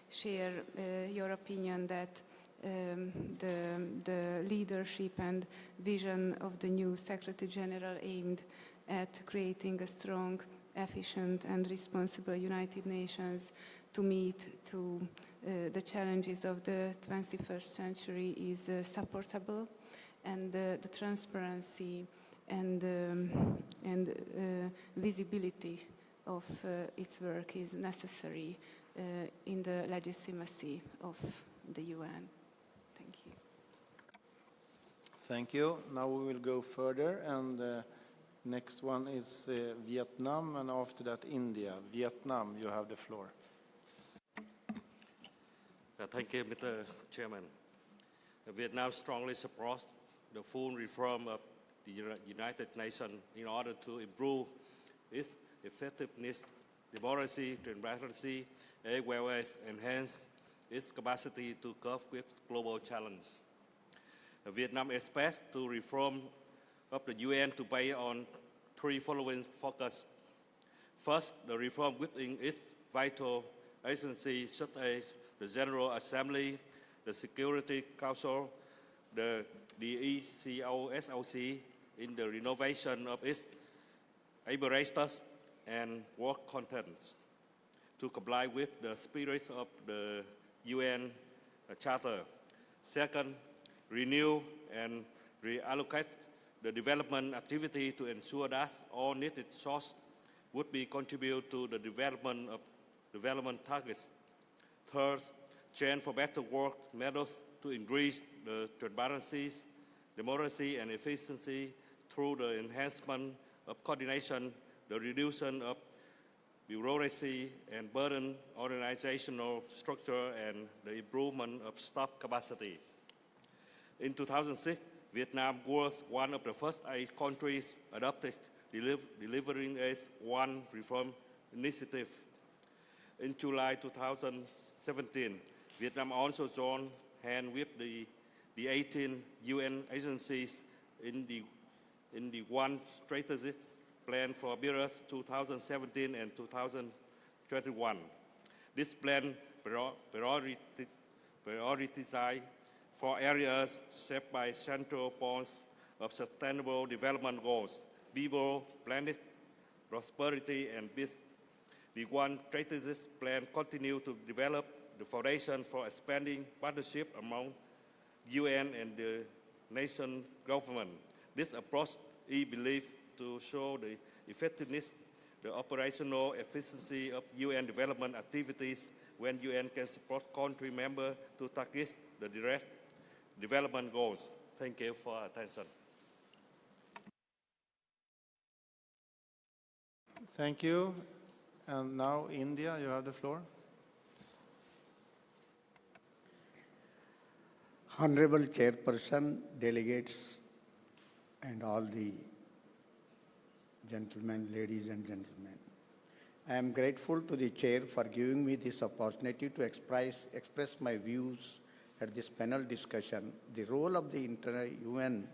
Speaker 19: share your opinion that the leadership and vision of the new Secretary General aimed at creating a strong, efficient and responsible United Nations to meet the challenges of the 21st century is supportable, and the transparency and visibility of its work is necessary in the legitimacy of the UN. Thank you.
Speaker 2: Thank you. Now we will go further, and next one is Vietnam, and after that India. Vietnam, you have the floor.
Speaker 7: Thank you, Mr. Chairman. Vietnam strongly supports the full reform of the United Nations in order to improve its effectiveness, democracy, transparency, as well as enhance its capacity to cope with global challenges. Vietnam expects to reform of the UN to pay on three following focus. First, the reform within its vital agencies such as the General Assembly, the Security Council, the ECOSOC in the renovation of its apparatus and work contents to comply with the spirit of the UN Charter. Second, renew and reallocate the development activity to ensure that all needed sources would be contribute to the development of development targets. Third, change for better work methods to increase the transparency, democracy, and efficiency through the enhancement of coordination, the reduction of bureaucracy and burden, organizational structure, and the improvement of staff capacity. In 2006, Vietnam was one of the first 8 countries adopted delivering as one reform initiative. In July 2017, Vietnam also joined hands with the 18 UN agencies in the One Strategic Plan for periods 2017 and 2021. This plan prioritizes 4 areas shaped by central points of sustainable development goals: people, planet, prosperity, and peace. The One Strategic Plan continues to develop the foundation for expanding partnership among UN and the nation government. This approach is believed to show the effectiveness, the operational efficiency of UN development activities when UN can support country members to target the direct development goals. Thank you for attention.
Speaker 2: Thank you. And now, India, you have the floor.
Speaker 8: Honorable Chairperson, delegates, and all the gentlemen, ladies and gentlemen. I am grateful to the Chair for giving me this opportunity to express my views at this panel discussion, the role of the UN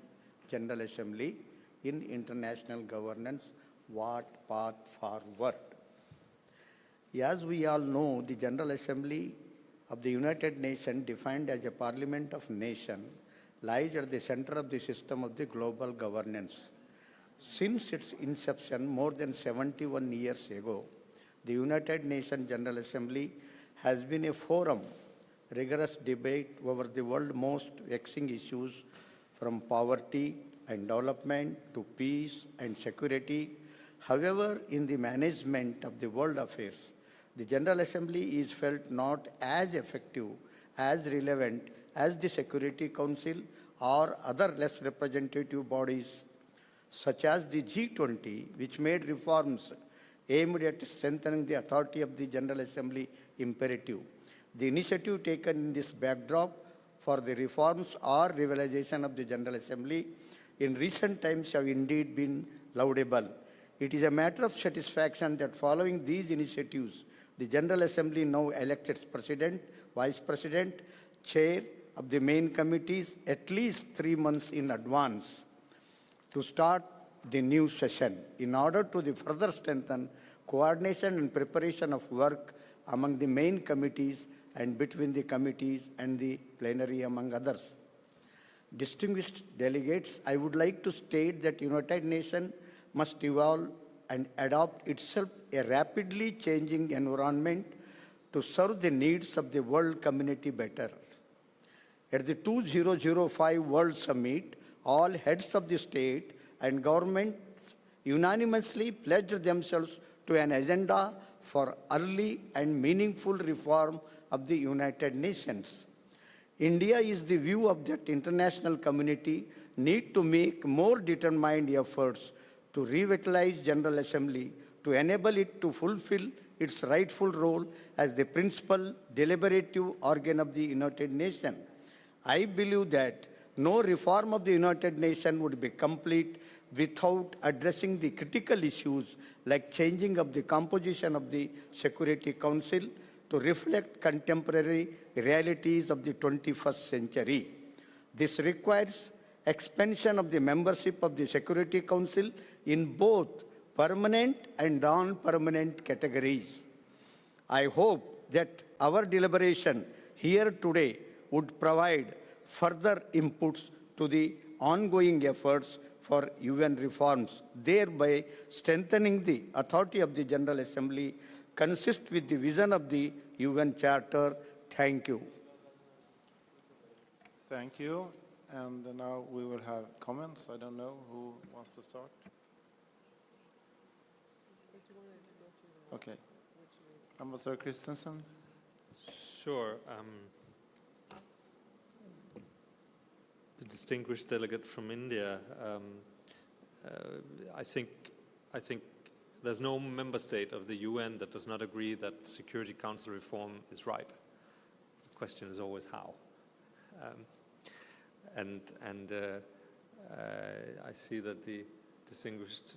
Speaker 8: General Assembly in international governance, what path forward. As we all know, the General Assembly of the United Nations, defined as a parliament of nations, lies at the center of the system of the global governance. Since its inception more than 71 years ago, the United Nations General Assembly has been a forum, rigorous debate over the world's most vexing issues, from poverty and development to peace and security. However, in the management of the world affairs, the General Assembly is felt not as effective, as relevant as the Security Council or other less representative bodies, such as the G20, which made reforms aimed at strengthening the authority of the General Assembly imperative. The initiative taken in this backdrop for the reforms or revitalization of the General Assembly in recent times have indeed been laudable. It is a matter of satisfaction that following these initiatives, the General Assembly now elects its President, Vice President, Chair of the main committees at least 3 months in advance to start the new session in order to further strengthen coordination and preparation of work among the main committees and between the committees and the plenary, among others. Distinguished delegates, I would like to state that the United Nations must evolve and adopt itself a rapidly changing environment to serve the needs of the world community better. At the 2005 World Summit, all heads of the state and governments unanimously pledged themselves to an agenda for early and meaningful reform of the United Nations. India is the view of that international community need to make more determined efforts to revitalize General Assembly to enable it to fulfill its rightful role as the principal deliberative organ of the United Nations. I believe that no reform of the United Nations would be complete without addressing the critical issues like changing of the composition of the Security Council to reflect contemporary realities of the 21st century. This requires expansion of the membership of the Security Council in both permanent and non-permanent categories. I hope that our deliberation here today would provide further inputs to the ongoing efforts for UN reforms, thereby strengthening the authority of the General Assembly consistent with the vision of the UN Charter. Thank you.
Speaker 2: Thank you. And now we will have comments. I don't know who wants to start. Okay. Ambassador Christensen.
Speaker 18: Sure. The distinguished delegate from India, I think there's no member state of the UN that does not agree that Security Council reform is ripe. The question is always how. I see that the distinguished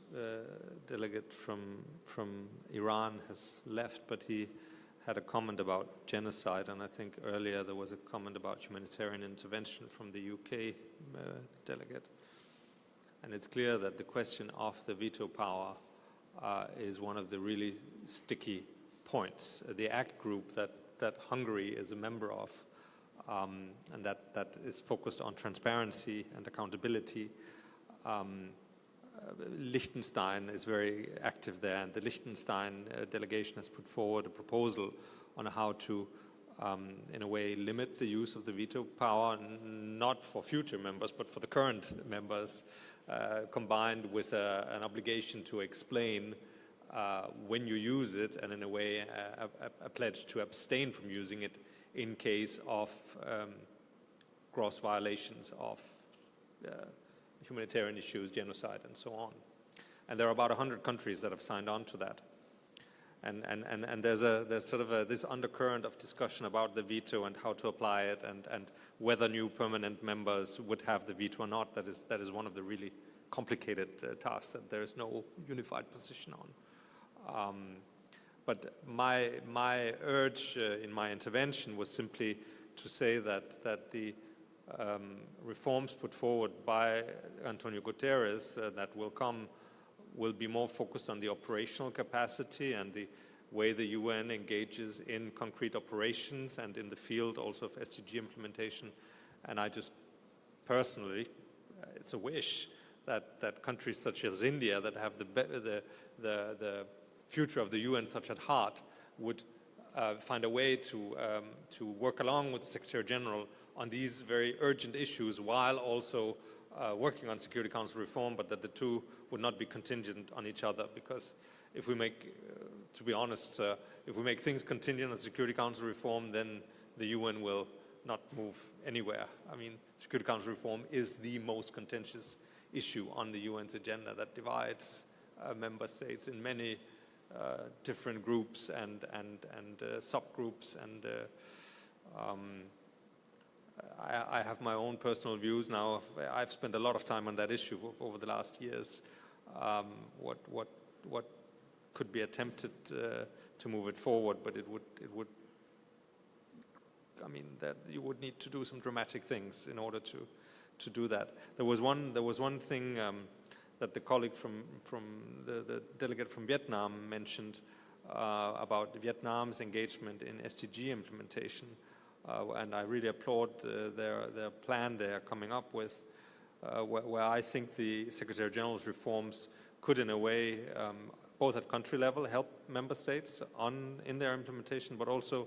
Speaker 18: delegate from Iran has left, but he had a comment about genocide, and I think earlier there was a comment about humanitarian intervention from the UK delegate. And it's clear that the question of the veto power is one of the really sticky points. The ACT group that Hungary is a member of, and that is focused on transparency and accountability. Liechtenstein is very active there, and the Liechtenstein delegation has put forward a proposal on how to, in a way, limit the use of the veto power, not for future members, but for the current members, combined with an obligation to explain when you use it, and in a way, a pledge to abstain from using it in case of gross violations of humanitarian issues, genocide, and so on. And there are about 100 countries that have signed on to that. And there's sort of this undercurrent of discussion about the veto and how to apply it, and whether new permanent members would have the veto or not. That is one of the really complicated tasks that there is no unified position on. But my urge in my intervention was simply to say that the reforms put forward by Antonio Guterres that will come will be more focused on the operational capacity and the way the UN engages in concrete operations and in the field also of SDG implementation. And I just personally, it's a wish that countries such as India that have the future of the UN such at heart would find a way to work along with the Secretary General on these very urgent issues while also working on Security Council reform, but that the two would not be contingent on each other. Because if we make, to be honest, if we make things contingent on Security Council reform, then the UN will not move anywhere. I mean, Security Council reform is the most contentious issue on the UN's agenda that divides member states in many different groups and subgroups, and I have my own personal views now. I've spent a lot of time on that issue over the last years. What could be attempted to move it forward, but it would. I mean, that you would need to do some dramatic things in order to do that. There was one thing that the colleague from the delegate from Vietnam mentioned about Vietnam's engagement in SDG implementation. And I really applaud their plan they are coming up with, where I think the Secretary General's reforms could, in a way, both at country level, help member states in their implementation, but also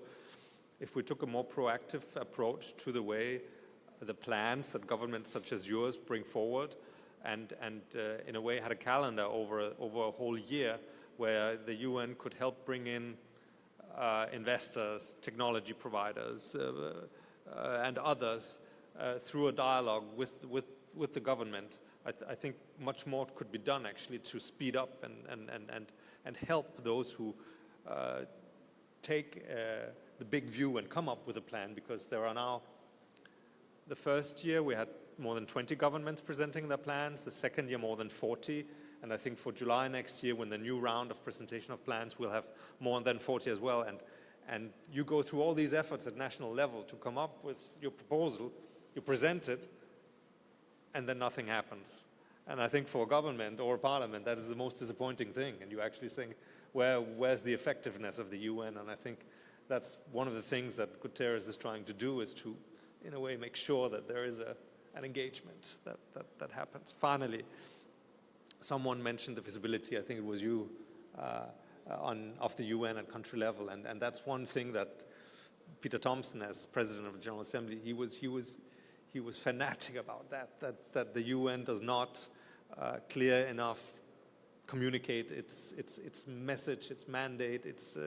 Speaker 18: if we took a more proactive approach to the way the plans that governments such as yours bring forward, and in a way had a calendar over a whole year where the UN could help bring in investors, technology providers, and others through a dialogue with the government. I think much more could be done actually to speed up and help those who take the big view and come up with a plan, because there are now, the first year we had more than 20 governments presenting their plans, the second year more than 40, and I think for July next year, when the new round of presentation of plans, we'll have more than 40 as well. And you go through all these efforts at national level to come up with your proposal, you present it, and then nothing happens. And I think for a government or a parliament, that is the most disappointing thing. And you actually think, where's the effectiveness of the UN? And I think that's one of the things that Guterres is trying to do, is to, in a way, make sure that there is an engagement that happens. Finally, someone mentioned the visibility, I think it was you, of the UN at country level, and that's one thing that Peter Thompson, as President of the General Assembly, he was fanatic about that the UN does not clear enough communicate its message, its mandate, its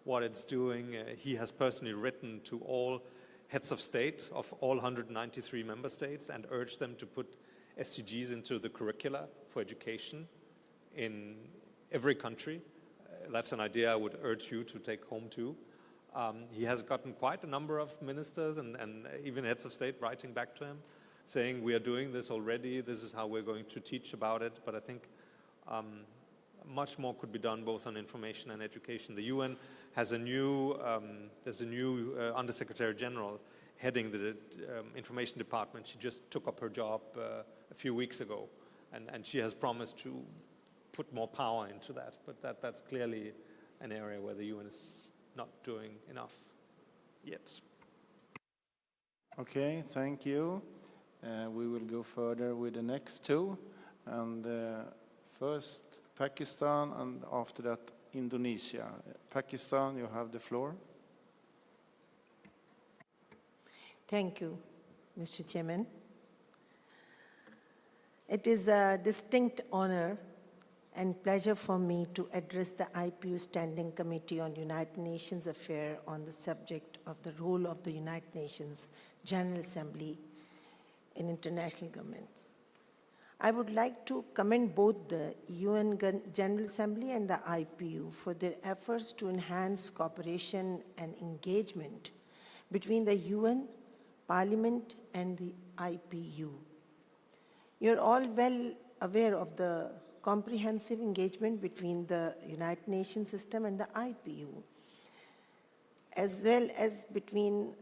Speaker 18: what it's doing. He has personally written to all heads of state of all 193 member states and urged them to put SDGs into the curricula for education in every country. That's an idea I would urge you to take home too. He has gotten quite a number of ministers and even heads of state writing back to him, saying we are doing this already, this is how we're going to teach about it. But I think much more could be done both on information and education. The UN has a new, there's a new Undersecretary General heading the information department. She just took up her job a few weeks ago, and she has promised to put more power into that. But that's clearly an area where the UN is not doing enough yet.
Speaker 2: Okay, thank you. We will go further with the next two. And first Pakistan, and after that Indonesia. Pakistan, you have the floor.
Speaker 9: Thank you, Mr. Chairman. It is a distinct honor and pleasure for me to address the IPU Standing Committee on United Nations Affairs on the subject of the role of the United Nations General Assembly in international governments. I would like to commend both the UN General Assembly and the IPU for their efforts to enhance cooperation and engagement between the UN, Parliament, and the IPU. You're all well aware of the comprehensive engagement between the United Nations system and the IPU, as well as between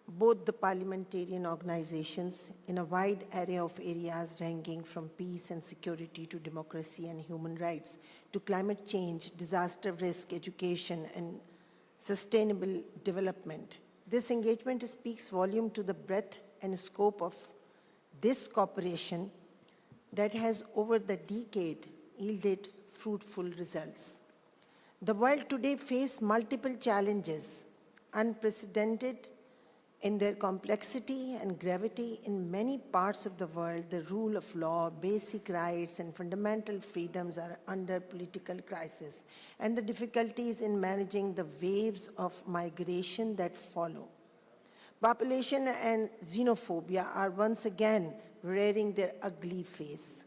Speaker 9: both the parliamentarian organizations in a wide array of areas ranging from peace and security to democracy and human rights to climate change, disaster risk, education, and sustainable development. This engagement speaks volume to the breadth and scope of this cooperation that has over the decade yielded fruitful results. The world today faces multiple challenges, unprecedented in their complexity and gravity. In many parts of the world, the rule of law, basic rights, and fundamental freedoms are under political crisis, and the difficulties in managing the waves of migration that follow. Population and xenophobia are once again rearing their ugly face.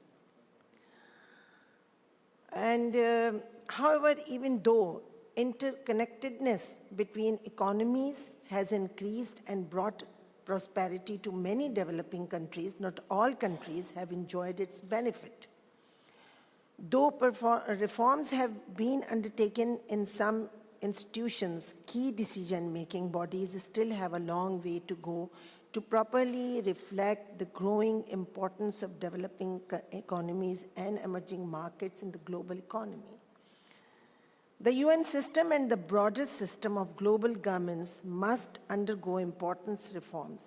Speaker 9: And however, even though interconnectedness between economies has increased and brought prosperity to many developing countries, not all countries have enjoyed its benefit. Though reforms have been undertaken in some institutions, key decision-making bodies still have a long way to go to properly reflect the growing importance of developing economies and emerging markets in the global economy. The UN system and the broader system of global governance must undergo important reforms.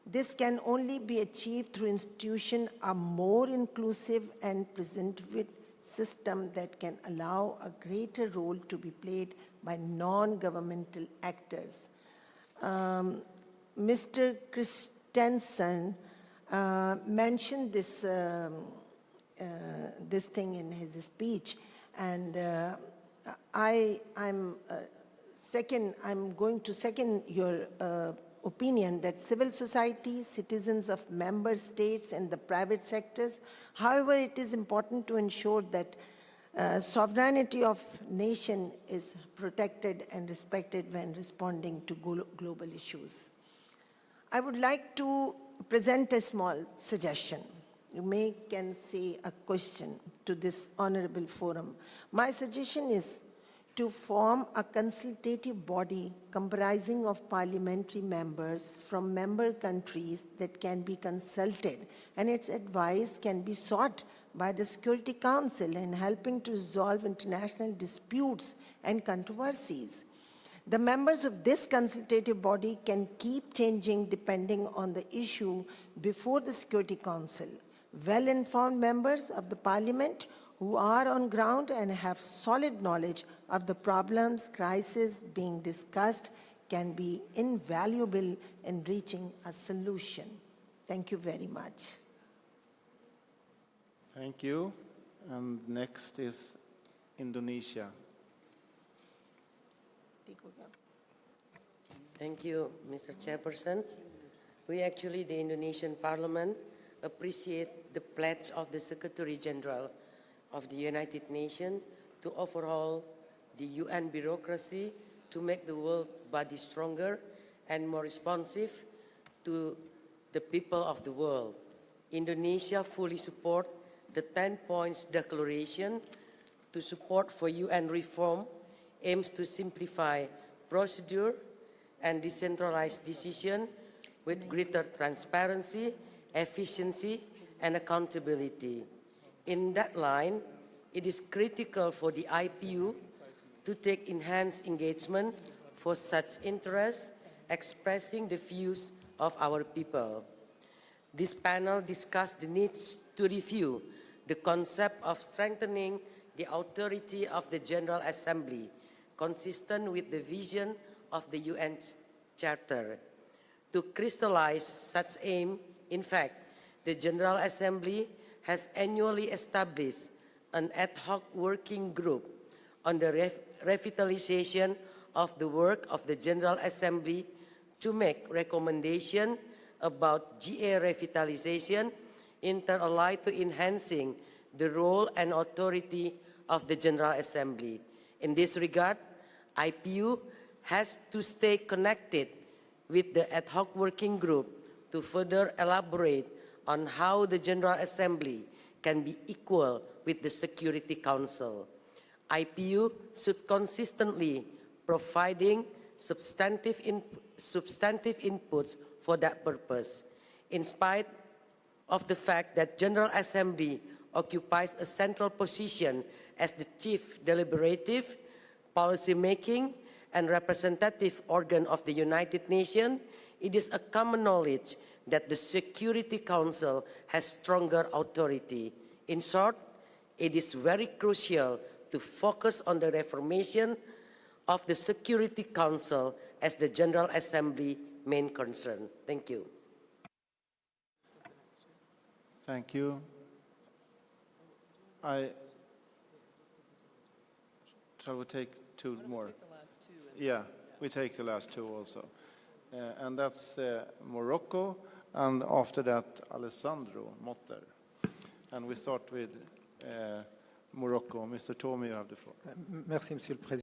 Speaker 9: This can only be achieved through institution a more inclusive and presentative system that can allow a greater role to be played by non-governmental actors. Mr. Christensen mentioned this, this thing in his speech, and I'm going to second your opinion that civil society, citizens of member states, and the private sectors, however, it is important to ensure that sovereignty of nation is protected and respected when responding to global issues. I would like to present a small suggestion. You can say a question to this honorable forum. My suggestion is to form a consultative body comprising of parliamentary members from member countries that can be consulted, and its advice can be sought by the Security Council in helping to resolve international disputes and controversies. The members of this consultative body can keep changing depending on the issue before the Security Council. Well-informed members of the Parliament who are on ground and have solid knowledge of the problems, crises being discussed can be invaluable in reaching a solution. Thank you very much.
Speaker 2: Thank you. And next is Indonesia.
Speaker 10: Thank you, Mr. Chairperson. We actually, the Indonesian Parliament, appreciate the pledge of the Secretary General of the United Nations to overhaul the UN bureaucracy to make the world body stronger and more responsive to the people of the world. Indonesia fully supports the 10 points declaration to support for UN reform aims to simplify procedure and decentralized decision with greater transparency, efficiency, and accountability. In that line, it is critical for the IPU to take enhanced engagement for such interests, expressing the views of our people. This panel discussed the needs to review the concept of strengthening the authority of the General Assembly, consistent with the vision of the UN Charter. To crystallize such aim, in fact, the General Assembly has annually established an ad hoc working group on the revitalization of the work of the General Assembly to make recommendations about GA revitalization interallied to enhancing the role and authority of the General Assembly. In this regard, IPU has to stay connected with the ad hoc working group to further elaborate on how the General Assembly can be equal with the Security Council. IPU should consistently providing substantive inputs for that purpose. In spite of the fact that General Assembly occupies a central position as the chief deliberative, policy-making, and representative organ of the United Nations, it is a common knowledge that the Security Council has stronger authority. In short, it is very crucial to focus on the reformation of the Security Council as the General Assembly main concern. Thank you.
Speaker 2: Thank you. Shall we take two more?
Speaker 1: Take the last two.
Speaker 2: Yeah, we take the last two also. And that's Morocco, and after that, Alessandro Motter. And we start with Morocco. Mr. Tomi, you have the floor.
Speaker 22: Merci, Monsieur le Président.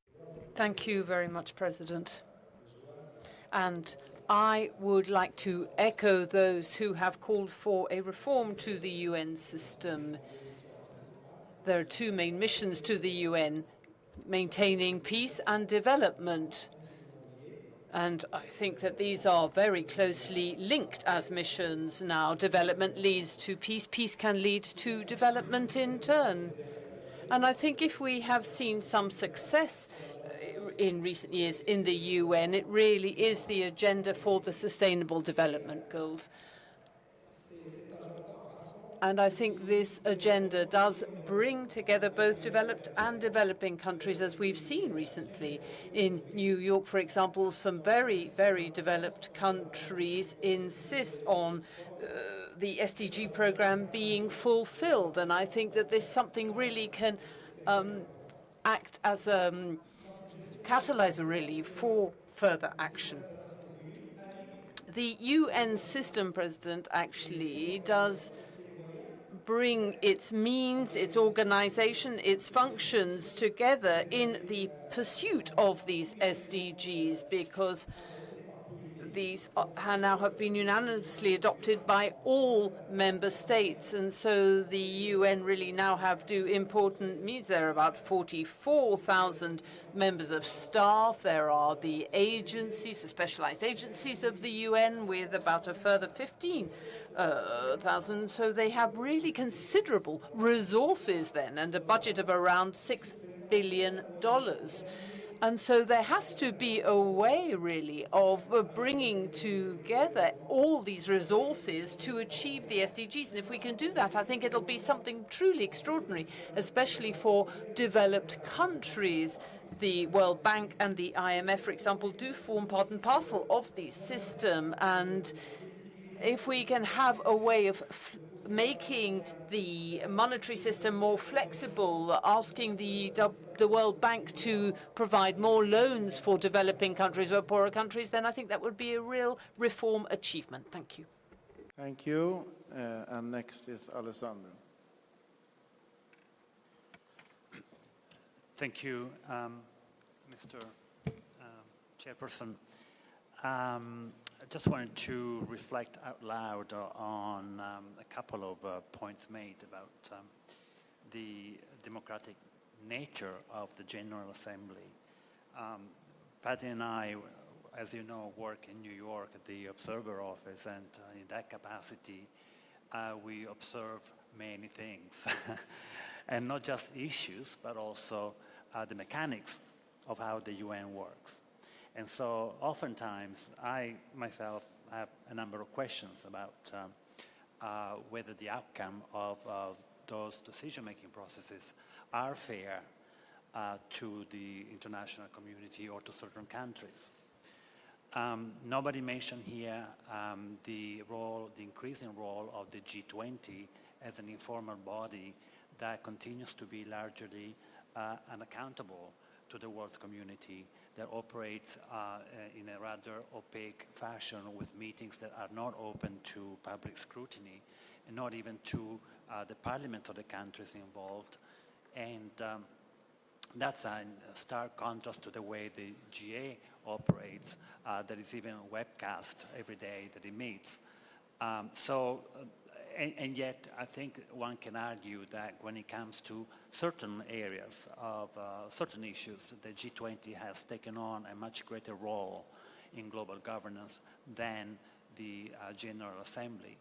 Speaker 23: Thank you very much, President. And I would like to echo those who have called for a reform to the UN system. There are two main missions to the UN: maintaining peace and development. And I think that these are very closely linked as missions now. Development leads to peace. Peace can lead to development in turn. And I think if we have seen some success in recent years in the UN, it really is the agenda for the Sustainable Development Goals. And I think this agenda does bring together both developed and developing countries, as we've seen recently. In New York, for example, some very, very developed countries insist on the SDG program being fulfilled. And I think that this something really can act as a catalyzer, really, for further action. The UN system, President, actually does bring its means, its organization, its functions together in the pursuit of these SDGs, because these now have been unanimously adopted by all member states. And so the UN really now do important means. There are about 44,000 members of staff. There are the agencies, the specialized agencies of the UN, with about a further 15,000. So they have really considerable resources then, and a budget of around $6 billion. And so there has to be a way, really, of bringing together all these resources to achieve the SDGs. And if we can do that, I think it'll be something truly extraordinary, especially for developed countries. The World Bank and the IMF, for example, do form part and parcel of the system. And if we can have a way of making the monetary system more flexible, asking the World Bank to provide more loans for developing countries or poorer countries, then I think that would be a real reform achievement. Thank you.
Speaker 2: Thank you. And next is Alessandro.
Speaker 11: Thank you, Mr. Chairperson. I just wanted to reflect out loud on a couple of points made about the democratic nature of the General Assembly. Patty and I, as you know, work in New York at the Observer Office, and in that capacity, we observe many things. And not just issues, but also the mechanics of how the UN works. And so oftentimes, I myself have a number of questions about whether the outcome of those decision-making processes are fair to the international community or to certain countries. Nobody mentioned here the increasing role of the G20 as an informal body that continues to be largely unaccountable to the world's community, that operates in a rather opaque fashion with meetings that are not open to public scrutiny and not even to the parliament of the countries involved. And that's a stark contrast to the way the GA operates, that is even webcast every day that it meets. And yet, I think one can argue that when it comes to certain areas of certain issues, the G20 has taken on a much greater role in global governance than the General Assembly.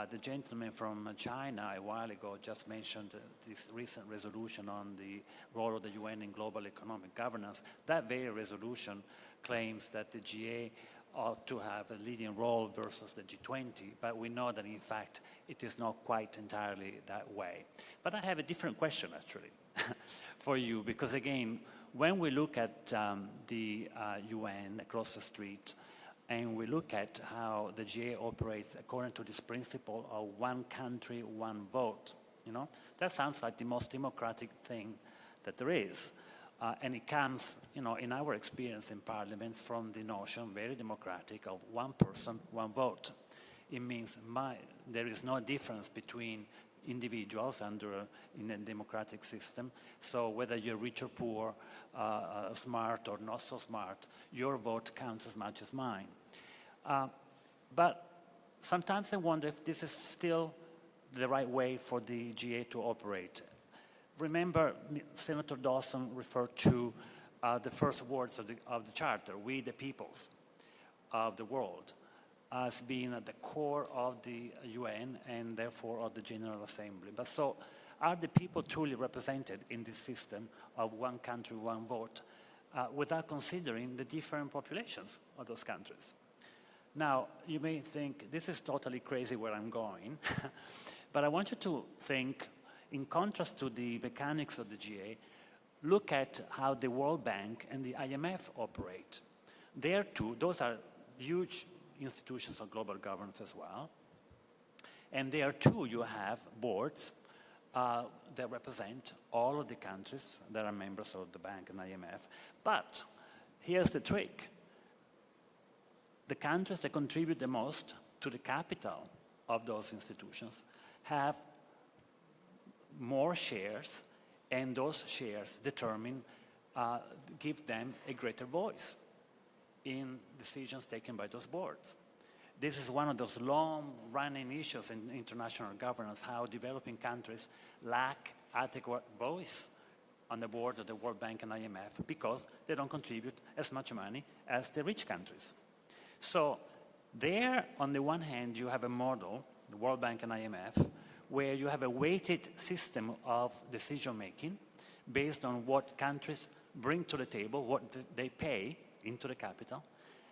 Speaker 11: The gentleman from China a while ago just mentioned this recent resolution on the role of the UN in global economic governance. That very resolution claims that the GA ought to have a leading role versus the G20, but we know that in fact it is not quite entirely that way. But I have a different question actually for you, because again, when we look at the UN across the street, and we look at how the GA operates according to this principle of one country, one vote, that sounds like the most democratic thing that there is. And it comes, in our experience in parliaments, from the notion, very democratic, of one person, one vote. It means there is no difference between individuals in a democratic system. So whether you're rich or poor, smart or not so smart, your vote counts as much as mine. But sometimes I wonder if this is still the right way for the GA to operate. Remember, Senator Dawson referred to the first words of the Charter, we the peoples of the world, as being at the core of the UN and therefore of the General Assembly. But so, are the people truly represented in this system of one country, one vote, without considering the different populations of those countries? Now, you may think, this is totally crazy where I'm going, but I want you to think, in contrast to the mechanics of the GA, look at how the World Bank and the IMF operate. There too, those are huge institutions of global governance as well. And there too, you have boards that represent all of the countries that are members of the bank and IMF. But here's the trick. The countries that contribute the most to the capital of those institutions have more shares, and those shares give them a greater voice in decisions taken by those boards. This is one of those long-running issues in international governance, how developing countries lack adequate voice on the board of the World Bank and IMF because they don't contribute as much money as the rich countries. So there, on the one hand, you have a model, the World Bank and IMF, where you have a weighted system of decision-making based on what countries bring to the table, what they pay into the capital.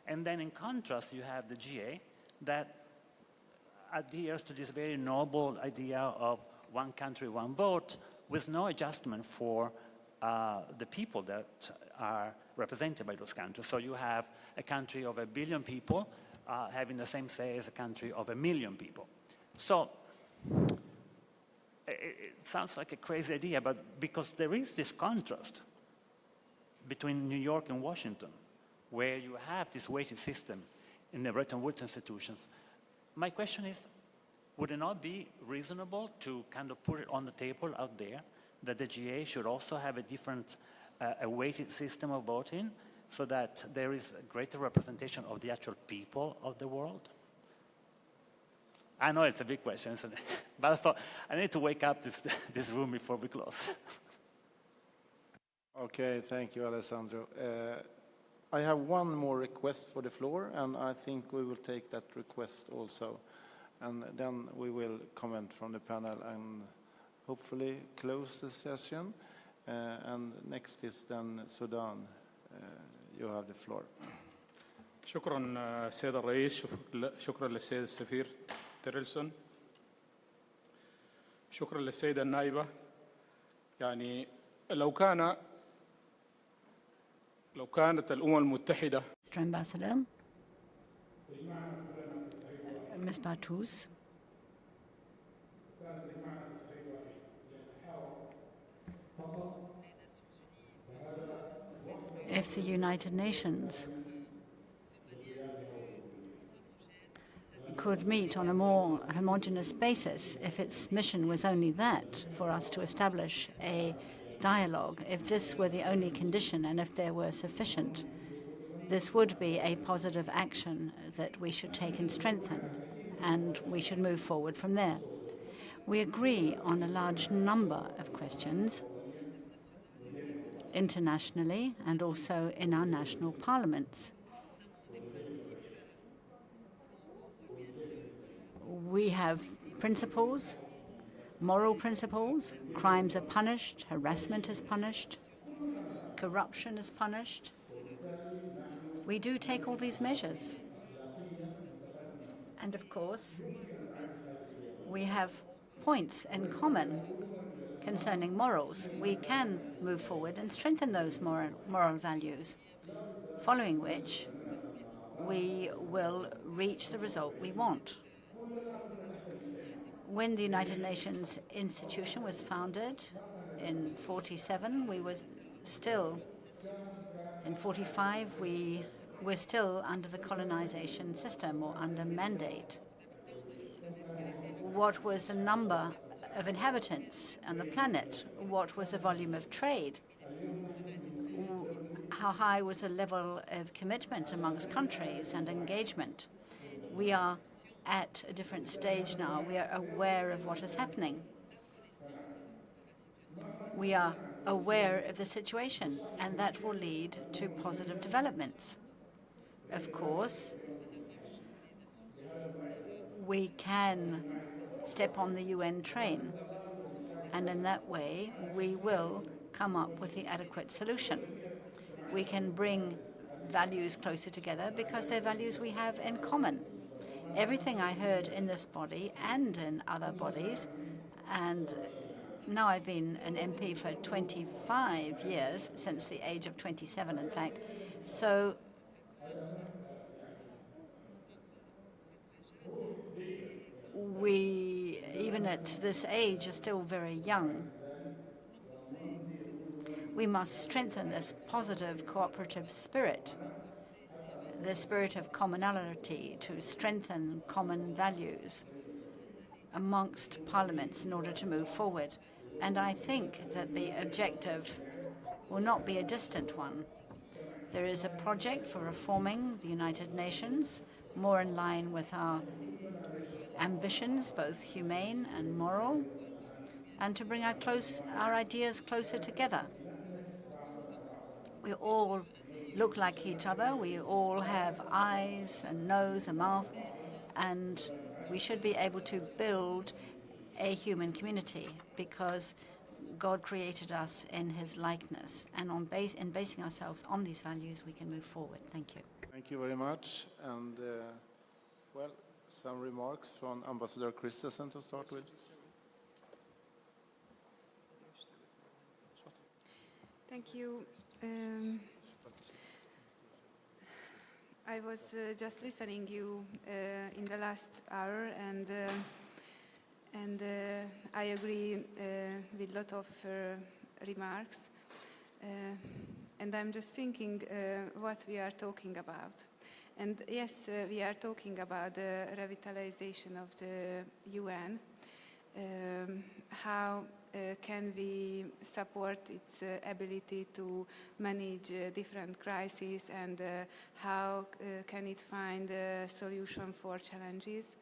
Speaker 11: And then in contrast, you have the GA that adheres to this very noble idea of one country, one vote, with no adjustment for the people that are represented by those countries. So you have a country of 1 billion people having the same say as a country of 1 million people. So it sounds like a crazy idea, but because there is this contrast between New York and Washington, where you have this weighted system in the Bretton Woods institutions, my question is, would it not be reasonable to kind of put it on the table out there that the GA should also have a different, a weighted system of voting so that there is a greater representation of the actual people of the world? I know it's a big question, isn't it? But I thought I need to wake up this room before we close.
Speaker 2: Okay, thank you, Alessandro. I have one more request for the floor, and I think we will take that request also. And then we will comment from the panel and hopefully close the session. And next is then Sudan. You have the floor.
Speaker 12: شكرا سيد الرئيس، شكرا للسيد السفير تيرلسون، شكرا للسيدة النائبة. يعني لو كانت الأمم المتحدة
Speaker 5: Mr. Ambassador, Ms. Bartus, if the United Nations could meet on a more homogeneous basis, if its mission was only that, for us to establish a dialogue, if this were the only condition and if there were sufficient, this would be a positive action that we should take and strengthen, and we should move forward from there. We agree on a large number of questions internationally and also in our national parliaments. We have principles, moral principles. Crimes are punished, harassment is punished, corruption is punished. We do take all these measures. And of course, we have points in common concerning morals. We can move forward and strengthen those moral values, following which we will reach the result we want. When the United Nations institution was founded in 1947, we were still, in 1945, we were still under the colonization system or under mandate. What was the number of inhabitants on the planet? What was the volume of trade? How high was the level of commitment amongst countries and engagement? We are at a different stage now. We are aware of what is happening. We are aware of the situation, and that will lead to positive developments. Of course, we can step on the UN train, and in that way, we will come up with the adequate solution. We can bring values closer together because they're values we have in common. Everything I heard in this body and in other bodies, and now I've been an MP for 25 years, since the age of 27, in fact. So we, even at this age, are still very young. We must strengthen this positive cooperative spirit, the spirit of commonality, to strengthen common values amongst parliaments in order to move forward. And I think that the objective will not be a distant one. There is a project for reforming the United Nations, more in line with our ambitions, both humane and moral, and to bring our ideas closer together. We all look like each other. We all have eyes and nose and mouth, and we should be able to build a human community, because God created us in his likeness, and in basing ourselves on these values, we can move forward. Thank you.
Speaker 2: Thank you very much. And, well, some remarks from Ambassador Christensen to start with.
Speaker 19: Thank you. I was just listening you in the last hour, and I agree with a lot of remarks. And I'm just thinking what we are talking about. And yes, we are talking about the revitalization of the UN. How can we support its ability to manage different crises, and how can it find a solution for challenges?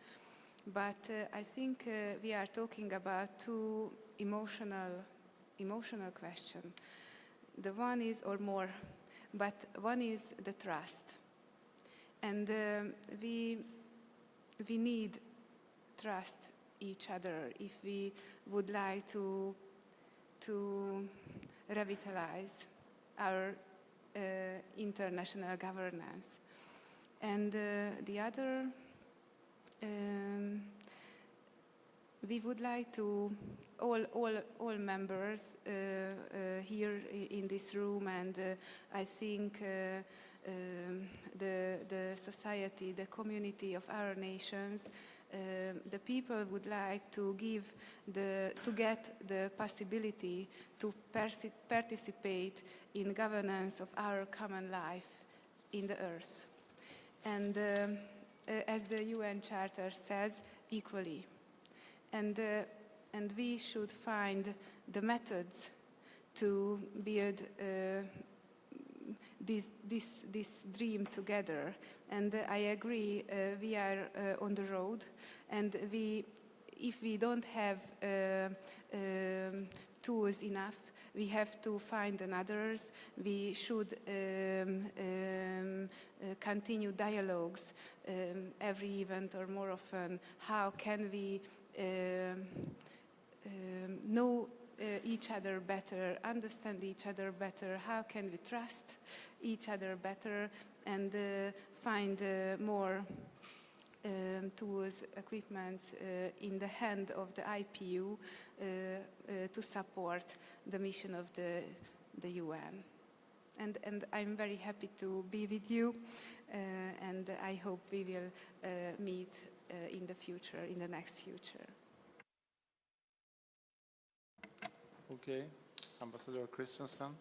Speaker 19: But I think we are talking about two emotional questions. The one is, or more, but one is the trust. And we need trust each other if we would like to revitalize our international governance. And the other, we would like to, all members here in this room, and I think the society, the community of our nations, the people would like to get the possibility to participate in governance of our common life in the earth. And as the UN Charter says, equally. And we should find the methods to build this dream together. And I agree, we are on the road, and if we don't have tools enough, we have to find others. We should continue dialogues every event or more often. How can we know each other better, understand each other better? How can we trust each other better, and find more tools, equipments in the hand of the IPU to support the mission of the UN. And I'm very happy to be with you, and I hope we will meet in the future, in the next future.
Speaker 2: Okay, Ambassador Christensen.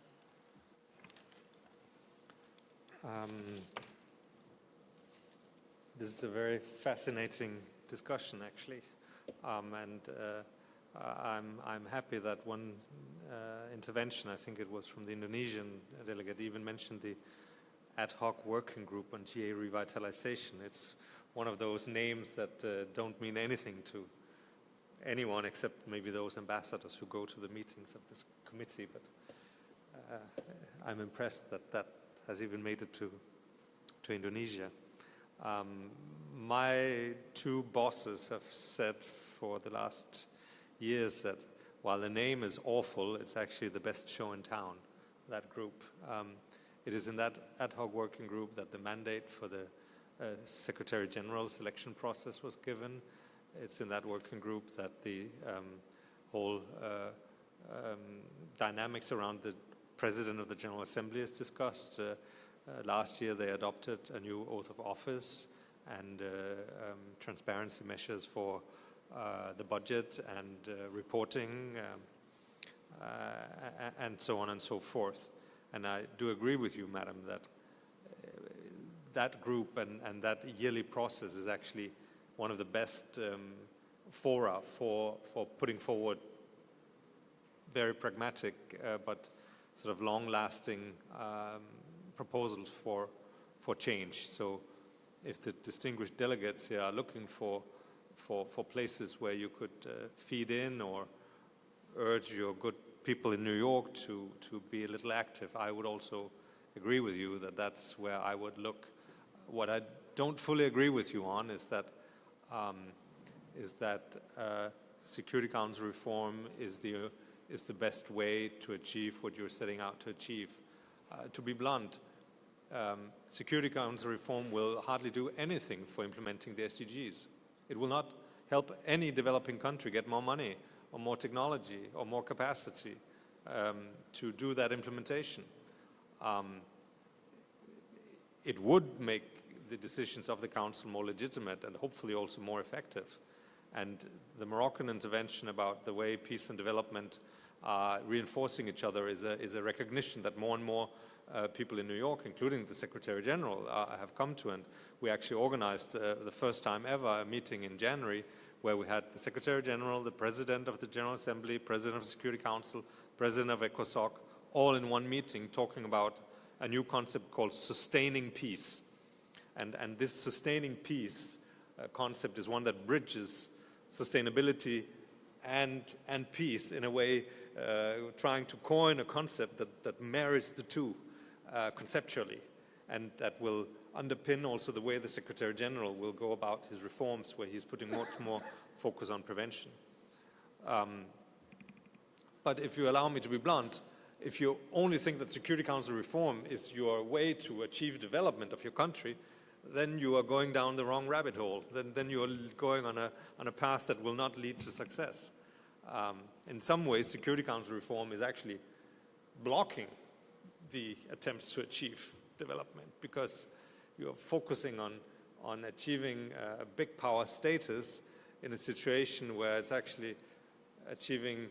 Speaker 18: This is a very fascinating discussion, actually, and I'm happy that one intervention, I think it was from the Indonesian delegate, even mentioned the ad hoc working group on Ga Revitalization. It's one of those names that don't mean anything to anyone except maybe those ambassadors who go to the meetings of this committee, but I'm impressed that that has even made it to Indonesia. My two bosses have said for the last years that while the name is awful, it's actually the best show in town, that group. It is in that ad hoc working group that the mandate for the Secretary General selection process was given. It's in that working group that the whole dynamics around the President of the General Assembly is discussed. Last year they adopted a new oath of office and transparency measures for the budget and reporting and so on and so forth. And I do agree with you, Madam, that that group and that yearly process is actually one of the best fora for putting forward very pragmatic but sort of long-lasting proposals for change. So if the distinguished delegates here are looking for places where you could feed in or urge your good people in New York to be a little active, I would also agree with you that that's where I would look. What I don't fully agree with you on is that Security Council reform is is the best way to achieve what you're setting out to achieve. To be blunt, Security Council reform will hardly do anything for implementing the SDGs. It will not help any developing country get more money or more technology or more capacity to do that implementation. It would make the decisions of the Council more legitimate and hopefully also more effective. And the Moroccan intervention about the way peace and development are reinforcing each other is a recognition that more and more people in New York, including the Secretary General, have come to. And we actually organized the first time ever a meeting in January where we had the Secretary General, the President of the General Assembly, President of the Security Council, President of ECOSOC, all in one meeting talking about a new concept called sustaining peace. And this sustaining peace concept is one that bridges sustainability and peace in a way, trying to coin a concept that marries the two conceptually, and that will underpin also the way the Secretary General will go about his reforms, where he's putting much more focus on prevention. But if you allow me to be blunt, if you only think that Security Council reform is your way to achieve development of your country, then you are going down the wrong rabbit hole. Then you are going on a path that will not lead to success. In some ways, Security Council reform is actually blocking the attempts to achieve development, because you are focusing on achieving a big power status in a situation where it's actually achieving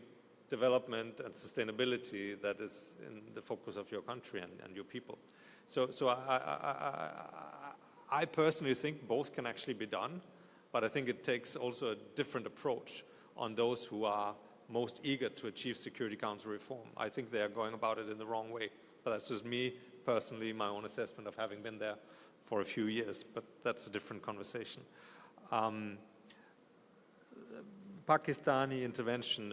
Speaker 18: development and sustainability that is in the focus of your country and your people. So I personally think both can actually be done, but I think it takes also a different approach on those who are most eager to achieve Security Council reform. I think they are going about it in the wrong way. But that's just me personally, my own assessment of having been there for a few years, but that's a different conversation. Pakistani intervention,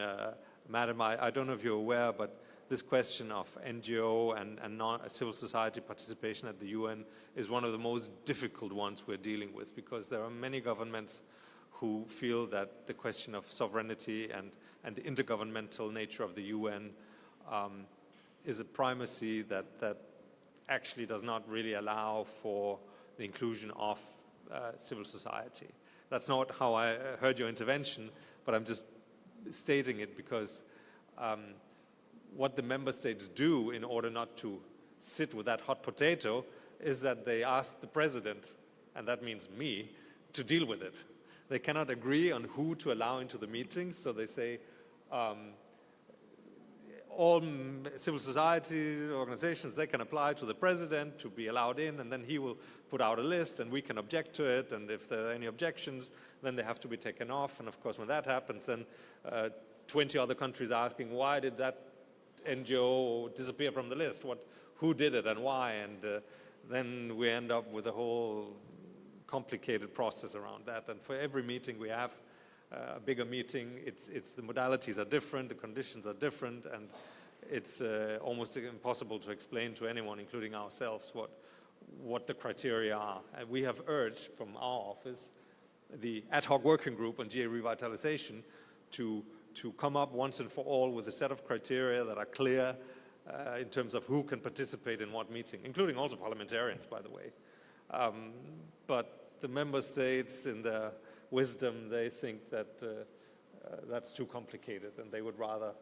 Speaker 18: Madam, I don't know if you're aware, but this question of NGO and civil society participation at the UN is one of the most difficult ones we're dealing with, because there are many governments who feel that the question of sovereignty and the intergovernmental nature of the UN is a primacy that actually does not really allow for the inclusion of civil society. That's not how I heard your intervention, but I'm just stating it because what the member states do in order not to sit with that hot potato is that they ask the president, and that means me, to deal with it. They cannot agree on who to allow into the meeting, so they say all civil society organizations, they can apply to the president to be allowed in, and then he will put out a list and we can object to it, and if there are any objections, then they have to be taken off. And of course, when that happens, then 20 other countries are asking, why did that NGO disappear from the list? Who did it and why? And then we end up with a whole complicated process around that. And for every meeting we have, a bigger meeting, it's the modalities are different, the conditions are different, and it's almost impossible to explain to anyone, including ourselves, what the criteria are. And we have urged from our office the ad hoc working group on Ga Revitalization to come up once and for all with a set of criteria that are clear in terms of who can participate in what meeting, including also parliamentarians, by the way. But the member states, in their wisdom, they think that that's too complicated, and they would rather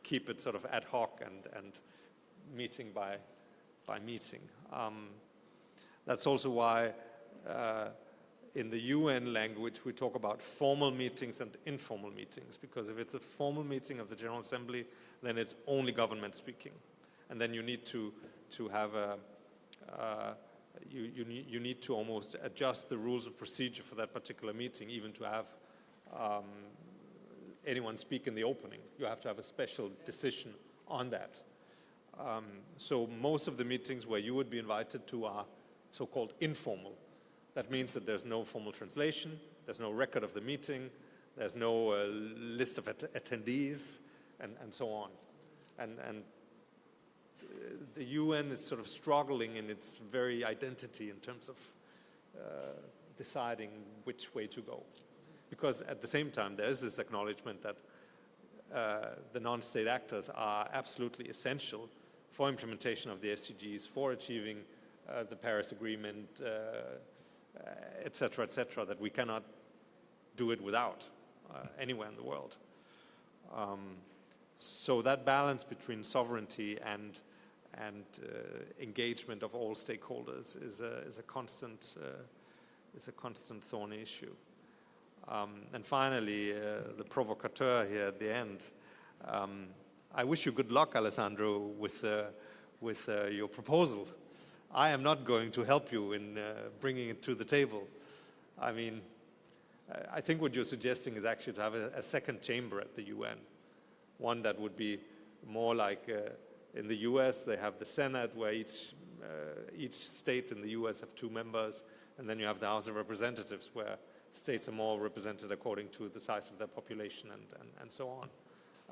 Speaker 18: keep it sort of ad hoc and meeting by meeting. That's also why in the UN language we talk about formal meetings and informal meetings, because if it's a formal meeting of the General Assembly, then it's only government speaking, and then you need to have you need to almost adjust the rules of procedure for that particular meeting, even to have anyone speak in the opening. You have to have a special decision on that. So most of the meetings where you would be invited to are so-called informal. That means that there's no formal translation, there's no record of the meeting, there's no list of attendees, and so on. And the UN is sort of struggling in its very identity in terms of deciding which way to go. Because at the same time, there is this acknowledgement that the non-state actors are absolutely essential for implementation of the SDGs, for achieving the Paris Agreement, et cetera, that we cannot do it without anywhere in the world. So that balance between sovereignty and engagement of all stakeholders is a constant thorny issue. And finally, the provocateur here at the end. I wish you good luck, Alessandro, with your proposal. I am not going to help you in bringing it to the table. I mean, I think what you're suggesting is actually to have a second chamber at the UN, one that would be more like in the US, they have the Senate, where each state in the US have 2 members, and then you have the House of Representatives, where states are more represented according to the size of their population and so on.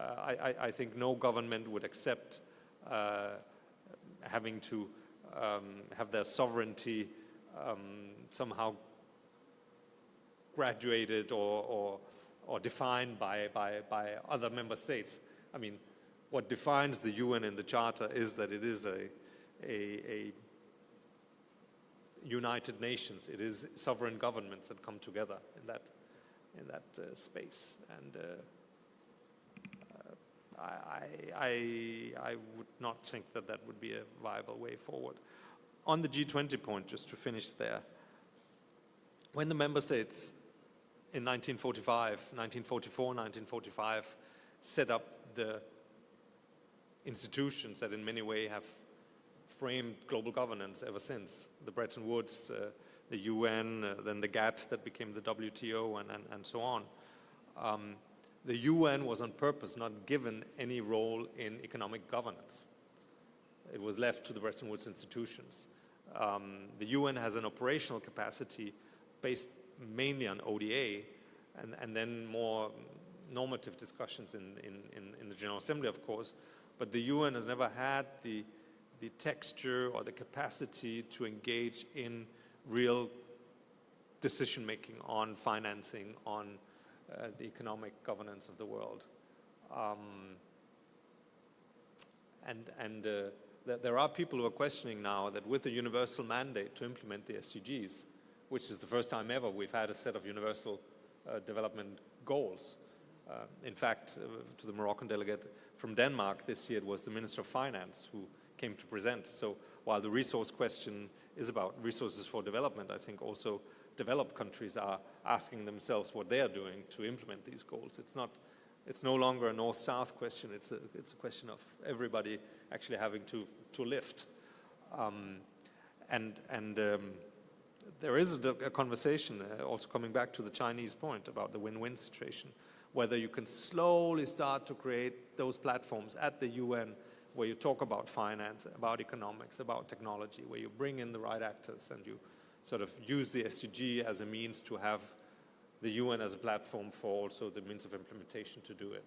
Speaker 18: I think no government would accept having to have their sovereignty somehow graduated or defined by other member states. I mean, what defines the UN in the Charter is that it is a United Nations. It is sovereign governments that come together in that space. And I would not think that that would be a viable way forward. On the G20 point, just to finish there, when the member states in 1944, 1945, set up the institutions that in many ways have framed global governance ever since, the Bretton Woods, the UN, then the GATT that became the WTO, and so on. The UN was on purpose not given any role in economic governance. It was left to the Bretton Woods institutions. The UN has an operational capacity based mainly on ODA, and then more normative discussions in the General Assembly, of course. But the UN has never had the texture or the capacity to engage in real decision-making on financing, on the economic governance of the world. There are people who are questioning now that with the universal mandate to implement the SDGs, which is the first time ever we've had a set of universal development goals. In fact, to the Moroccan delegate from Denmark this year, it was the Minister of Finance who came to present. So while the resource question is about resources for development, I think also developed countries are asking themselves what they are doing to implement these goals. It's no longer a north-south question. It's a question of everybody actually having to lift. There is a conversation, also coming back to the Chinese point about the win-win situation, whether you can slowly start to create those platforms at the UN where you talk about finance, about economics, about technology, where you bring in the right actors and you sort of use the SDG as a means to have the UN as a platform for also the means of implementation to do it.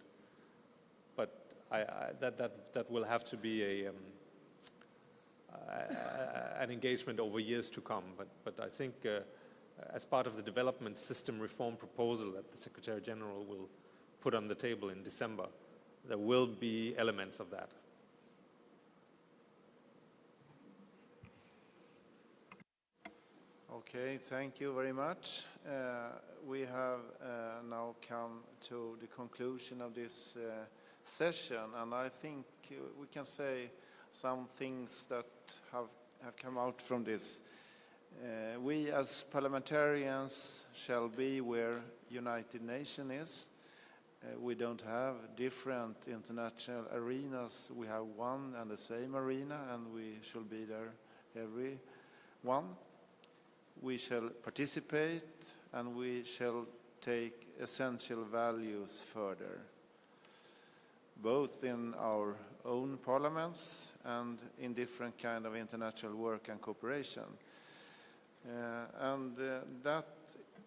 Speaker 18: But that will have to be an engagement over years to come. But I think as part of the development system reform proposal that the Secretary General will put on the table in December, there will be elements of that.
Speaker 2: Okay, thank you very much. We have now come to the conclusion of this session, and I think we can say some things that have come out from this. We as parliamentarians shall be where United Nations is. We don't have different international arenas. We have one and the same arena, and we shall be there every one. We shall participate, and we shall take essential values further, both in our own parliaments and in different kind of international work and cooperation. That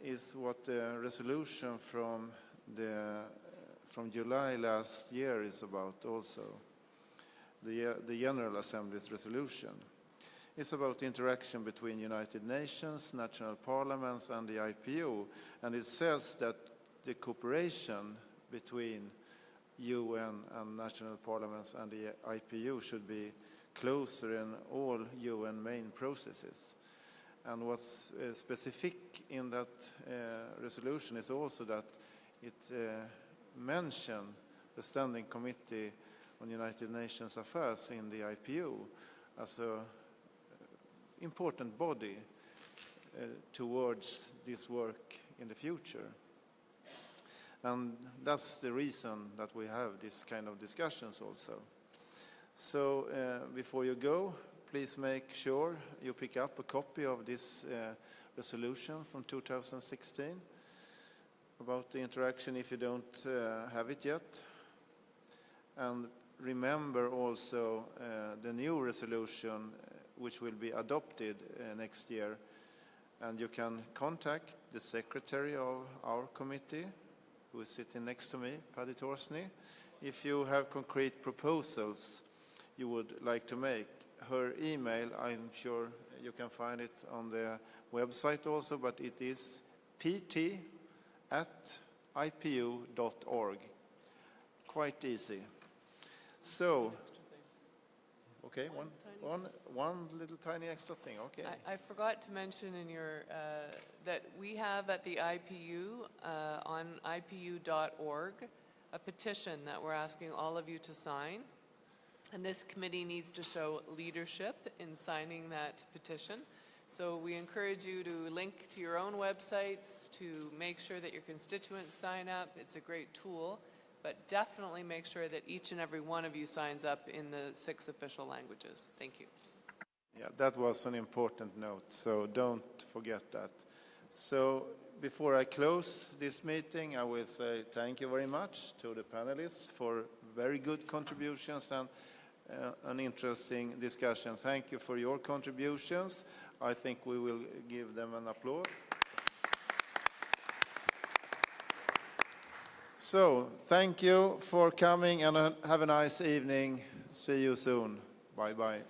Speaker 2: is what the resolution from July last year is about also, the General Assembly's resolution. It's about interaction between United Nations, national parliaments, and the IPU. And it says that the cooperation between UN and national parliaments and the IPU should be closer in all UN main processes. And what's specific in that resolution is also that it mentions the Standing Committee on United Nations Affairs in the IPU as an important body towards this work in the future. And that's the reason that we have this kind of discussions also. So before you go, please make sure you pick up a copy of this resolution from 2016 about the interaction if you don't have it yet. And remember also the new resolution which will be adopted next year. And you can contact the secretary of our committee, who is sitting next to me, Paddy Torsney, if you have concrete proposals you would like to make. Her email, I'm sure you can find it on the website also, but it is pt@ipu.org. Quite easy. So, okay, one little tiny extra thing, okay.
Speaker 1: I forgot to mention in your, that we have at the IPU, on ipu.org, a petition that we're asking all of you to sign. And this committee needs to show leadership in signing that petition. So we encourage you to link to your own websites to make sure that your constituents sign up. It's a great tool, but definitely make sure that each and every one of you signs up in the 6 official languages. Thank you.
Speaker 2: Yeah, that was an important note, so don't forget that. So before I close this meeting, I will say thank you very much to the panelists for very good contributions and an interesting discussion. Thank you for your contributions. I think we will give them an applause. So, thank you for coming and have a nice evening. See you soon. Bye-bye.